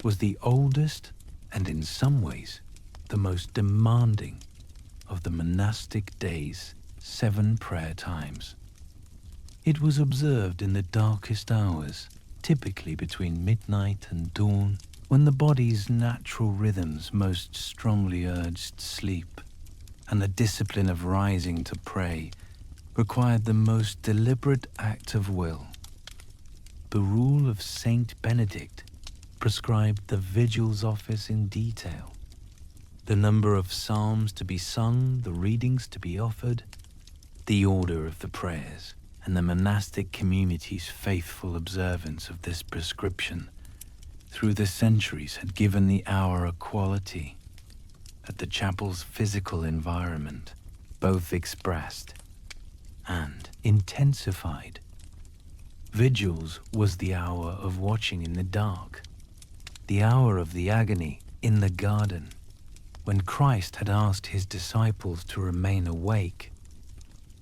was the oldest and in some ways the most demanding of the monastic days' 7 prayer times. It was observed in the darkest hours, typically between midnight and dawn, when the body's natural rhythms most strongly urged sleep, and the discipline of rising to pray required the most deliberate act of will. The rule of Saint Benedict prescribed the vigil's office in detail, the number of psalms to be sung, the readings to be offered, the order of the prayers, and the monastic community's faithful observance of this prescription through the centuries had given the hour a quality that the chapel's physical environment both expressed and intensified. Vigils was the hour of watching in the dark, the hour of the agony in the garden, when Christ had asked his disciples to remain awake,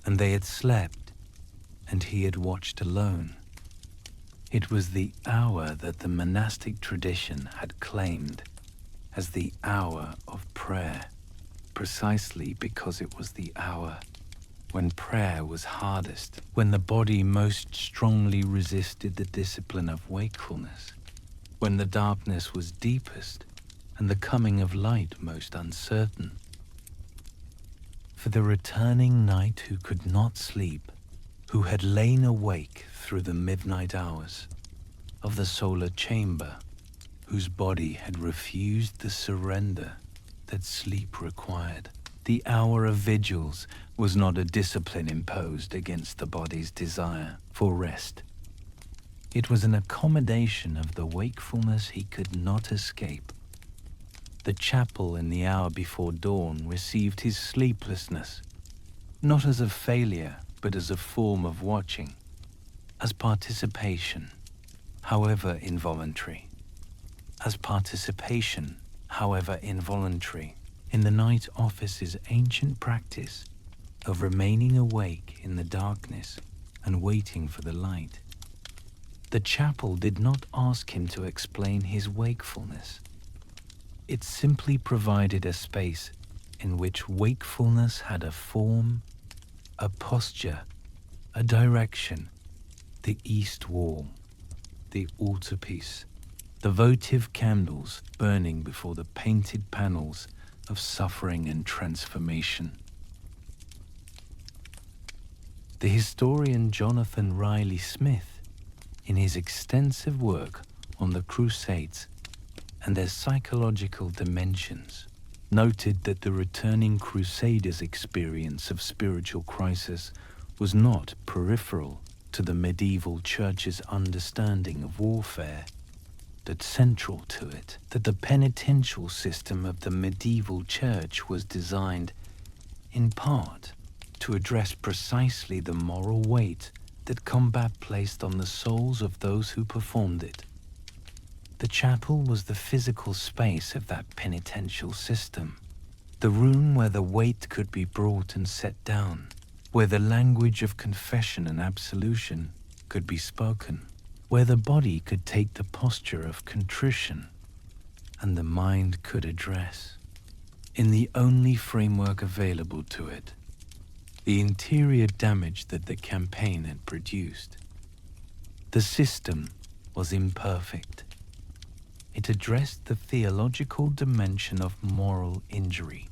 and they had slept, and he had watched alone. It was the hour that the monastic tradition had claimed as the hour of prayer, precisely because it was the hour when prayer was hardest, when the body most strongly resisted the discipline of wakefulness, when the darkness was deepest and the coming of light most uncertain. For the returning knight who could not sleep, who had lain awake through the midnight hours of the solar chamber, whose body had refused the surrender that sleep required, the hour of vigils was not a discipline imposed against the body's desire for rest. It was an accommodation of the wakefulness he could not escape. The chapel in the hour before dawn received his sleeplessness, not as a failure, but as a form of watching, as participation, however involuntary, in the night office's ancient practice of remaining awake in the darkness and waiting for the light. The chapel did not ask him to explain his wakefulness. It simply provided a space in which wakefulness had a form, a posture, a direction, the east wall, the altarpiece, the votive candles burning before the painted panels of suffering and transformation. The historian Jonathan Riley Smith, in his extensive work on the Crusades and their psychological dimensions, noted that the returning Crusaders' experience of spiritual crisis was not peripheral to the medieval church's understanding of warfare, but central to it, that the penitential system of the medieval church was designed, in part, to address precisely the moral weight that combat placed on the souls of those who performed it. The chapel was the physical space of that penitential system, the room where the weight could be brought and set down, where the language of confession and absolution could be spoken, where the body could take the posture of contrition and the mind could address, in the only framework available to it, the interior damage that the campaign had produced. The system was imperfect. It addressed the theological dimension of moral injury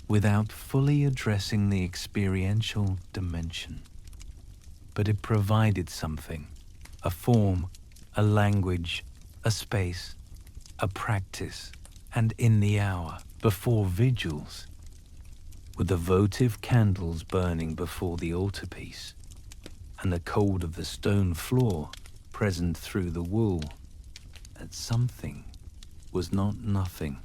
without fully addressing the experiential dimension. But it provided something, a form, a language, a space, a practice, and in the hour before vigils, with the votive candles burning before the altarpiece, and the cold of the stone floor present through the wool, that something was not nothing.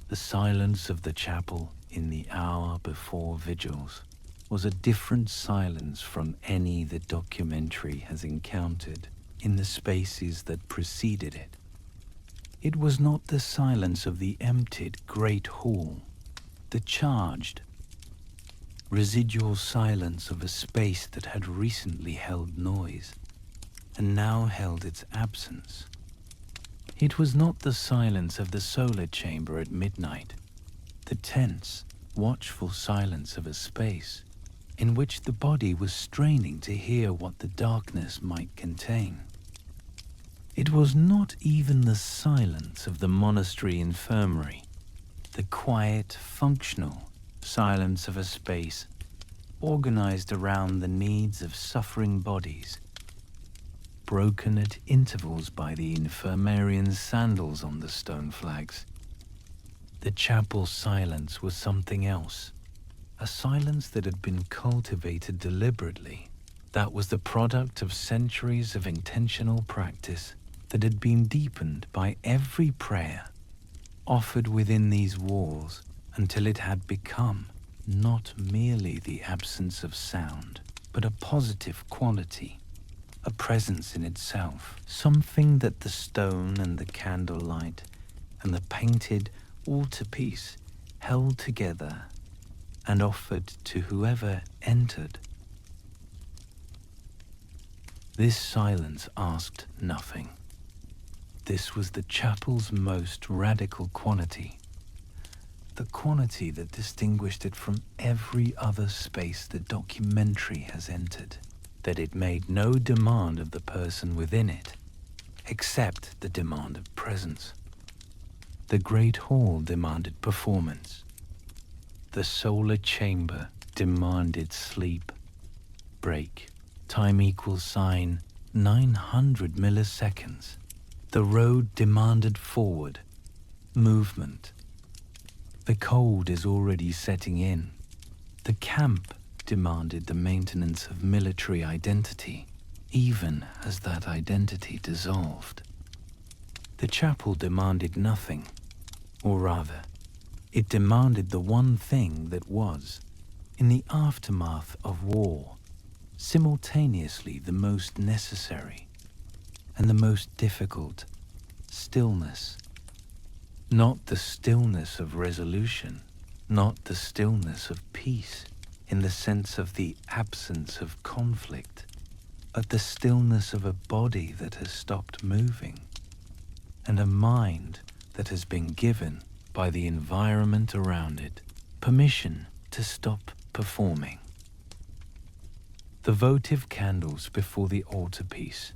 The silence of the chapel in the hour before vigils was a different silence from any the documentary has encountered in the spaces that preceded it. It was not the silence of the emptied great hall, the charged, residual silence of a space that had recently held noise and now held its absence. It was not the silence of the solar chamber at midnight, the tense, watchful silence of a space in which the body was straining to hear what the darkness might contain. It was not even the silence of the monastery infirmary, the quiet, functional silence of a space organized around the needs of suffering bodies, broken at intervals by the infirmarians' sandals on the stone flags. The chapel silence was something else, a silence that had been cultivated deliberately, that was the product of centuries of intentional practice, that had been deepened by every prayer offered within these walls until it had become not merely the absence of sound, but a positive quality, a presence in itself, something that the stone and the candlelight and the painted altarpiece held together and offered to whoever entered. This silence asked nothing. This was the chapel's most radical quality, the quality that distinguished it from every other space the documentary has entered, that it made no demand of the person within it, except the demand of presence. The great hall demanded performance. The solar chamber demanded sleep. Break. Time equals sign 900 milliseconds. The road demanded forward, movement. The cold is already setting in. The camp demanded the maintenance of military identity, even as that identity dissolved. The chapel demanded nothing, or rather, it demanded the one thing that was, in the aftermath of war, simultaneously the most necessary and the most difficult: stillness. Not the stillness of resolution, not the stillness of peace in the sense of the absence of conflict, but the stillness of a body that has stopped moving and a mind that has been given by the environment around it permission to stop performing. The votive candles before the altarpiece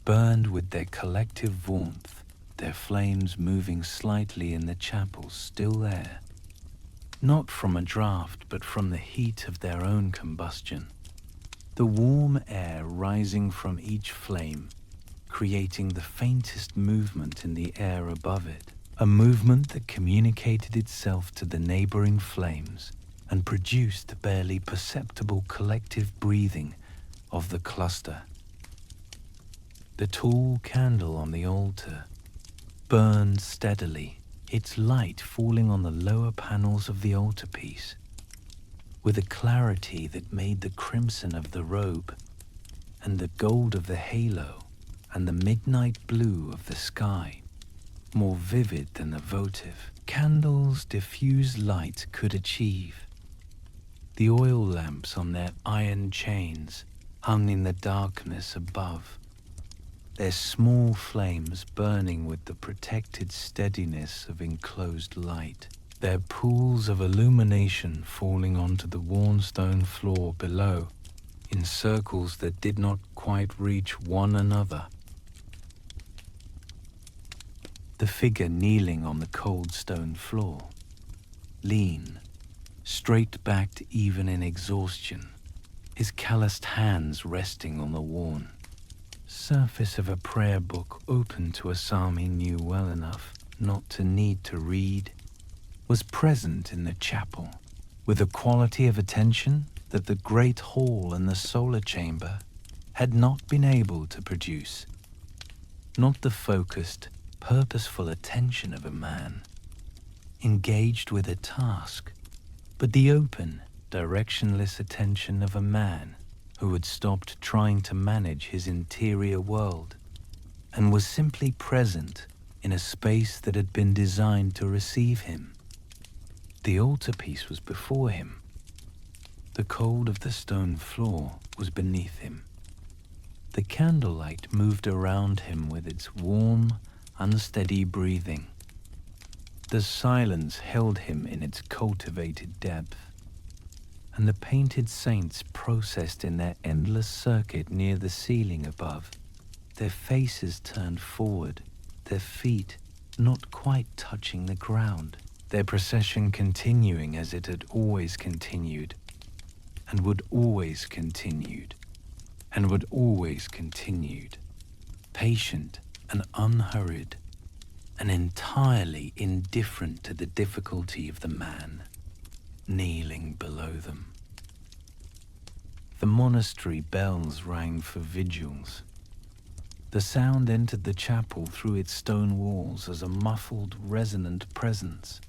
burned with their collective warmth, their flames moving slightly in the chapel's still air, not from a draught but from the heat of their own combustion, the warm air rising from each flame, creating the faintest movement in the air above it, a movement that communicated itself to the neighboring flames and produced the barely perceptible collective breathing of the cluster. The tall candle on the altar burned steadily, its light falling on the lower panels of the altarpiece, with a clarity that made the crimson of the robe and the gold of the halo and the midnight blue of the sky more vivid than the votive candles' diffuse light could achieve. The oil lamps on their iron chains hung in the darkness above, their small flames burning with the protected steadiness of enclosed light, their pools of illumination falling onto the worn stone floor below in circles that did not quite reach one another. The figure kneeling on the cold stone floor, lean, straight-backed even in exhaustion, his calloused hands resting on the worn surface of a prayer book open to a psalm he knew well enough not to need to read, was present in the chapel with a quality of attention that the great hall and the solar chamber had not been able to produce. Not the focused, purposeful attention of a man engaged with a task, but the open, directionless attention of a man who had stopped trying to manage his interior world and was simply present in a space that had been designed to receive him. The altarpiece was before him. The cold of the stone floor was beneath him. The candlelight moved around him with its warm, unsteady breathing. The silence held him in its cultivated depth, and the painted saints processed in their endless circuit near the ceiling above, their faces turned forward, their feet not quite touching the ground, their procession continuing as it had always continued, and would always continued, and would always continued, patient and unhurried, and entirely indifferent to the difficulty of the man kneeling below them. The monastery bells rang for vigils. The sound entered the chapel through its stone walls as a muffled, resonant presence,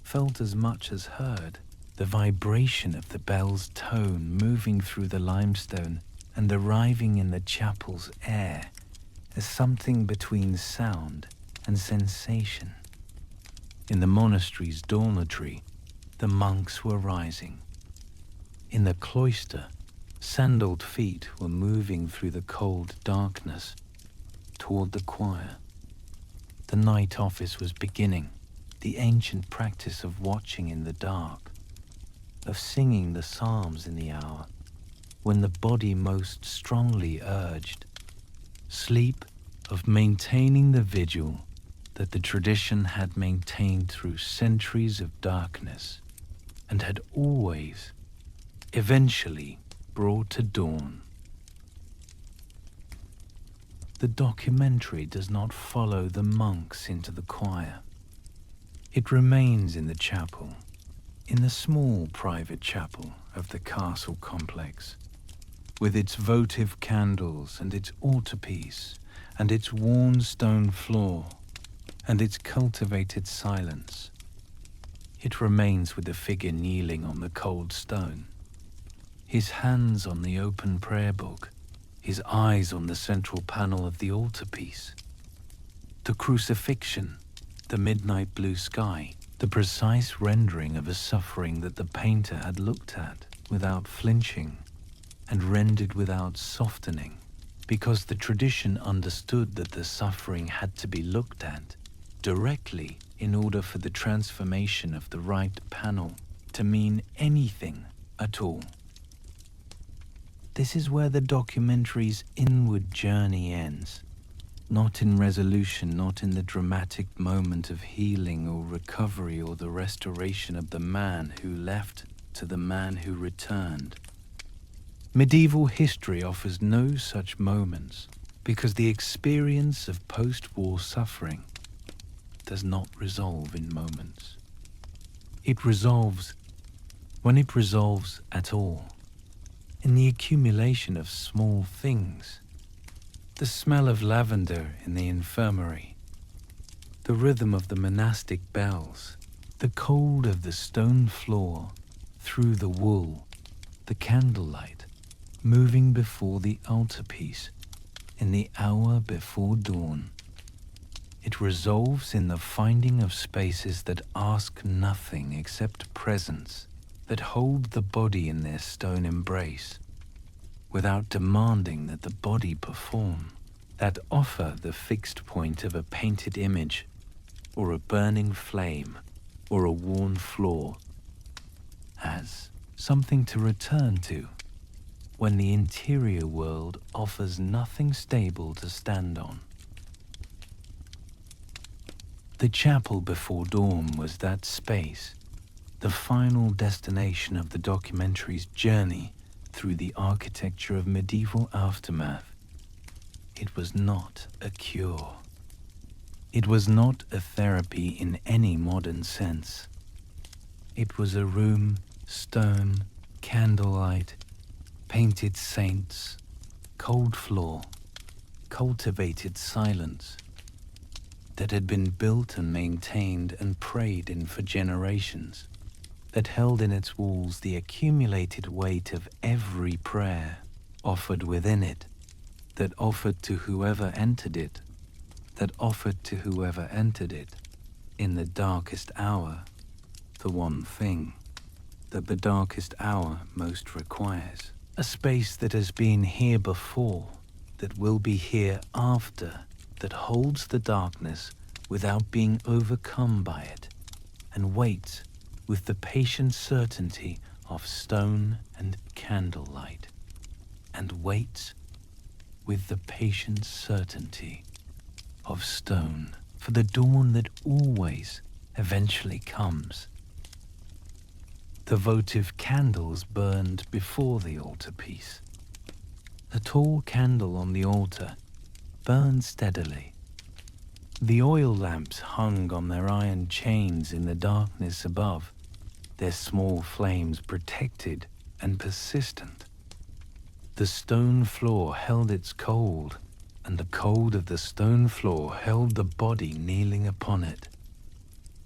felt as much as heard, the vibration of the bell's tone moving through the limestone and arriving in the chapel's air as something between sound and sensation. In the monastery's dormitory, the monks were rising. In the cloister, sandaled feet were moving through the cold darkness toward the choir. The night office was beginning, the ancient practice of watching in the dark, of singing the psalms in the hour when the body most strongly urged, sleep of maintaining the vigil that the tradition had maintained through centuries of darkness and had always, eventually, brought to dawn. The documentary does not follow the monks into the choir. It remains in the chapel, in the small private chapel of the castle complex, with its votive candles and its altarpiece and its worn stone floor and its cultivated silence. It remains with the figure kneeling on the cold stone, his hands on the open prayer book, his eyes on the central panel of the altarpiece. The crucifixion, the midnight blue sky, the precise rendering of a suffering that the painter had looked at without flinching and rendered without softening, because the tradition understood that the suffering had to be looked at directly in order for the transformation of the right panel to mean anything at all. This is where the documentary's inward journey ends, not in resolution, not in the dramatic moment of healing or recovery or the restoration of the man who left to the man who returned. Medieval history offers no such moments because the experience of post-war suffering does not resolve in moments. It resolves, when it resolves at all, in the accumulation of small things. The smell of lavender in the infirmary, the rhythm of the monastic bells, the cold of the stone floor through the wool, the candlelight moving before the altarpiece in the hour before dawn. It resolves in the finding of spaces that ask nothing except presence, that hold the body in their stone embrace, without demanding that the body perform, that offer the fixed point of a painted image, or a burning flame, or a worn floor, as something to return to, when the interior world offers nothing stable to stand on. The chapel before dawn was that space, the final destination of the documentary's journey through the architecture of medieval aftermath. It was not a cure. It was not a therapy in any modern sense. It was a room, stone, candlelight, painted saints, cold floor cultivated silence that had been built and maintained and prayed in for generations, that held in its walls the accumulated weight of every prayer offered within it, that offered to whoever entered it, in the darkest hour, the one thing that the darkest hour most requires. A space that has been here before, that will be here after, that holds the darkness without being overcome by it, and waits with the patient certainty of stone and candlelight, and waits with the patient certainty of stone for the dawn that always eventually comes. The votive candles burned before the altarpiece. A tall candle on the altar burned steadily. The oil lamps hung on their iron chains in the darkness above, their small flames protected and persistent. The stone floor held its cold, and the cold of the stone floor held the body kneeling upon it.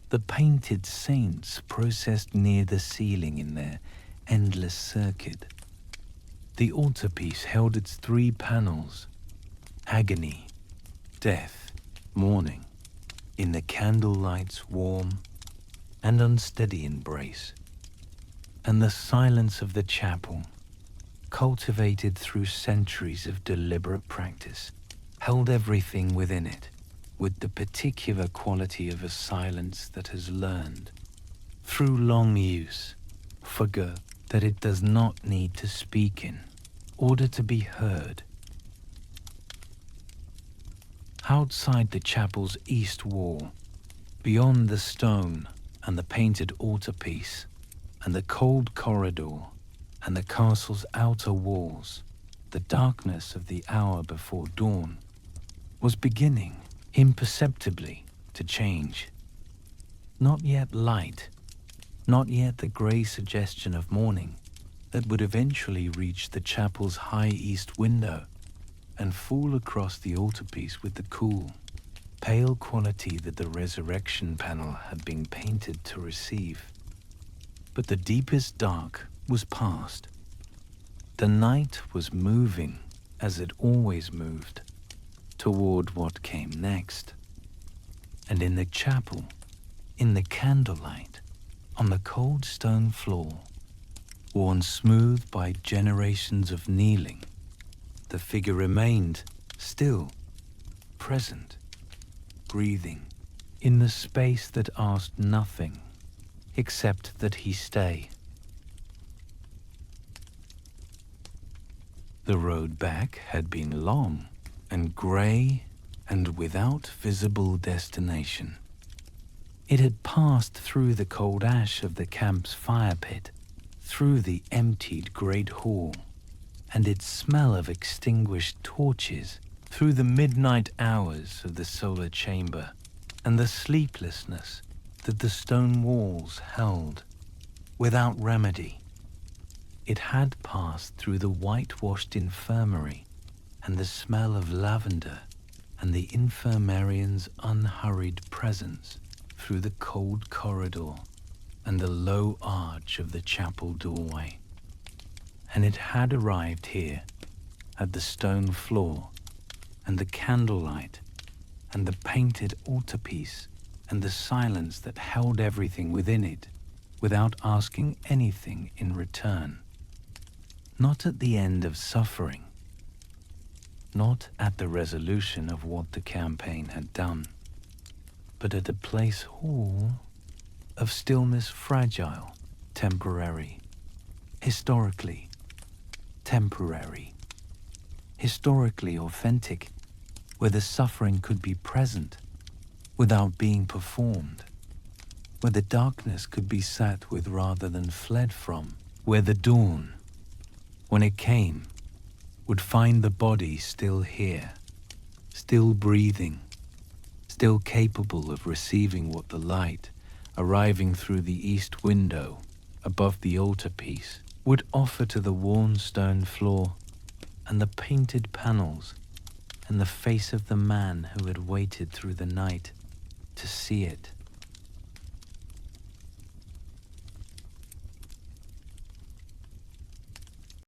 The painted saints processed near the ceiling in their endless circuit. The altarpiece held its 3 panels: agony, death, mourning, in the candlelight's warm and unsteady embrace. And the silence of the chapel, cultivated through centuries of deliberate practice, held everything within it, with the particular quality of a silence that has learned, through long use, forget that it does not need to speak in order to be heard. Outside the chapel's east wall, beyond the stone and the painted altarpiece, and the cold corridor, and the castle's outer walls, the darkness of the hour before dawn was beginning imperceptibly to change. Not yet light, not yet the grey suggestion of morning that would eventually reach the chapel's high east window and fall across the altarpiece with the cool, pale quality that the resurrection panel had been painted to receive. But the deepest dark was past. The night was moving, as it always moved, toward what came next. And in the chapel, in the candlelight, on the cold stone floor, worn smooth by generations of kneeling, the figure remained still, present, breathing, in the space that asked nothing except that he stay. The road back had been long and grey and without visible destination. It had passed through the cold ash of the camp's fire pit, through the emptied great hall, and its smell of extinguished torches, through the midnight hours of the solar chamber, and the sleeplessness that the stone walls held, without remedy. It had passed through the whitewashed infirmary, and the smell of lavender, and the infirmarian's unhurried presence, through the cold corridor and the low arch of the chapel doorway. And it had arrived here, at the stone floor, and the candlelight, and the painted altarpiece, and the silence that held everything within it, without asking anything in return. Not at the end of suffering, not at the resolution of what the campaign had done, but at a place hall of stillness, fragile, temporary, historically temporary, historically authentic, where the suffering could be present without being performed, where the darkness could be sat with rather than fled from, where the dawn, when it came, would find the body still here, still breathing, still capable of receiving what the light, arriving through the east window above the altarpiece, would offer to the worn stone floor, and the painted panels, and the face of the man who had waited through the night to see it.